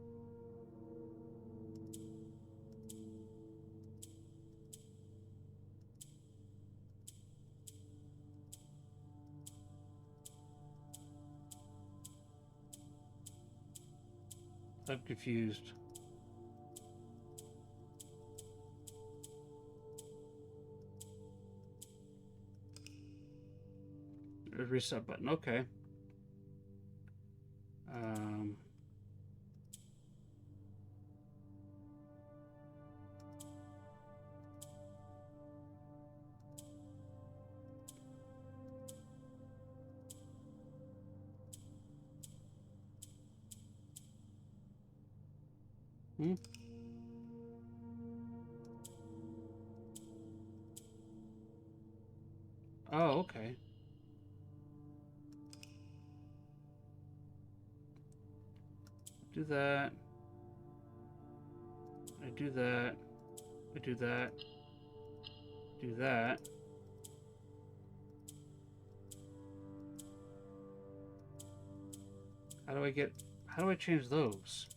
I'm confused. Reset button. Okay. Hmm. Oh, okay. Do that. I do that. I do that. Do that. How do I change those?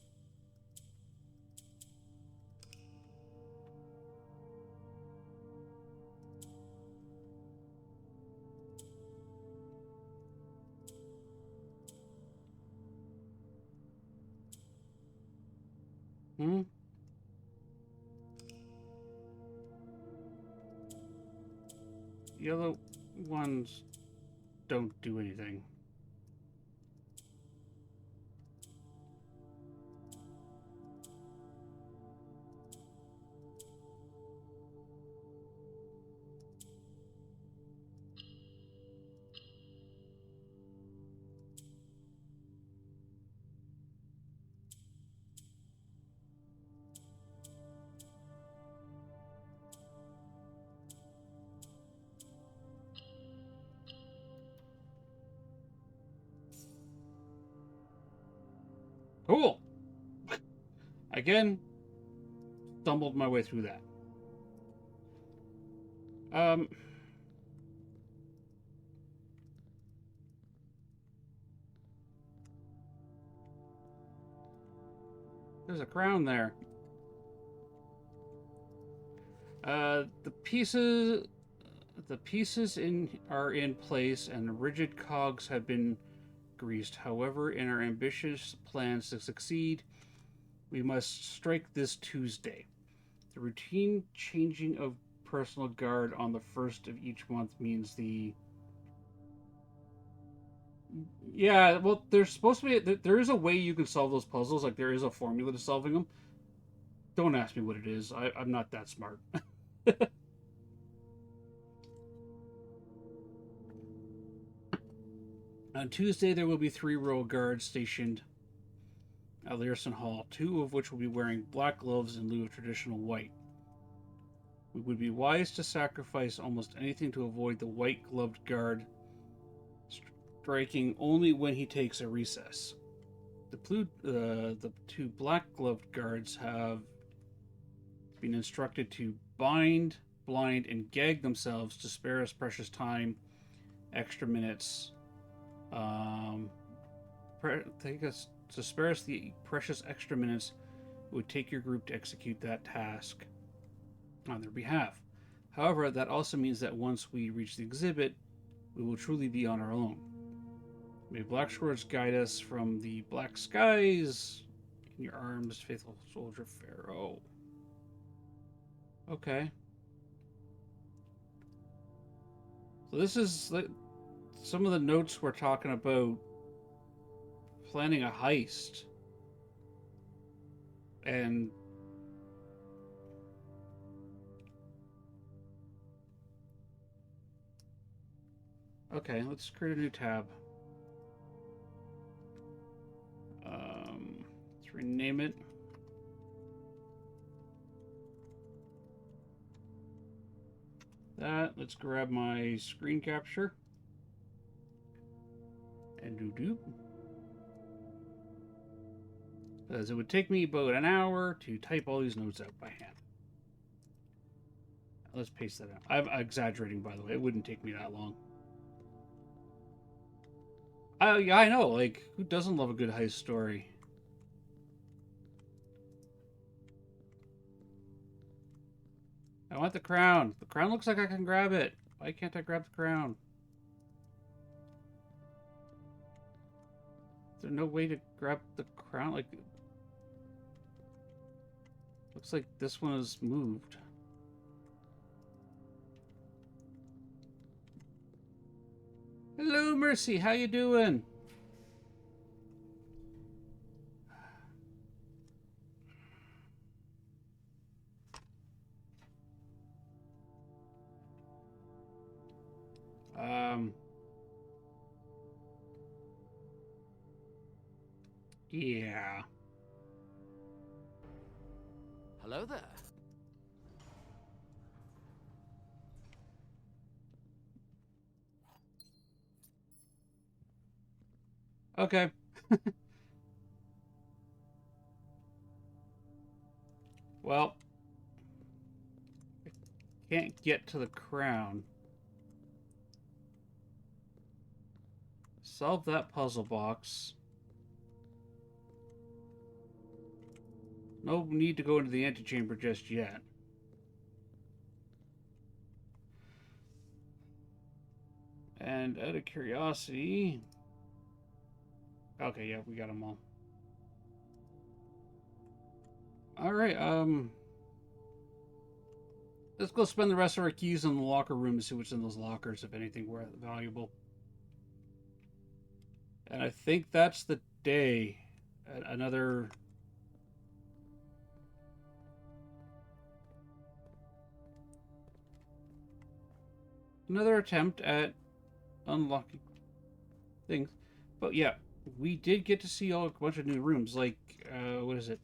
Hmm? The other ones don't do anything. Cool! Again, stumbled my way through that. There's a crown there. The pieces are in place, and the rigid cogs have been greased. However, in our ambitious plans to succeed, we must strike this Tuesday. The routine changing of personal guard on the first of each month means the... Yeah, well, there's supposed to be... There is a way you can solve those puzzles. Like, there is a formula to solving them. Don't ask me what it is. I'm not that smart. On Tuesday, there will be 3 royal guards stationed at Learson Hall, 2 of which will be wearing black gloves in lieu of traditional white. It would be wise to sacrifice almost anything to avoid the white-gloved guard striking only when he takes a recess. The 2 black-gloved guards have been instructed to bind, blind, and gag themselves to spare us precious time, extra minutes. To spare us the precious extra minutes it would take your group to execute that task on their behalf. However, that also means that once we reach the exhibit, we will truly be on our own. May black swords guide us from the black skies. In your arms, faithful soldier Pharaoh. Okay. So this is some of the notes we're talking about planning a heist. And okay, let's create a new tab. Let's rename it. Let's grab my screen capture. And do. Because it would take me about an hour to type all these notes out by hand. Let's paste that out. I'm exaggerating, by the way. It wouldn't take me that long. Yeah, I know. Like, who doesn't love a good heist story? I want the crown. The crown looks like I can grab it. Why can't I grab the crown? Is there no way to grab the crown? Like, looks like this one is moved. Hello, Mercy. How you doing? Yeah. Hello there. Okay. Well, I can't get to the crown. Solve that puzzle box. No need to go into the antechamber just yet. And out of curiosity... Okay, yeah, we got them all. Alright, Let's go spend the rest of our keys in the locker room and see what's in those lockers, if anything were valuable. And I think that's the day. Another... Another attempt at unlocking things. But yeah, we did get to see a bunch of new rooms. Like, what is it?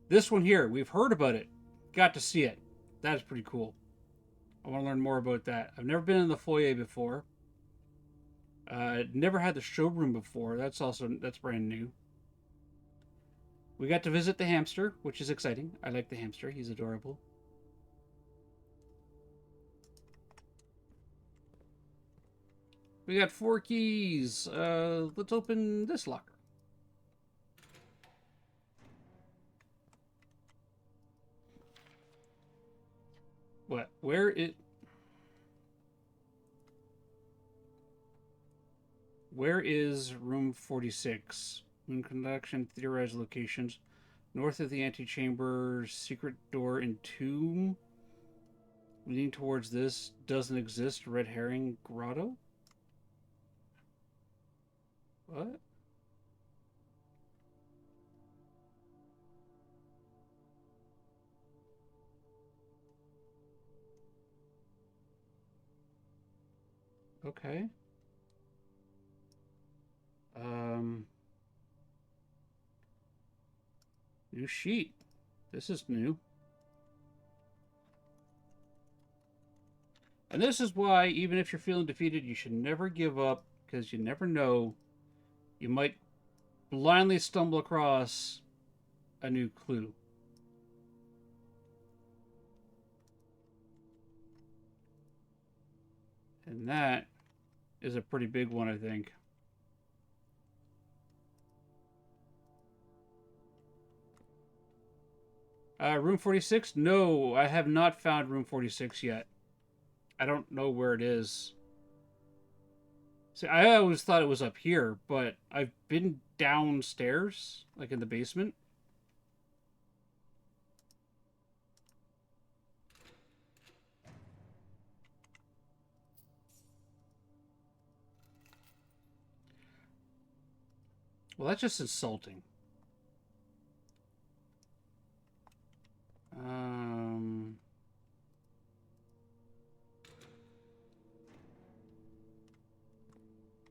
This one here. We've heard about it. Got to see it. That's pretty cool. I want to learn more about that. I've never been in the foyer before. Never had the showroom before. That's brand new. We got to visit the hamster, which is exciting. I like the hamster. He's adorable. We got 4 keys. Let's open this locker. What? Where is room 46? Moon conduction, theorized locations. North of the antechamber, secret door and tomb. Leading towards this, doesn't exist. Red herring grotto? What? Okay. New sheet. This is new. And this is why, even if you're feeling defeated, you should never give up, because you never know. You might blindly stumble across a new clue. And that is a pretty big one, I think. Room 46? No, I have not found room 46 yet. I don't know where it is. See, I always thought it was up here, but I've been downstairs, like in the basement. Well, that's just insulting.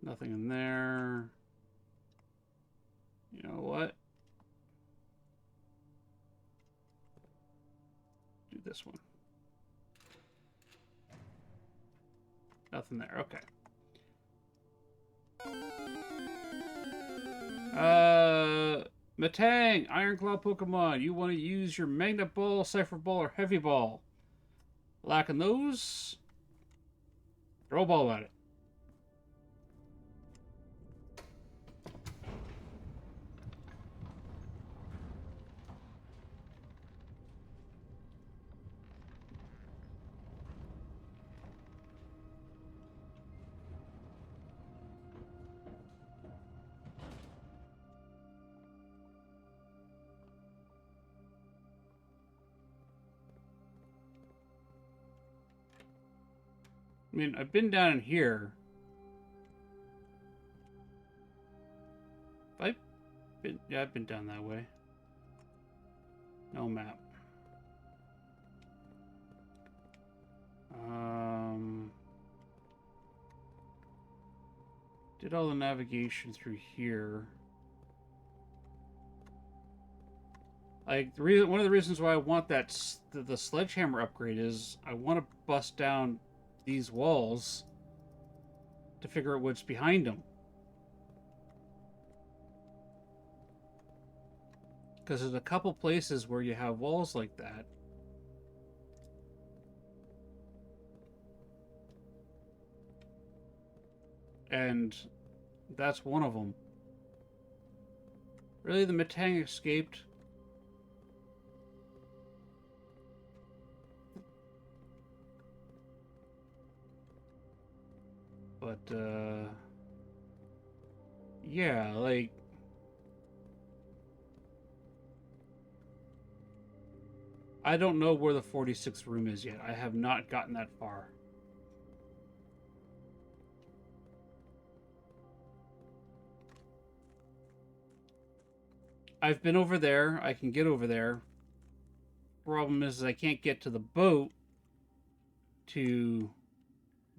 Nothing in there. You know what? Do this one. Nothing there. Okay. Matang, Ironclaw Pokemon. You want to use your Magnet Ball, Cypher Ball, or Heavy Ball? Lacking those? Throw a ball at it. I mean, I've been down in here. I've been down that way. No map. Did all the navigation through here. Like, one of the reasons why I want the sledgehammer upgrade is I want to bust down these walls to figure out what's behind them. Because there's a couple places where you have walls like that. And that's one of them. Really, the Matang escaped? But, yeah, like... I don't know where the 46th room is yet. I have not gotten that far. I've been over there. I can get over there. Problem is I can't get to the boat to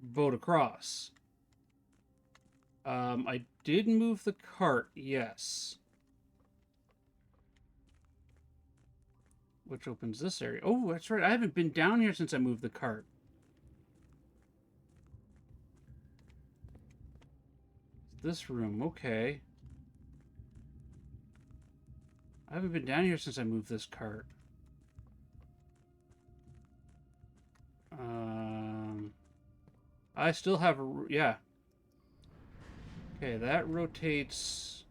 boat across. I did move the cart, yes. Which opens this area. Oh, that's right. I haven't been down here since I moved the cart. This room, okay. I haven't been down here since I moved this cart. I still have a... Yeah. Okay, that rotates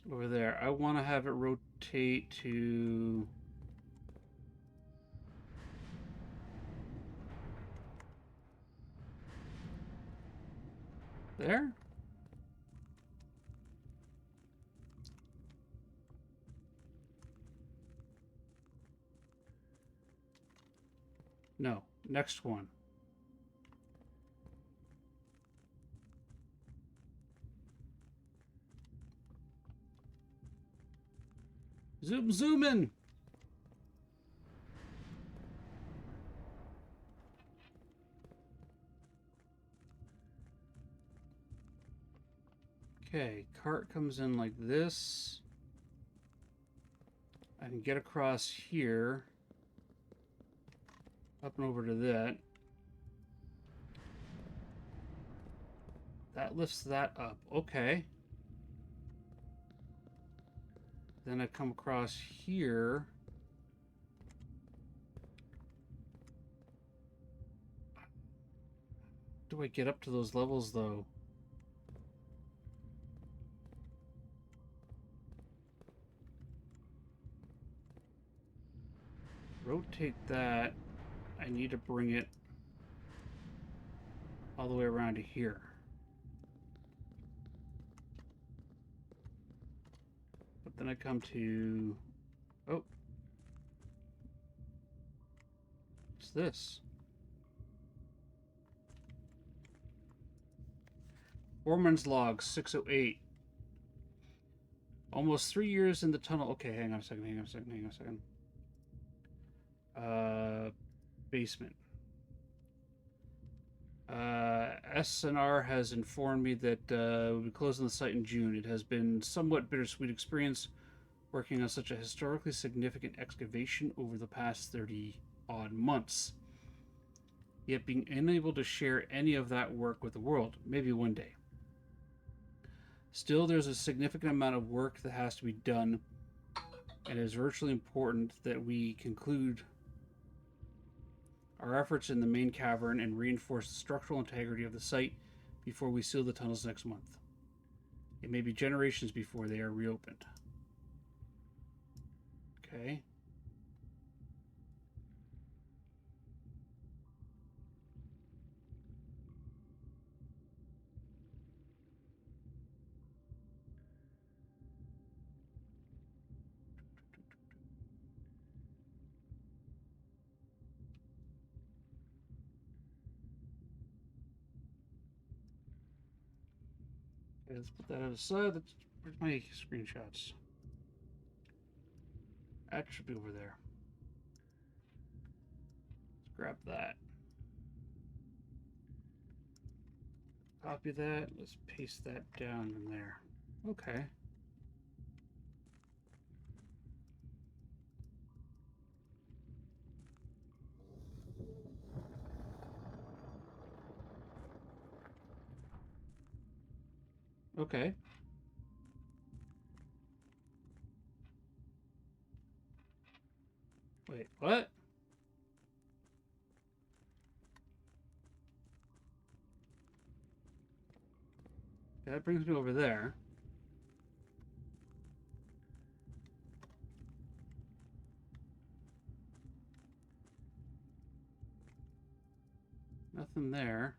over there. I want to have it rotate to... there? No, next one. Zoom in. Okay, cart comes in like this. I can get across here. Up and over to that. That lifts that up. Okay. Then I come across here. How do I get up to those levels, though? Rotate that. I need to bring it all the way around to here. But then I come to... Oh. What's this? Foreman's log 608. Almost 3 years in the tunnel. Okay, hang on a second. Basement. SNR has informed me that we'll be closing the site in June. It has been somewhat bittersweet experience working on such a historically significant excavation over the past 30-odd months. Yet being unable to share any of that work with the world. Maybe one day. Still, there's a significant amount of work that has to be done, and it is virtually important that we conclude our efforts in the main cavern and reinforce the structural integrity of the site before we seal the tunnels next month. It may be generations before they are reopened. Okay. Okay, let's put that aside. Where's my screenshots? That should be over there. Let's grab that. Copy that. Let's paste that down in there. Okay. Okay. Wait, what? That brings me over there. Nothing there.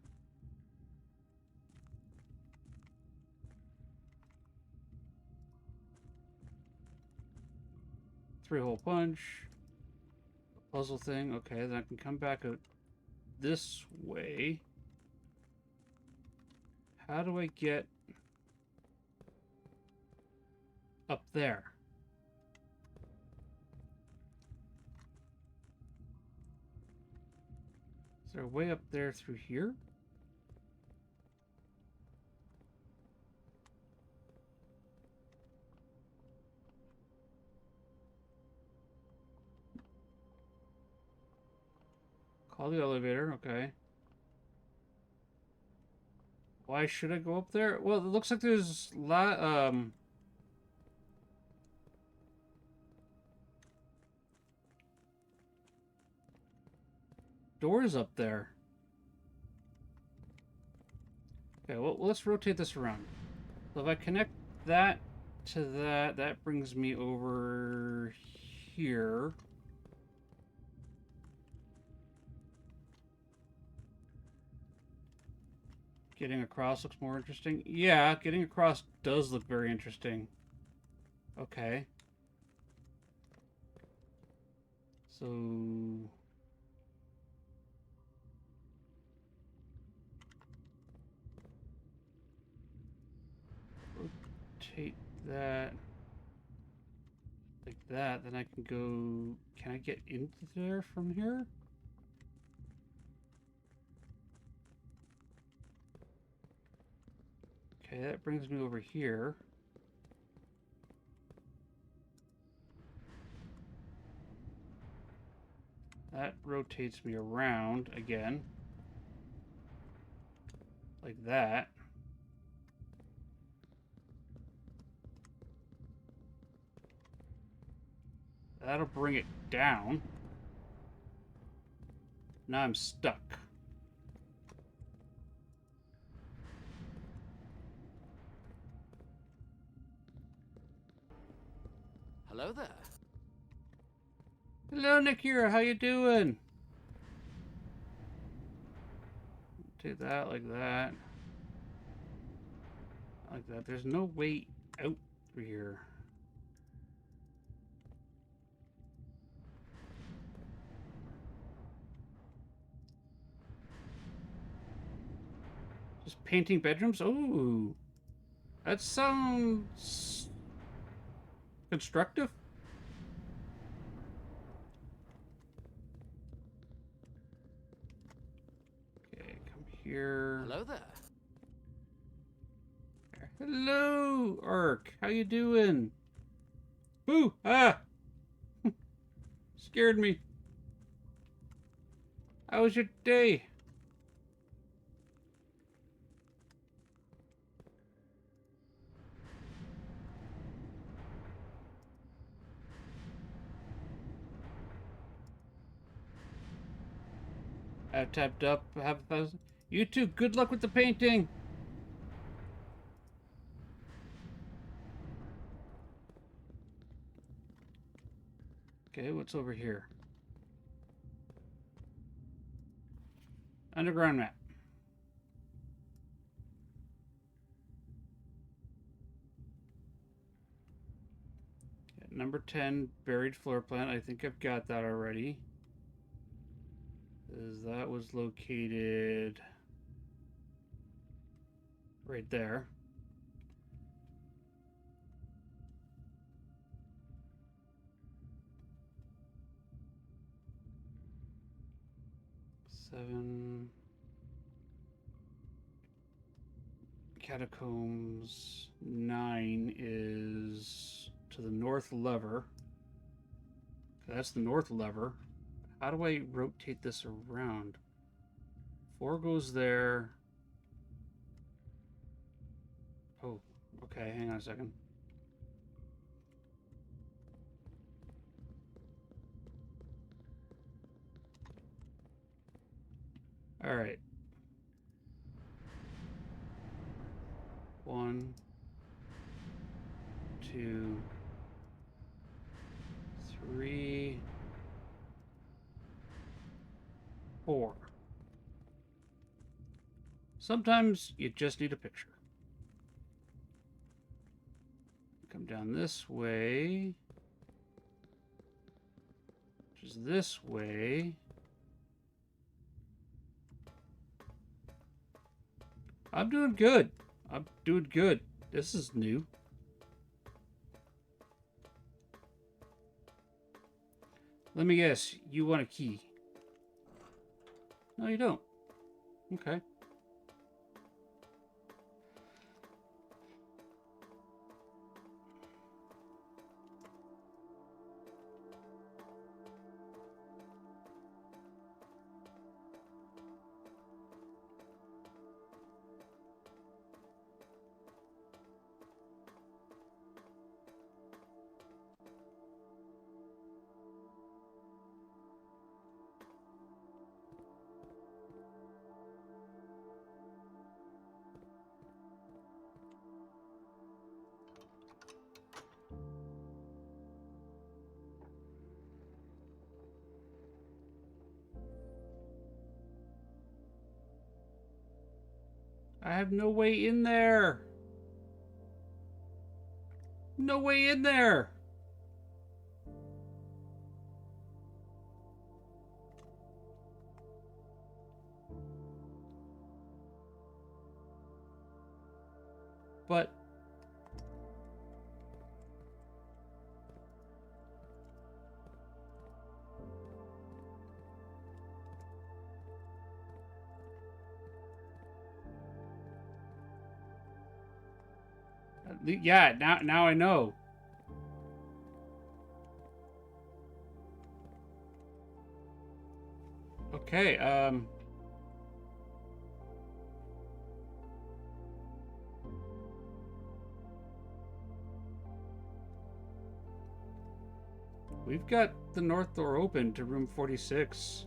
3-hole punch. Puzzle thing. Okay, then I can come back out this way. How do I get up there? Is there a way up there through here? Call the elevator, okay. Why should I go up there? Well, it looks like there's doors up there. Okay, well, let's rotate this around. So if I connect that to that, that brings me over here. Getting across looks more interesting. Yeah, getting across does look very interesting. Okay. So... rotate that like that, then I can go... Can I get into there from here? Okay, that brings me over here. That rotates me around again. Like that. That'll bring it down. Now I'm stuck. Hello there. Hello, Nikira. How you doing? Do that like that. Like that. There's no way out through here. Just painting bedrooms? Ooh. That sounds constructive. Okay, come here. Hello there. Hello, Ark. How you doing? Ooh, ah! Scared me. How was your day? I've tapped up half a thousand. You too. Good luck with the painting. Okay, what's over here? Underground map. Okay, number 10, buried floor plan. I think I've got that already. That was located right there. Seven. Catacombs. 9 is to the north lever. That's the north lever. How do I rotate this around? 4 goes there. Oh, okay, hang on a second. All right. 1, 2, 3, 4. Sometimes you just need a picture. Come down this way. goes this way. I'm doing good. I'm doing good. This is new. Let me guess. You want a key? No, you don't. Okay. I have no way in there. No way in there. But yeah, now I know. Okay, we've got the north door open to room 46.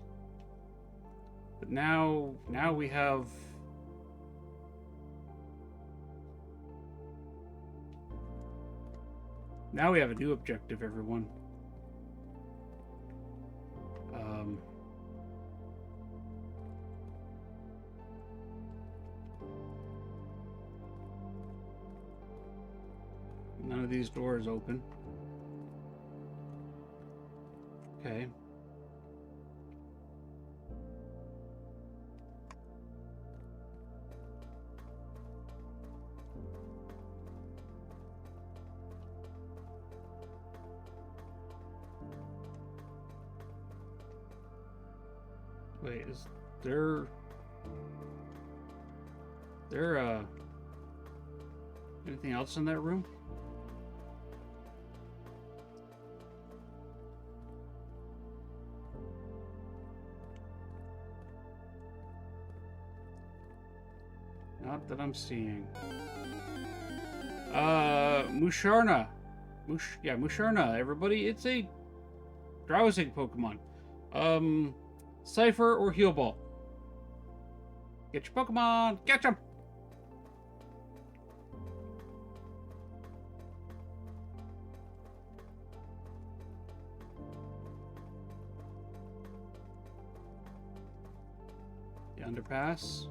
But now we have a new objective, everyone. None of these doors open. Okay. Wait, is there anything else in that room? Not that I'm seeing. Musharna. Musharna, everybody. It's a drowsing Pokemon. Cypher or Heal Ball. Get your Pokemon. Catch them. The underpass.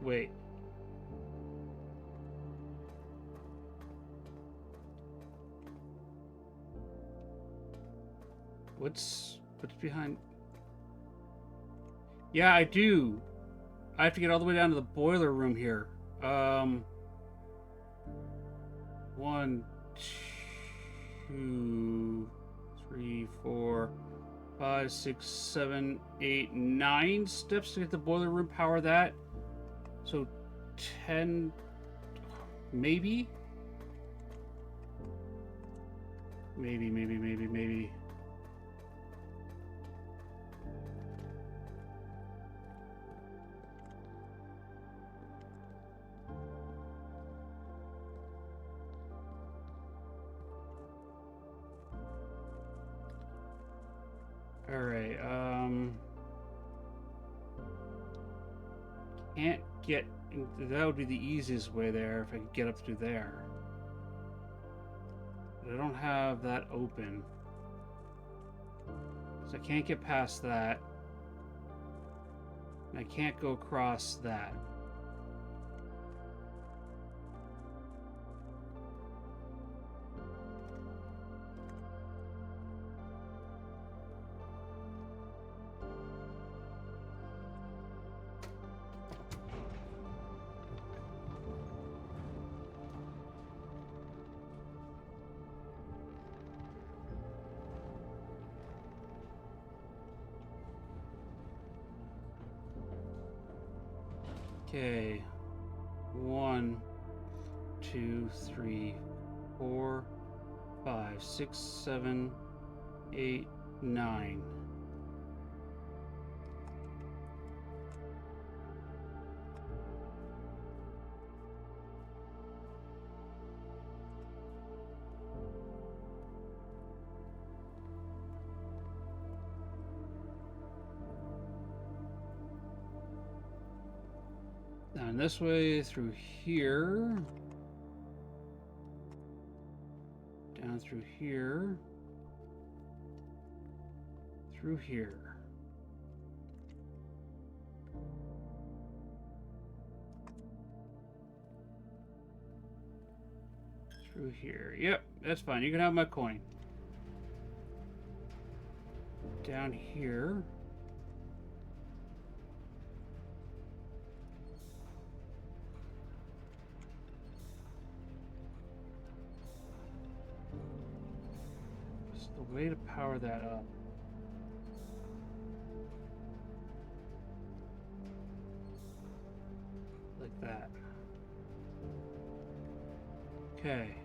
Wait. What's behind? Yeah, I do. I have to get all the way down to the boiler room here. 1, 2, 3, 4, 5, 6, 7, 8, 9 steps to get the boiler room. Power that. So 10, maybe? Maybe. Alright, can't get, that would be the easiest way there if I could get up through there. But I don't have that open. So I can't get past that. And I can't go across that. Okay. 1, 2, 3, 4, 5, 6, 7, 8, 9. Down this way, through here. Down through here. Through here. Through here. Yep, that's fine. You can have my coin. Down here. Way to power that up. Like that. Okay.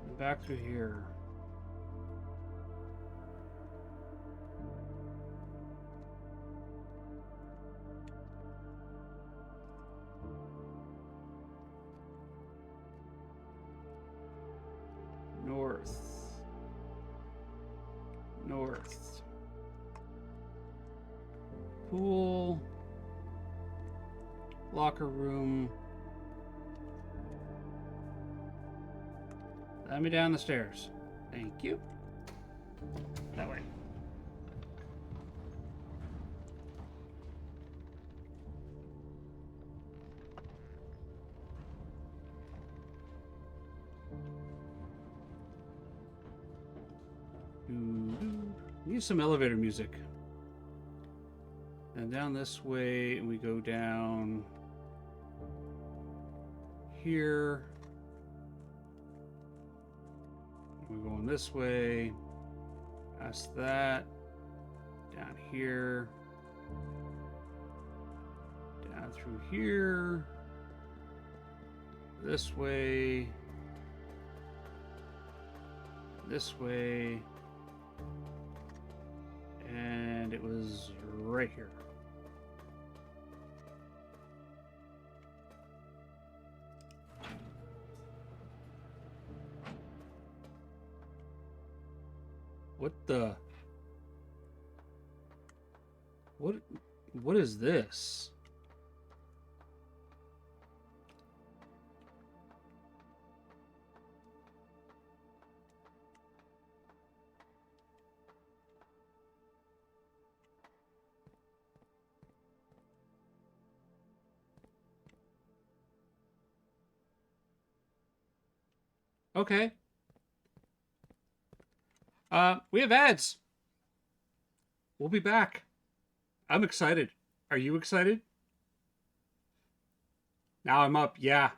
And back through here. North. Pool. Locker room. Let me down the stairs. Thank you. That way. Need some elevator music. And down this way, and we go down here. We're going this way. Past that. Down here. Down through here. This way. This way. And it was right here. What the? What is this? Okay. We have ads. We'll be back. I'm excited. Are you excited? Now I'm up. Yeah.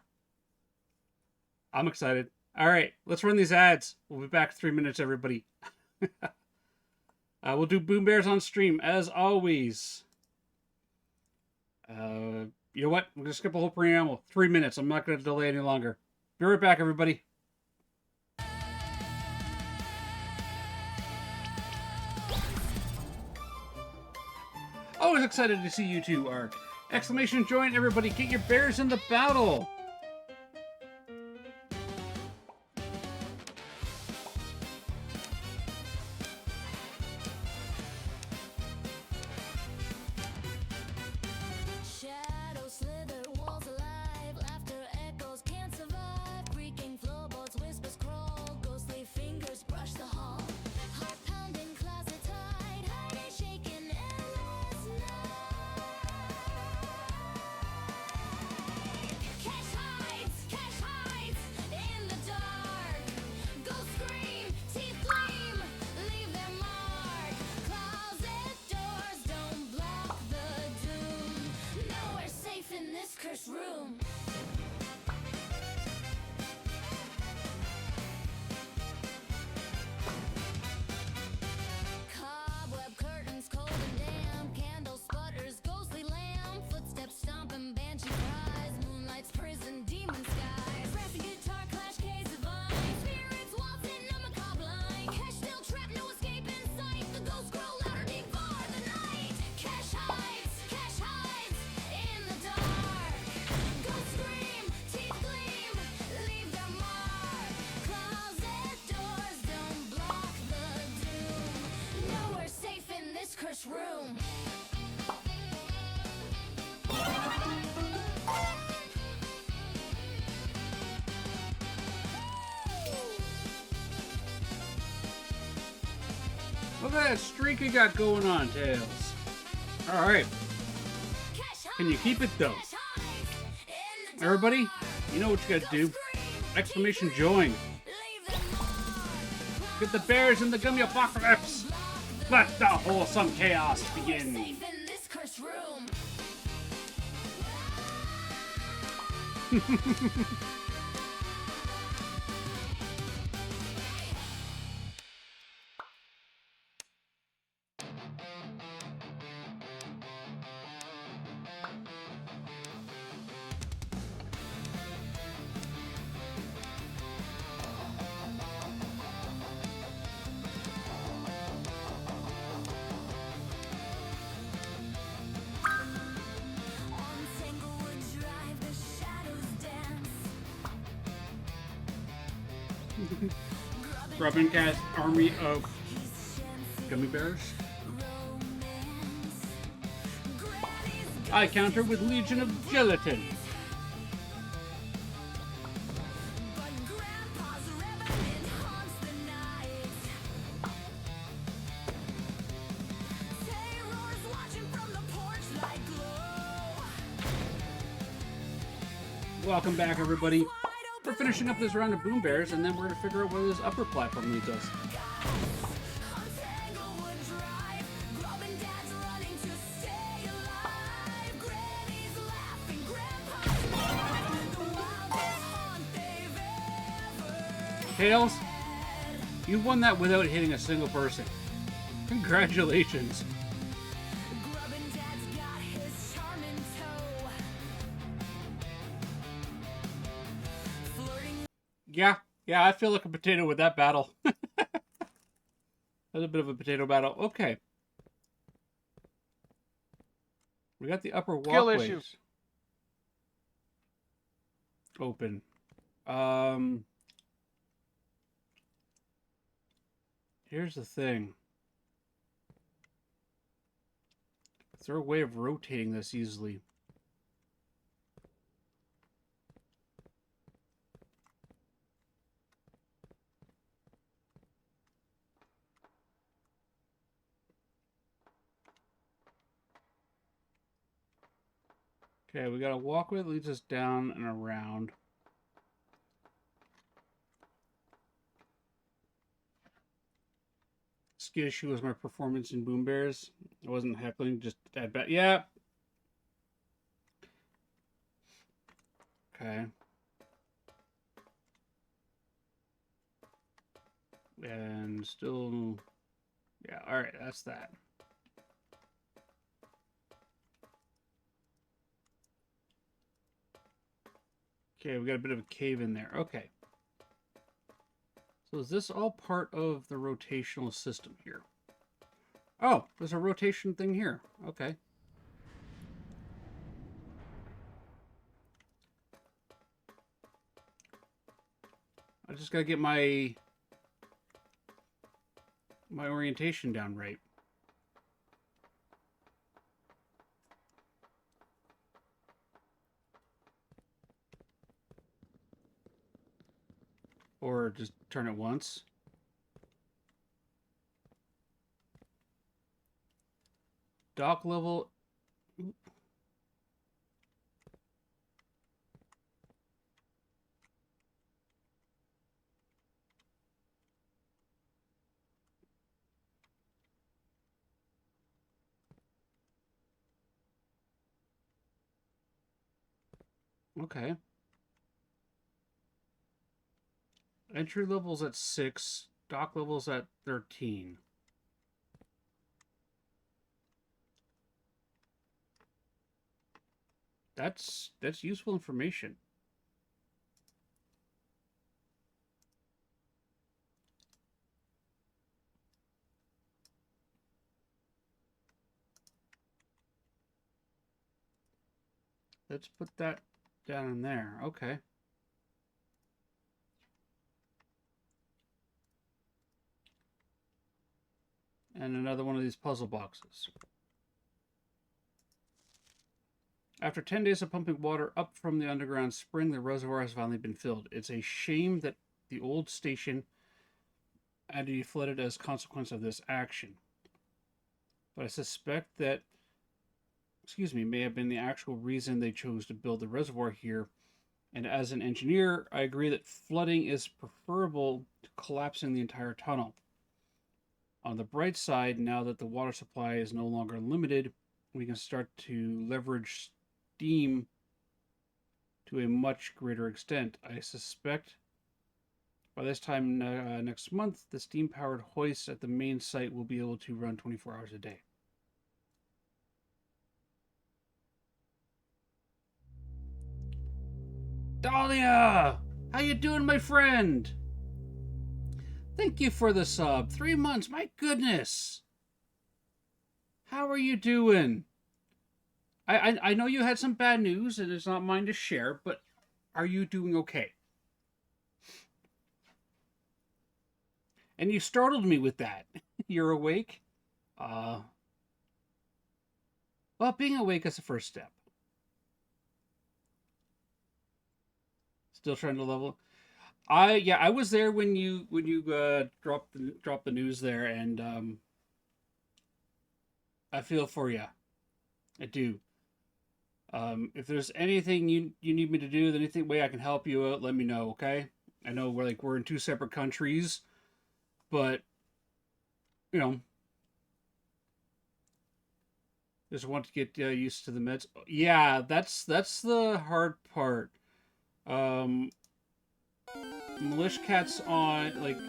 I'm excited. All right, let's run these ads. We'll be back in 3 minutes, everybody. We'll do Boom Bears on stream, as always. You know what? I'm going to skip a whole preamble. 3 minutes. I'm not going to delay any longer. Be right back, everybody. Always excited to see you two, Ark. Exclamation join, everybody. Get your bears in the battle. Look at that streak you got going on, Tails. Alright. Can you keep it, though? Everybody, you know what you gotta do. Exclamation join. Get the bears in the gummy apocalypse. Let the wholesome chaos begin. Grubbin Cat army of gummy bears. I counter with Legion of Gelatin. Welcome back, everybody. We're finishing up this round of Boom Bears, and then we're going to figure out where this upper platform leads us. Tails, you won that without hitting a single person. Congratulations. Yeah, I feel like a potato with that battle. That's a bit of a potato battle. Okay. We got the upper walkways open. Here's the thing. Is there a way of rotating this easily? Okay, we got a walkway that leads us down and around. Skid issue was my performance in Boom Bears. I wasn't heckling, just I bet. Yeah. Okay. And still, yeah. All right, that's that. Okay, we got a bit of a cave in there. Okay. So is this all part of the rotational system here? Oh, there's a rotation thing here. Okay. I just gotta get my orientation down right. Or just turn it once. Dock level. Okay. Entry level's at 6. Dock level's at 13. That's useful information. Let's put that down in there. Okay. And another one of these puzzle boxes. After 10 days of pumping water up from the underground spring, the reservoir has finally been filled. It's a shame that the old station and to be flooded as a consequence of this action. But I suspect that, may have been the actual reason they chose to build the reservoir here. And as an engineer, I agree that flooding is preferable to collapsing the entire tunnel. On the bright side, now that the water supply is no longer limited, we can start to leverage steam to a much greater extent. I suspect by this time next month, the steam-powered hoists at the main site will be able to run 24 hours a day. Dahlia! How you doing, my friend? Thank you for the sub. 3 months, my goodness. How are you doing? I know you had some bad news, and it's not mine to share, but are you doing okay? And you startled me with that. You're awake? Well, being awake is the first step. Still trying to level. I was there when you dropped the news there, and I feel for you. I do. If there's anything you need me to do, anything way I can help you out, let me know. Okay? I know we're in 2 separate countries, but you know, just want to get used to the meds. Yeah, that's the hard part. Militia Cat's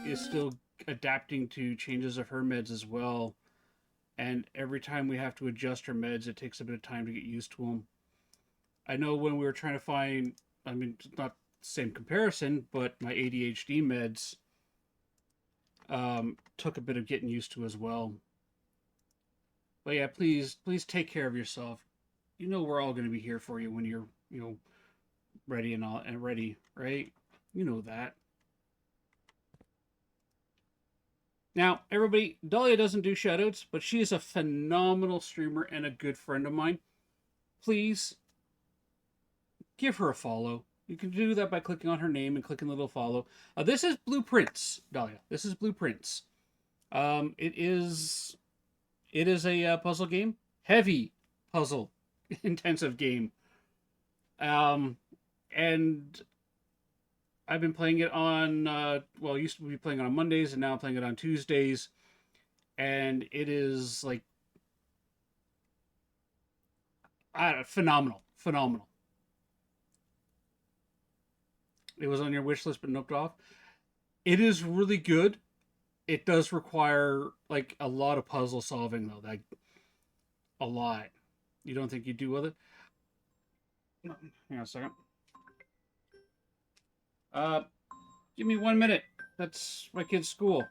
is still adapting to changes of her meds as well, and every time we have to adjust her meds, it takes a bit of time to get used to them. I know when we were trying to find, it's not the same comparison, but my ADHD meds took a bit of getting used to as well. But yeah, please take care of yourself. You know we're all going to be here for you when you're ready and ready, right? You know that. Now, everybody, Dahlia doesn't do shoutouts, but she is a phenomenal streamer and a good friend of mine. Please give her a follow. You can do that by clicking on her name and clicking the little follow. This is Blueprints, Dahlia. This is Blueprints. It is a puzzle game, heavy puzzle intensive game. And I've been playing it on, I used to be playing it on Mondays, and now I'm playing it on Tuesdays. And it is, phenomenal. Phenomenal. It was on your wish list, but noped off. It is really good. It does require, a lot of puzzle solving, though. A lot. You don't think you do with it? Hang on a second. Give me 1 minute. That's my kid's school.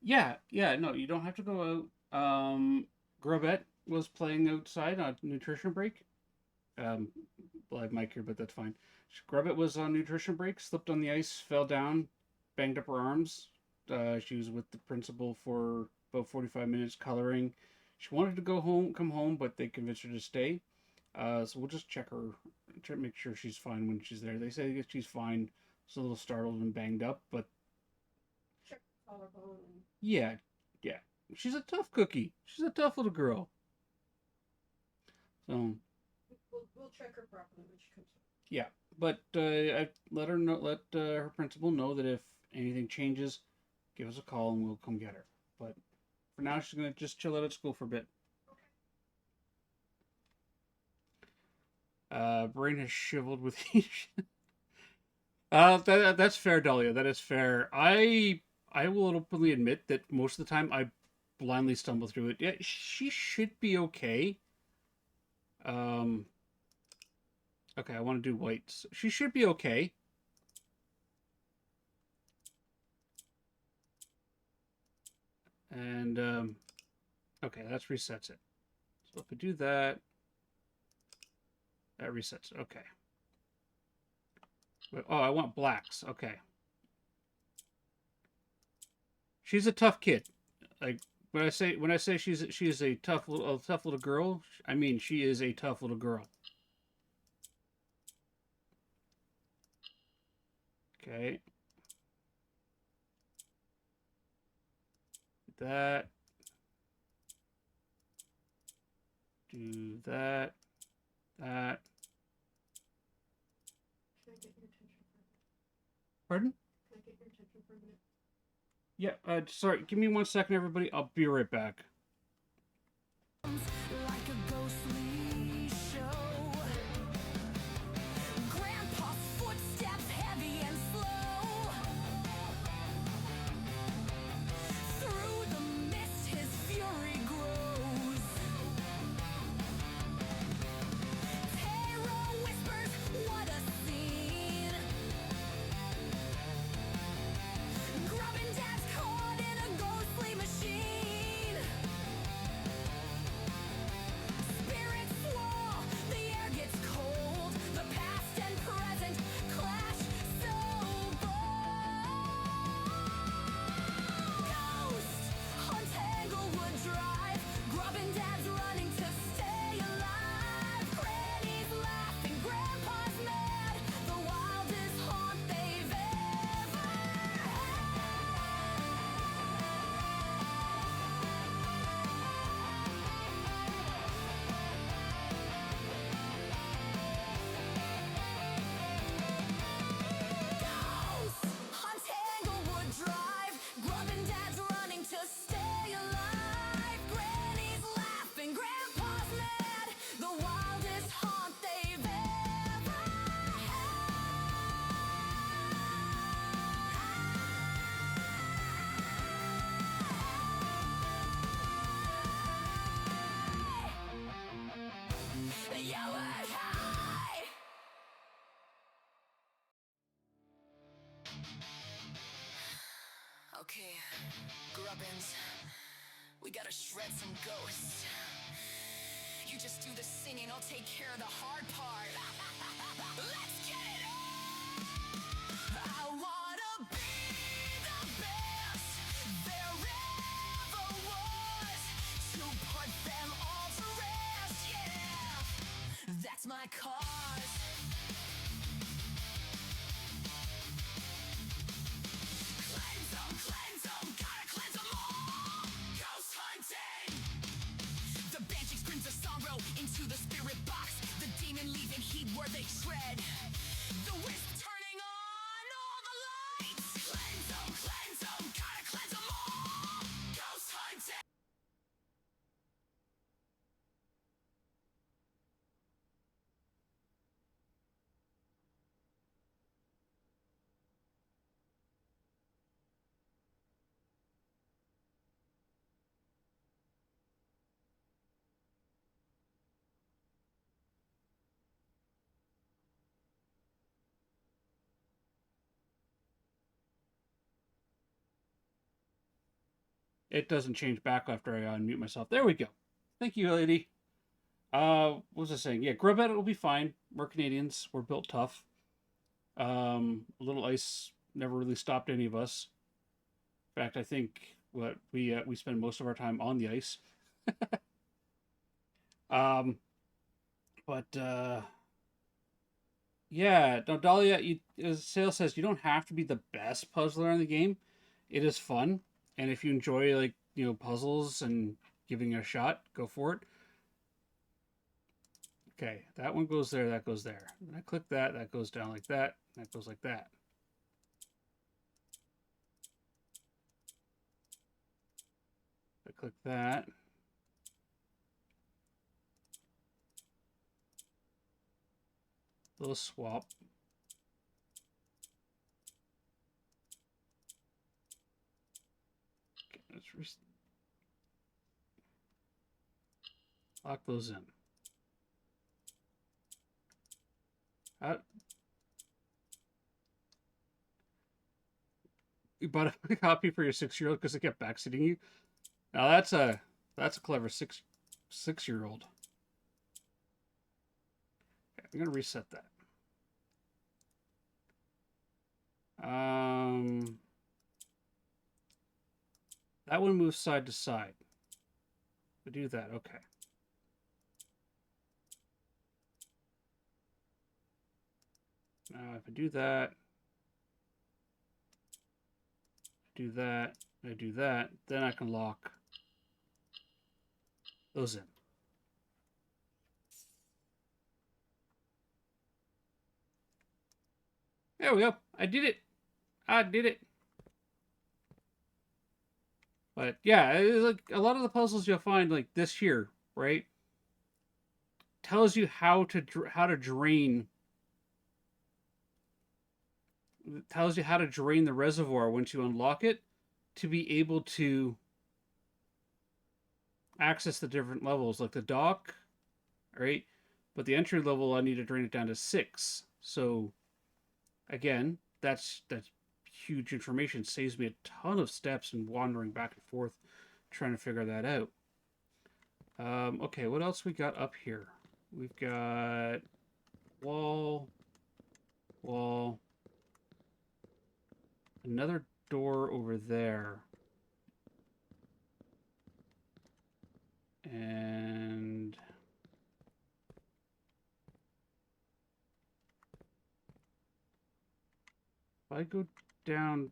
Yeah, no, you don't have to go out. Grubette was playing outside on nutrition break. Live mic here, but that's fine. Grubette was on nutrition break, slipped on the ice, fell down, banged up her arms. She was with the principal for about 45 minutes coloring. She wanted to come home, but they convinced her to stay. So we'll just check her, make sure she's fine when she's there. They say that she's fine. She's a little startled and banged up, but Check collarbone. yeah. She's a tough cookie. She's a tough little girl. So We'll check her properly when she comes home. Yeah, but I let her know, let her principal know that if anything changes, give us a call and we'll come get her. But for now, she's gonna just chill out at school for a bit. Brain has shriveled with heat. That's fair, Dahlia. That is fair. I will openly admit that most of the time I blindly stumble through it. Yeah, she should be okay. Um, okay, I want to do whites. She should be okay. And okay, that resets it. So if I do that, that resets it. Okay. Oh, I want blacks. Okay. She's a tough kid. Like when I say she's a tough little girl, I mean she is a tough little girl. Okay. That. Do that. That. Can I get your attention for a minute? Pardon? Can I get your attention for a minute? Yeah, sorry, give me 1 second, everybody. I'll be right back. Like a ghostly show. Grandpa's footsteps heavy and slow. Through the mist his fury grows. Terror whispers, what a scene. Grubbin' Dad's caught in a ghostly machine. Spirits swirl, the air gets cold. The past and present clash so bold. Ghost on Tanglewood Drive. Grubbin' Dad's running to stay alive. Granny's laughing, Grandpa's mad. The wildest haunt they've ever had. Ghosts on Tanglewood Drive. Grubbin' Dad's running to stay alive. Granny's laughing, Grandpa's mad. The wildest haunt they've ever had. You were high. Okay, Grubbins, we gotta shred some ghosts. You just do the singing, I'll take care of the hard part. Let's get it on! I wanna be the best there ever was, to put them all to rest, yeah! That's my cause. Cleanse them, gotta cleanse them all. Ghost hunting. The banshee screams of sorrow into the spirit box. The demon leaving heat where they tread. The wisp turning on all the lights. Cleanse them, gotta cleanse them all. Ghost hunting. It doesn't change back after I unmute myself. There we go. Thank you, lady. What was I saying? Yeah, Grubbin will be fine. We're Canadians. We're built tough. A little ice never really stopped any of us. In fact, I think what we spend most of our time on the ice. But yeah, no, Dahlia, as Sale says, you don't have to be the best puzzler in the game. It is fun, and if you enjoy puzzles and giving it a shot, go for it. Okay, that one goes there, that goes there. When I click that, that goes down like that, that goes like that. I click that. Little swap. Okay, let's lock those in. You bought a copy for your 6-year-old because it kept backseating you. Now that's a clever six-year-old. Okay, I'm gonna reset that. That one moves side to side. We do that, okay. Now if I do that, do that, I do that, then I can lock those in. There we go. I did it. I did it. But yeah, it's like a lot of the puzzles you'll find like this here, right? Tells you how to drain. It tells you how to drain the reservoir once you unlock it to be able to access the different levels, like the dock, right? But the entry level, I need to drain it down to 6. So again, that's huge information. Saves me a ton of steps and wandering back and forth trying to figure that out. Okay, what else we got up here? We've got wall, another door over there. And if I go down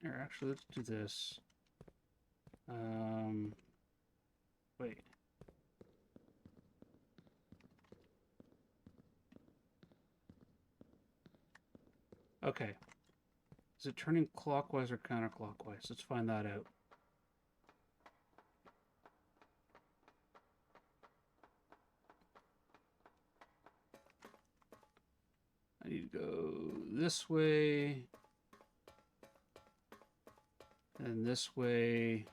here, actually, let's do this. Wait. Okay. Is it turning clockwise or counterclockwise? Let's find that out. I need to go this way. And this way.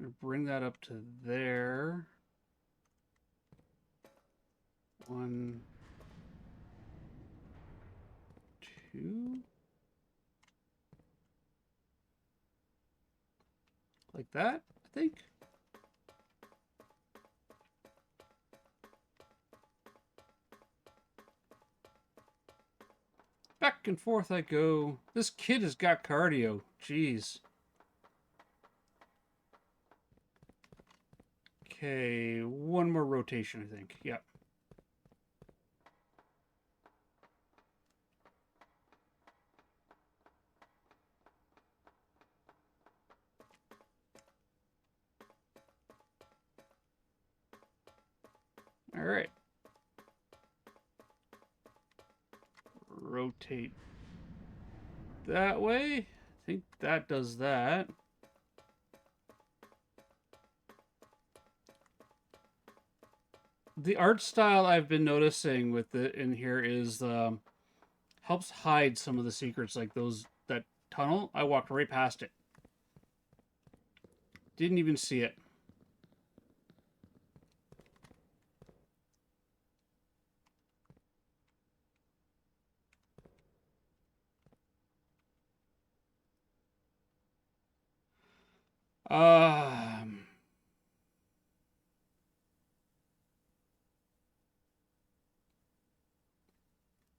I'm going to bring that up to there. 1, 2. Like that, I think. Back and forth I go. This kid has got cardio. Jeez. Okay, one more rotation, I think. Yep. All right. Rotate that way. I think that does that. The art style I've been noticing with it in here is helps hide some of the secrets, like that tunnel. I walked right past it. Didn't even see it.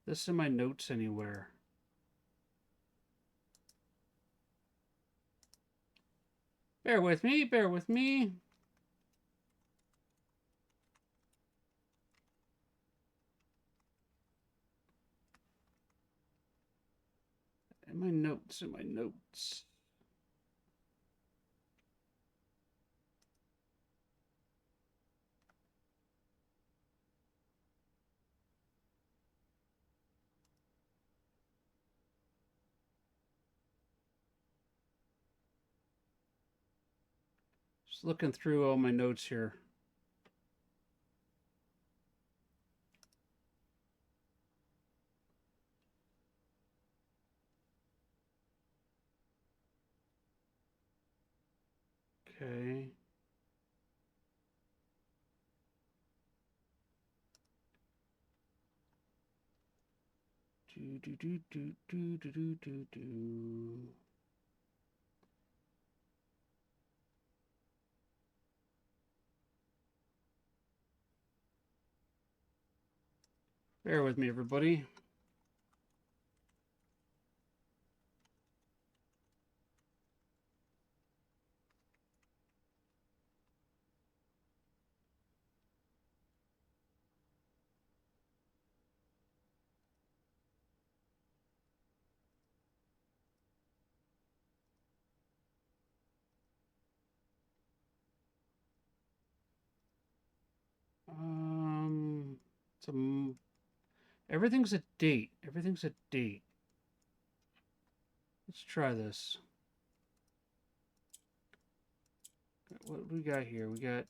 This in my notes anywhere. Bear with me, bear with me. In my notes, in my notes. Just looking through all my notes here. Okay. Do. Bear with me, everybody. It's a, everything's a date. Everything's a date. Let's try this. What do we got here? We got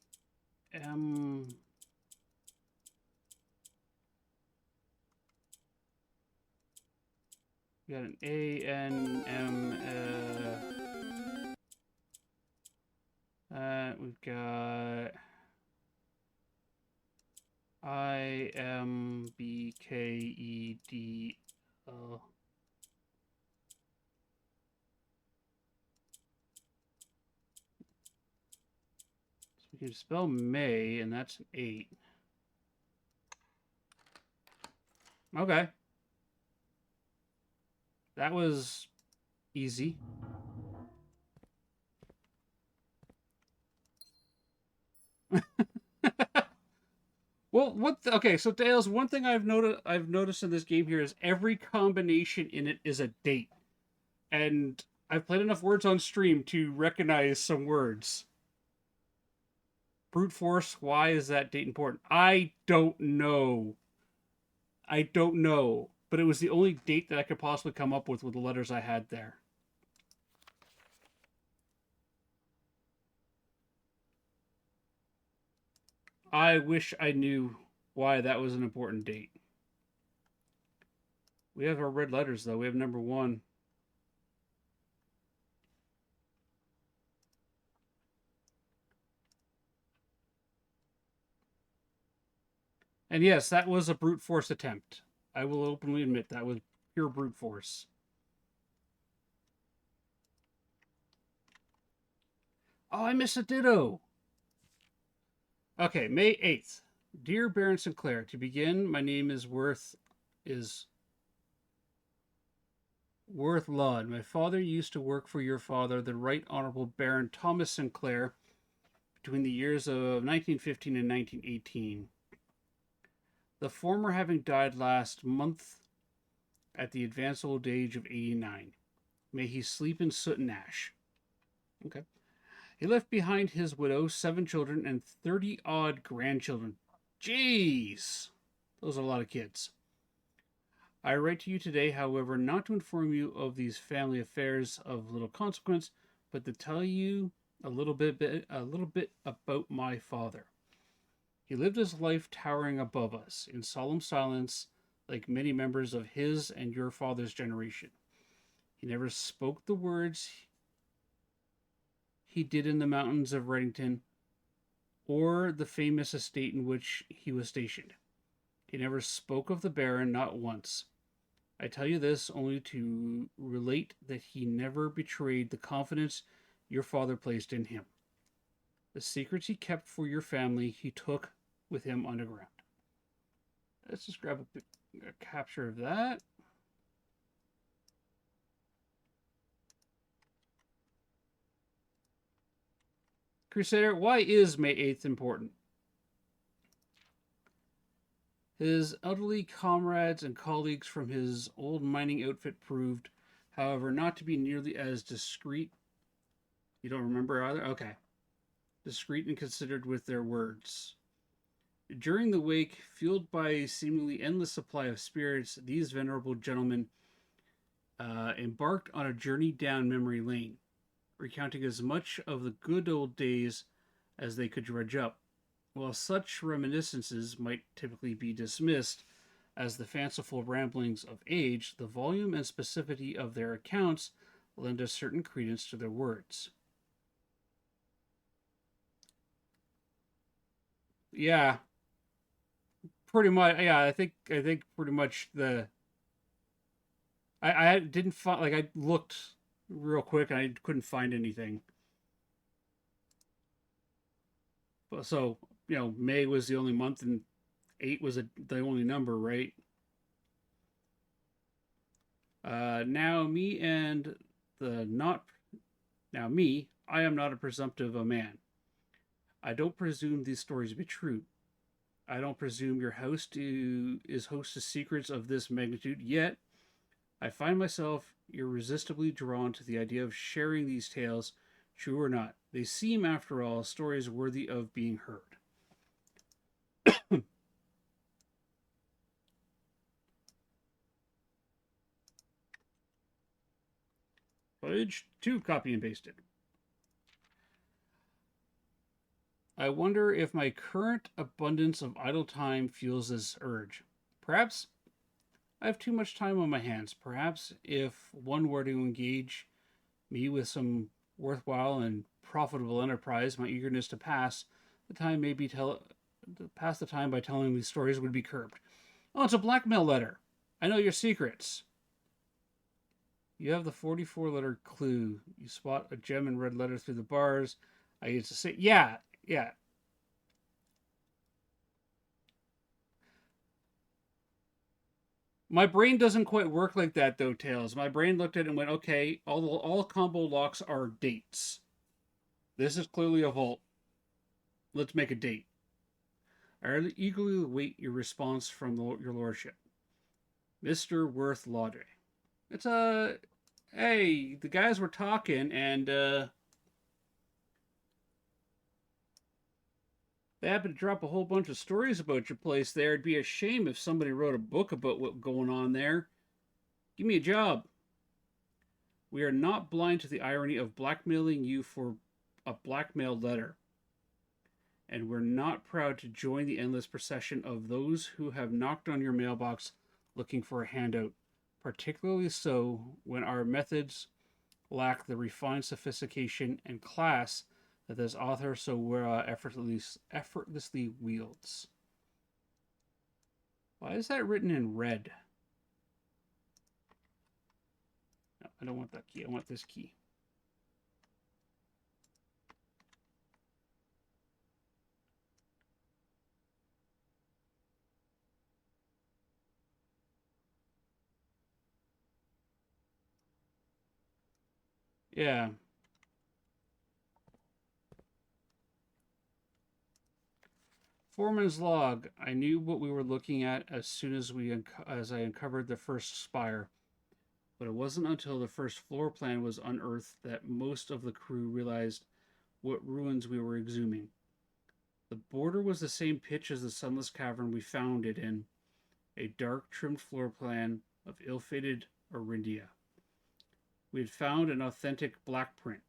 M. We got an A, N, M. We've got I, M, B, K, E, D, L. So we can spell May, and that's an 8. Okay. That was easy. Well, okay, so Dales, one thing I've noticed in this game here is every combination in it is a date. And I've played enough words on stream to recognize some words. Brute force, why is that date important? I don't know. But it was the only date that I could possibly come up with the letters I had there. I wish I knew why that was an important date. We have our red letters, though. We have number 1. And yes, that was a brute force attempt. I will openly admit that was pure brute force. Oh, I missed a ditto. Okay, May 8th. Dear Baron Sinclair, to begin, my name is Worth Laud. My father used to work for your father, the Right Honorable Baron Thomas Sinclair, between the years of 1915 and 1918. The former having died last month at the advanced old age of 89. May he sleep in soot and ash. Okay. He left behind his widow, 7 children, and 30-odd grandchildren. Jeez! Those are a lot of kids. I write to you today, however, not to inform you of these family affairs of little consequence, but to tell you a little bit about my father. He lived his life towering above us, in solemn silence, like many members of his and your father's generation. He never spoke the words he did in the mountains of Reddington, or the famous estate in which he was stationed. He never spoke of the Baron, not once. I tell you this only to relate that he never betrayed the confidence your father placed in him. The secrets he kept for your family, he took with him underground. Let's just grab a capture of that. Crusader, why is May 8th important? His elderly comrades and colleagues from his old mining outfit proved However, not to be nearly as discreet. You don't remember either? Okay. Discreet and considered with their words. During the wake, fueled by a seemingly endless supply of spirits, these venerable gentlemen embarked on a journey down memory lane, recounting as much of the good old days as they could dredge up. While such reminiscences might typically be dismissed as the fanciful ramblings of age, the volume and specificity of their accounts lend a certain credence to their words. Yeah, pretty much. Yeah, I think pretty much the. I didn't find, like, I looked real quick and I couldn't find anything. So, May was the only month and 8 was the only number, right? Now me and the not now me, I am not a presumptive a man. I don't presume these stories to be true. I don't presume your host is host to secrets of this magnitude, yet I find myself irresistibly drawn to the idea of sharing these tales, true or not. They seem, after all, stories worthy of being heard. Page 2, copy and pasted. I wonder if my current abundance of idle time fuels this urge. Perhaps I have too much time on my hands. Perhaps if one were to engage me with some worthwhile and profitable enterprise, my eagerness to pass the time pass the time by telling these stories would be curbed. Oh, it's a blackmail letter. I know your secrets. You have the 44-letter clue. You spot a gem in red letter through the bars. I used to say, yeah. My brain doesn't quite work like that, though, Tails. My brain looked at it and went, okay, all combo locks are dates. This is clearly a vault. Let's make a date. I eagerly await your response from your lordship. Mr. Worth Laudre. It's hey, the guys were talking, and they happened to drop a whole bunch of stories about your place there. It'd be a shame if somebody wrote a book about what's going on there. Give me a job. We are not blind to the irony of blackmailing you for a blackmail letter. And we're not proud to join the endless procession of those who have knocked on your mailbox looking for a handout, particularly so when our methods lack the refined sophistication and class that this author so effortlessly wields. Why is that written in red? No, I don't want that key. I want this key. Yeah. Foreman's log. I knew what we were looking at as soon as I uncovered the first spire, but it wasn't until the first floor plan was unearthed that most of the crew realized what ruins we were exhuming. The border was the same pitch as the sunless cavern we found it in, a dark trimmed floor plan of ill-fated Orindia. We had found an authentic black print.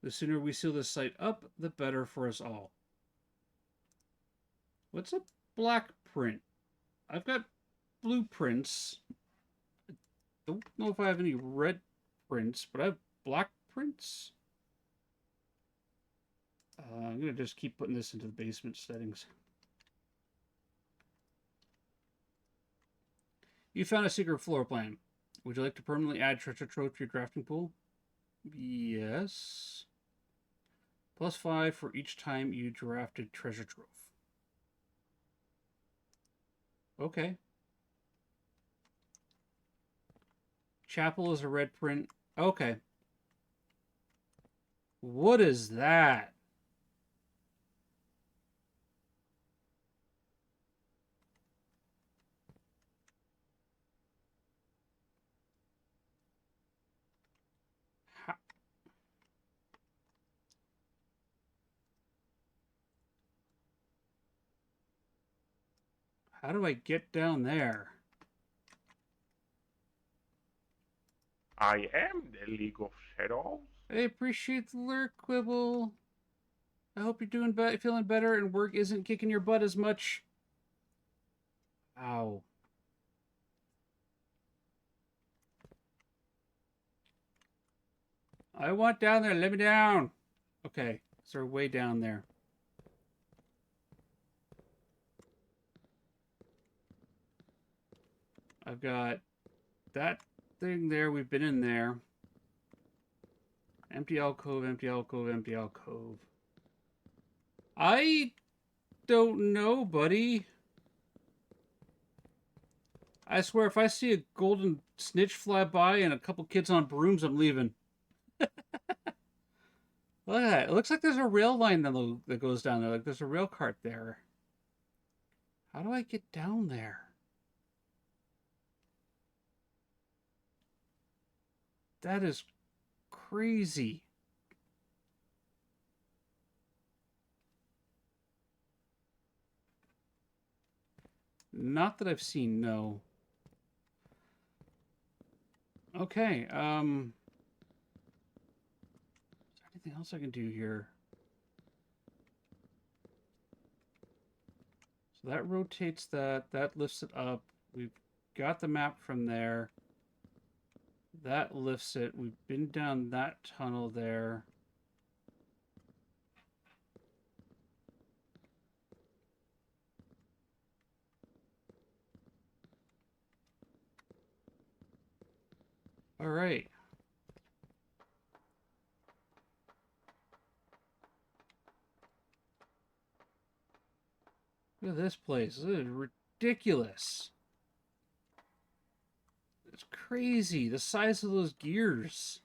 The sooner we seal this site up, the better for us all. What's a black print? I've got blueprints. I don't know if I have any red prints, but I have black prints. I'm going to just keep putting this into the basement settings. You found a secret floor plan. Would you like to permanently add treasure trove to your drafting pool? Yes. +5 for each time you drafted treasure trove. Okay. Chapel is a red print. Okay. What is that? How do I get down there? I am the League of Shadows. I appreciate the lurk, Quibble. I hope you're feeling better and work isn't kicking your butt as much. Ow. I want down there. Let me down. Okay, so we're way down there. I've got that thing there. We've been in there. Empty alcove, empty alcove, empty alcove. I don't know, buddy. I swear, if I see a golden snitch fly by and a couple kids on brooms, I'm leaving. Look at that. It looks like there's a rail line that goes down there. Like there's a rail cart there. How do I get down there? That is crazy. Not that I've seen, no. Okay, is there anything else I can do here? So that rotates that lifts it up. We've got the map from there. That lifts it. We've been down that tunnel there. All right. Look at this place. This is ridiculous. It's crazy. The size of those gears.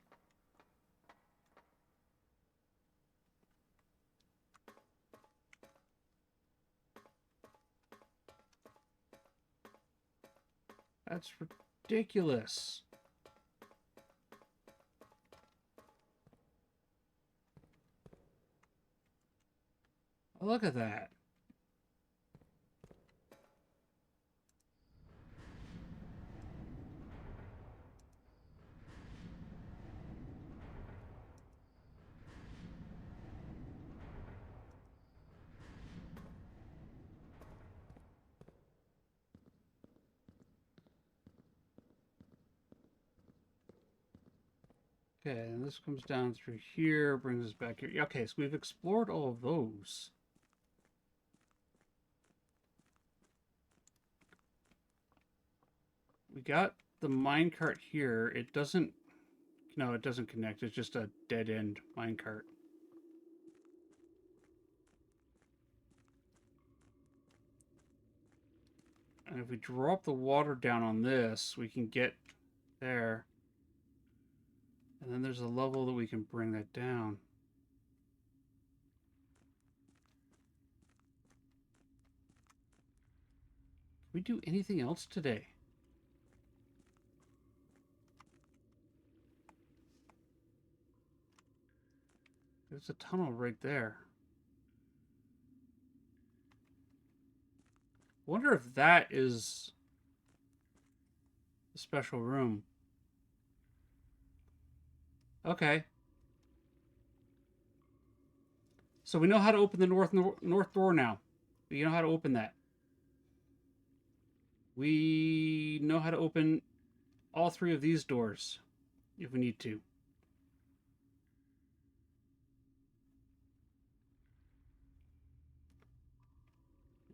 That's ridiculous. Oh, look at that. Okay, and this comes down through here, brings us back here. Okay, so we've explored all of those. We got the minecart here. It doesn't... No, it doesn't connect. It's just a dead-end minecart. And if we drop the water down on this, we can get there. And then there's a level that we can bring that down. Can we do anything else today? There's a tunnel right there. I wonder if that is a special room. Okay. So we know how to open the north door now. We know how to open that. We know how to open all three of these doors if we need to.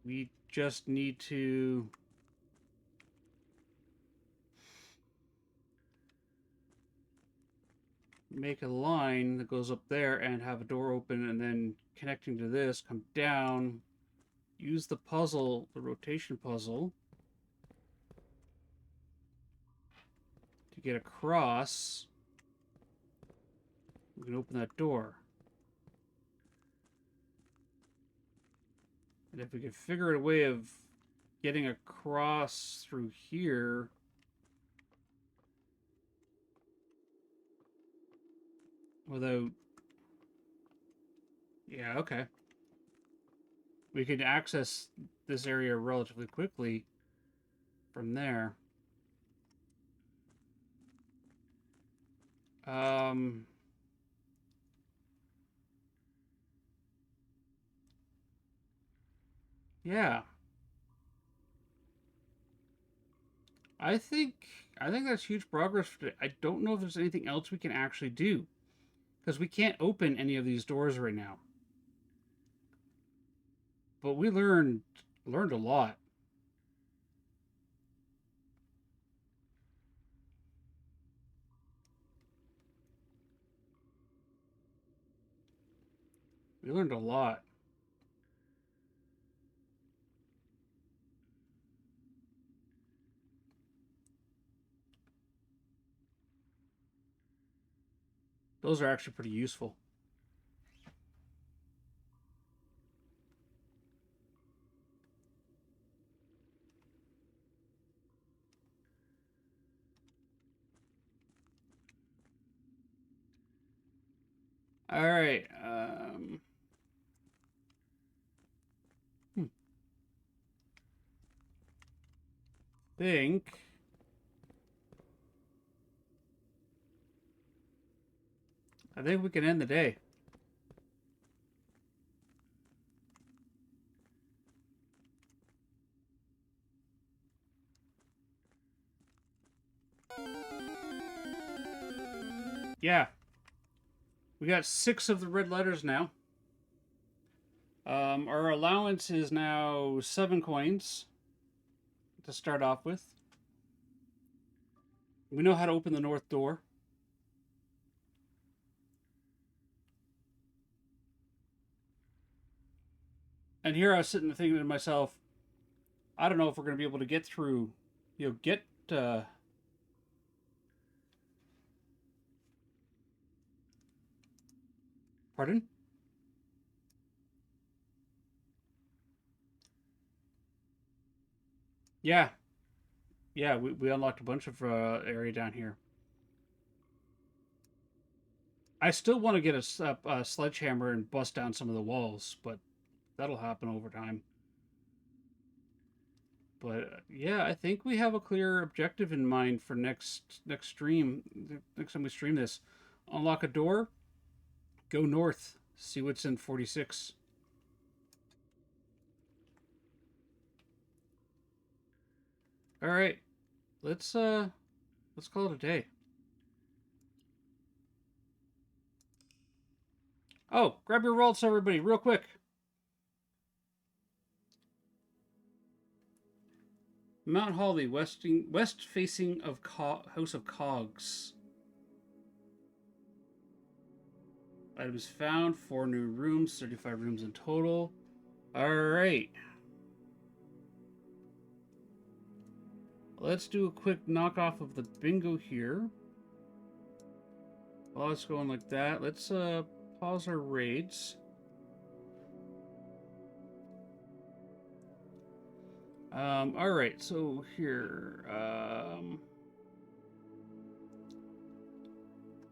We just need to make a line that goes up there and have a door open, and then connecting to this, come down, use the puzzle, the rotation puzzle, to get across. We can open that door. And if we could figure out a way of getting across through here... without... Yeah, okay. We can access this area relatively quickly from there. Yeah. I think that's huge progress for today. I don't know if there's anything else we can actually do, because we can't open any of these doors right now. But we learned a lot. We learned a lot. Those are actually pretty useful. All right. Think. I think we can end the day. Yeah. We got 6 of the red letters now. Our allowance is now 7 coins to start off with. We know how to open the north door. And here I was sitting thinking to myself, I don't know if we're going to be able to get through, pardon? Yeah. Yeah, we unlocked a bunch of area down here. I still want to get a sledgehammer and bust down some of the walls, but that'll happen over time. But yeah, I think we have a clear objective in mind for next stream. Next time we stream this, unlock a door, go north, see what's in 46. All right, let's call it a day. Oh, grab your wallets, everybody, real quick. Mount Holly, west facing of House of Cogs. Items found, 4 new rooms, 35 rooms in total. Alright. Let's do a quick knockoff of the bingo here. While it's going like that, let's pause our raids. Alright, so here, do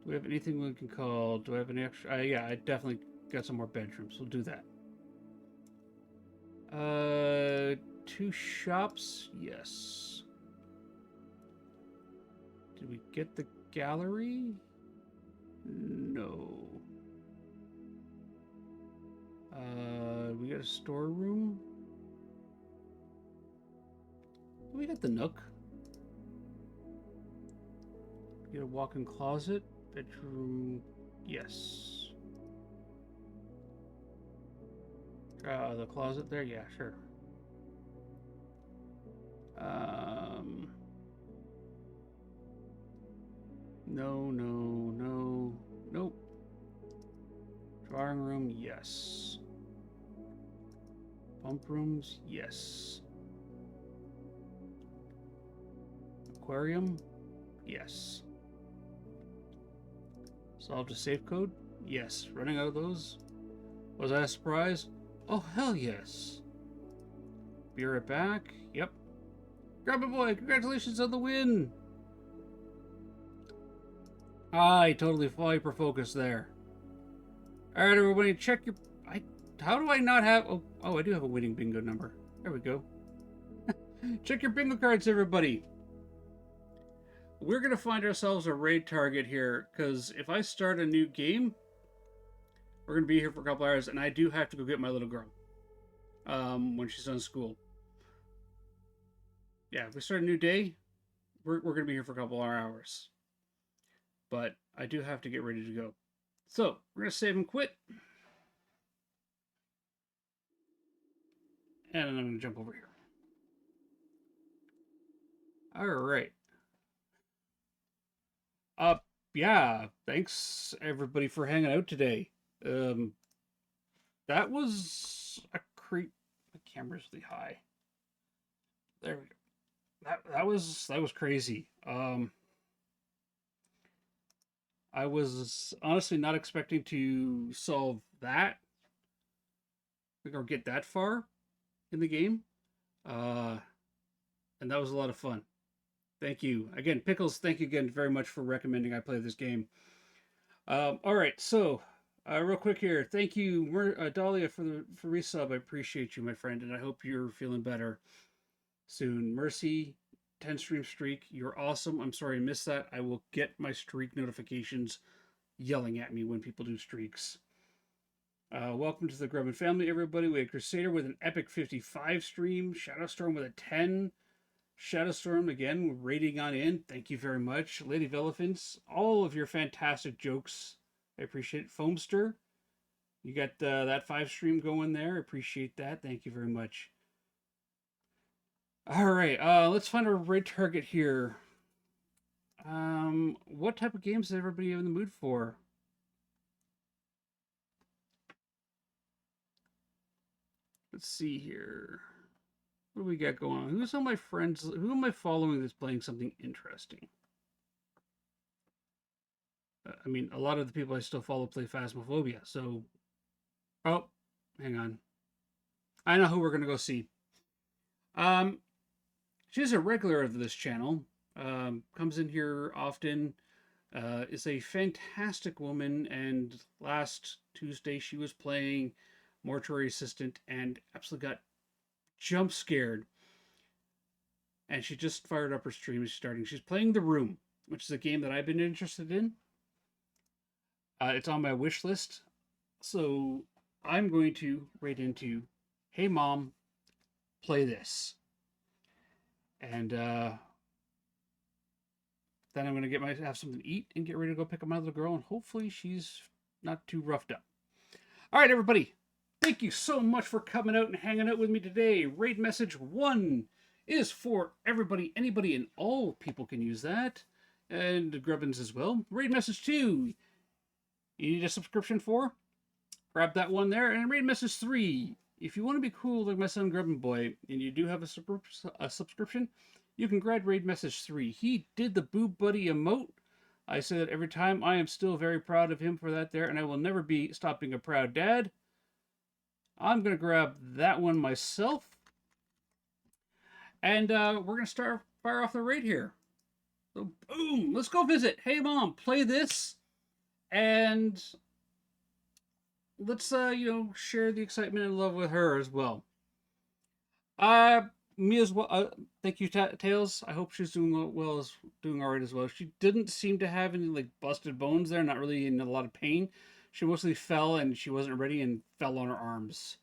we have anything we can call? Do I have any extra? Yeah, I definitely got some more bedrooms. We'll do that. 2 shops? Yes. Did we get the gallery? No. We got a storeroom? We got the nook. Get a walk-in closet. Bedroom, yes. The closet there, yeah, sure. No, nope. Drawing room, yes. Pump rooms, yes. Aquarium, yes. Solved a safe code? Yes. Running out of those? Was I surprised? Oh, hell yes. Be right back. Yep. Grab it, boy. Congratulations on the win. I totally hyper-focused there. Alright, everybody, check your... How do I not have... Oh, I do have a winning bingo number. There we go. Check your bingo cards, everybody. We're going to find ourselves a raid target here, because if I start a new game, we're going to be here for a couple hours, and I do have to go get my little girl when she's done school. Yeah, if we start a new day, we're going to be here for a couple of hours. But I do have to get ready to go. So, we're going to save and quit. And then I'm going to jump over here. Alright. Yeah, thanks everybody for hanging out today. That was a creep. The camera's really high. There we go. That was crazy. I was honestly not expecting to solve that or get that far in the game. And that was a lot of fun. Thank you. Again, Pickles, thank you again very much for recommending I play this game. All right, so real quick here. Thank you, Dahlia, for resub. I appreciate you, my friend, and I hope you're feeling better soon. Mercy, 10 stream streak. You're awesome. I'm sorry I missed that. I will get my streak notifications yelling at me when people do streaks. Welcome to the Grubbin family, everybody. We had Crusader with an epic 55 stream. Shadowstorm with a 10. Shadowstorm, again, rating on in. Thank you very much. Lady of Elephants, all of your fantastic jokes. I appreciate it. Foamster, you got that 5 stream going there. Appreciate that. Thank you very much. All right, let's find our raid target here. What type of games is everybody in the mood for? Let's see here. What do we got going on? Who's all my friends? Who am I following that's playing something interesting? I mean, a lot of the people I still follow play Phasmophobia, so... Oh, hang on. I know who we're going to go see. She's a regular of this channel. Comes in here often. Is a fantastic woman, and last Tuesday she was playing Mortuary Assistant and absolutely got jump scared, and she just fired up her stream. She's playing The Room, which is a game that I've been interested in. It's on my wish list, so I'm going to raid into, hey mom, play this, and then I'm going to have something to eat and get ready to go pick up my little girl, and hopefully she's not too roughed up. All right, everybody. Thank you so much for coming out and hanging out with me today. Raid message 1 is for everybody, anybody, and all people can use that. And Grubbins as well. Raid message 2, you need a subscription for? Grab that one there. And raid message 3, if you want to be cool like my son Grubbin Boy, and you do have a subscription, you can grab raid message 3. He did the Boob Buddy emote. I say that every time. I am still very proud of him for that there, and I will never stop being a proud dad. I'm going to grab that one myself. And we're going to fire off the raid here. So, boom! Let's go visit. Hey, Mom, play this. And let's, share the excitement and love with her as well. Me as well. Thank you, Tails. I hope she's doing all right as well. She didn't seem to have any, busted bones there. Not really in a lot of pain. She mostly fell, and she wasn't ready and fell on her arms.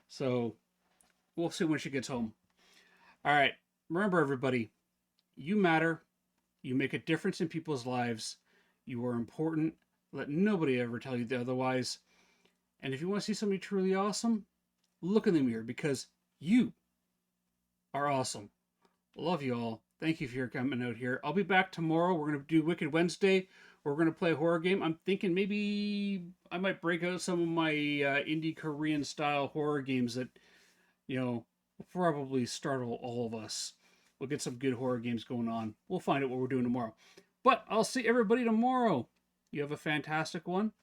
So, we'll see when she gets home. All right. Remember, everybody, you matter. You make a difference in people's lives. You are important. Let nobody ever tell you otherwise. And if you want to see somebody truly awesome, look in the mirror, because you are awesome. Love you all. Thank you for coming out here. I'll be back tomorrow. We're going to do Wicked Wednesday. We're going to play a horror game. I'm thinking maybe I might break out some of my indie Korean style horror games that, will probably startle all of us. We'll get some good horror games going on. We'll find out what we're doing tomorrow. But I'll see everybody tomorrow. You have a fantastic one.